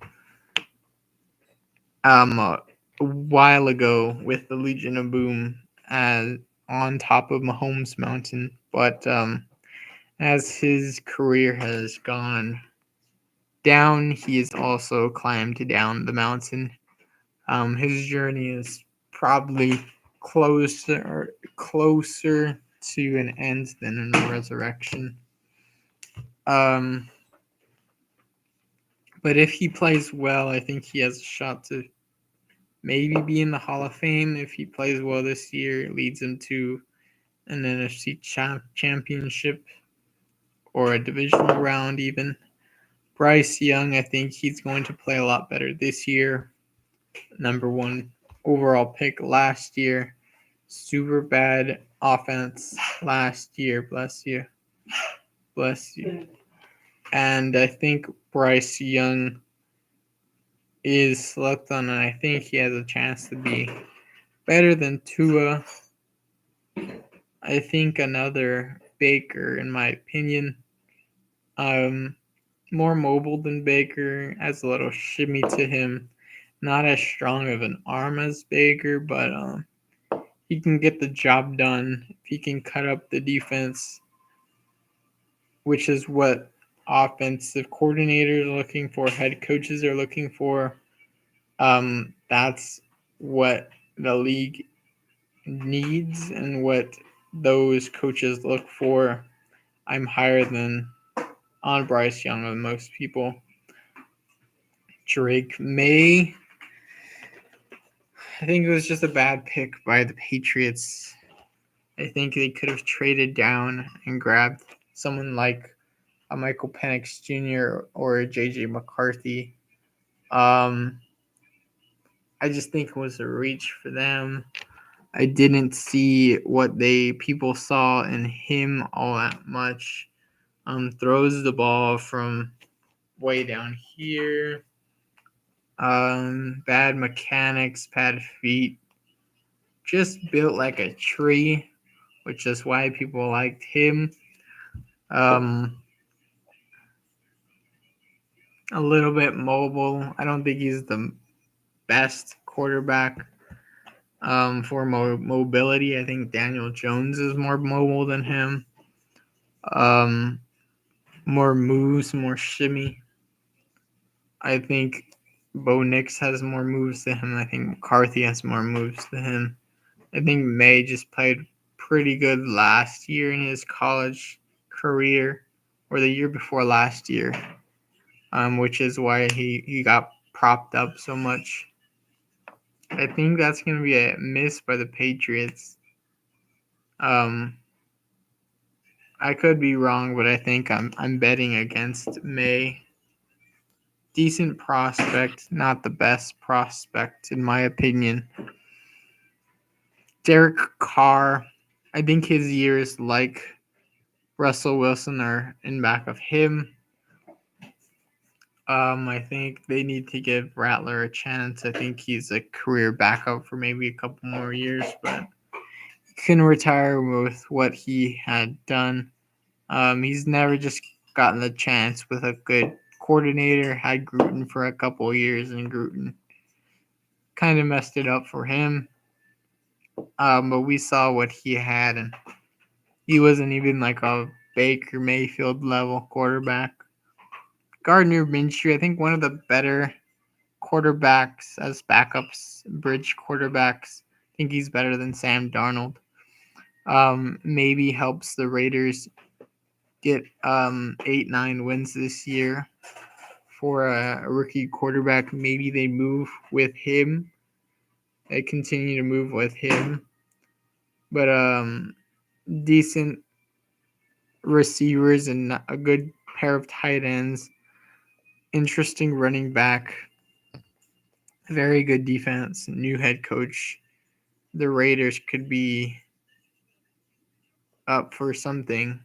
a while ago with the Legion of Boom as on top of Mahomes Mountain, but as his career has gone down, he has also climbed down the mountain. His journey is probably closer to an end than a resurrection. But if he plays well, I think he has a shot to maybe be in the Hall of Fame. If he plays well this year, it leads him to an NFC championship or a divisional round even. Bryce Young, I think he's going to play a lot better this year. Number 1 overall pick last year. Super bad offense last year. Bless you. Bless you. And I think Bryce Young is slept on, and I think he has a chance to be better than Tua. I think another Baker, in my opinion. More mobile than Baker, has a little shimmy to him. Not as strong of an arm as Baker, but he can get the job done. If he can cut up the defense, which is what offensive coordinators are looking for, head coaches are looking for. That's what the league needs and what those coaches look for. I'm higher than on Bryce Young than most people. Drake May, I think it was just a bad pick by the Patriots. I think they could have traded down and grabbed someone like a Michael Penix Jr. or a JJ McCarthy. I just think it was a reach for them. I didn't see what people saw in him all that much. Throws the ball from way down here. Bad mechanics, bad feet. Just built like a tree, which is why people liked him. A little bit mobile. I don't think he's the best quarterback for mobility. I think Daniel Jones is more mobile than him. More moves, more shimmy. I think Bo Nix has more moves than him. I think McCarthy has more moves than him. I think May just played pretty good last year in his college career, or the year before last year, which is why he got propped up so much. I think that's going to be a miss by the Patriots. I could be wrong, but I think I'm betting against May. Decent prospect, not the best prospect in my opinion. Derek Carr, I think his years like Russell Wilson are in back of him. I think they need to give Rattler a chance. I think he's a career backup for maybe a couple more years, but he can retire with what he had done. He's never just gotten the chance with a good coordinator. Had Gruden for a couple of years, and Gruden kind of messed it up for him. But we saw what he had, and he wasn't even like a Baker Mayfield level quarterback. Gardner Minshew, I think one of the better quarterbacks as backups, bridge quarterbacks. I think he's better than Sam Darnold. Maybe helps the Raiders get 8-9 wins this year for a rookie quarterback. Maybe they move with him. They continue to move with him. But decent receivers and a good pair of tight ends. Interesting running back. Very good defense. New head coach. The Raiders could be up for something.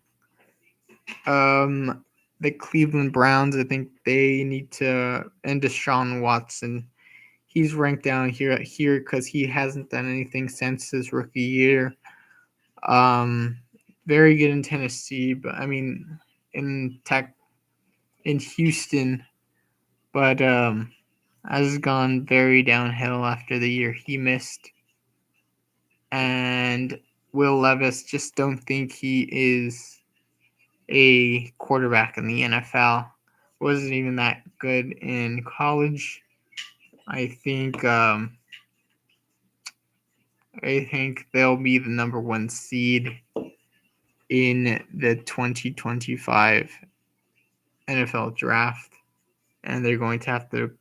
The Cleveland Browns, I think they need to, and Deshaun Watson. He's ranked down here because he hasn't done anything since his rookie year. Very good in Tennessee, but I mean in Houston, but has gone very downhill after the year he missed. And Will Levis, just don't think he is a quarterback in the NFL. Wasn't even that good in college. I think they'll be the number 1 seed in the 2025 NFL draft, and they're going to have to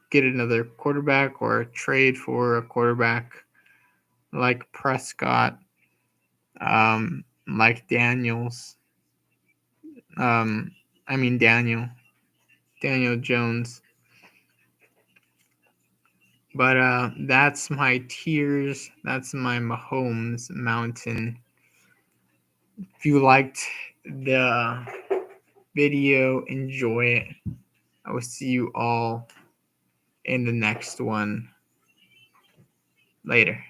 get another quarterback or trade for a quarterback like Prescott, like Daniels. Daniel Jones. But that's my tiers. That's my Mahomes mountain. If you liked the video, enjoy it. I will see you all in the next one later.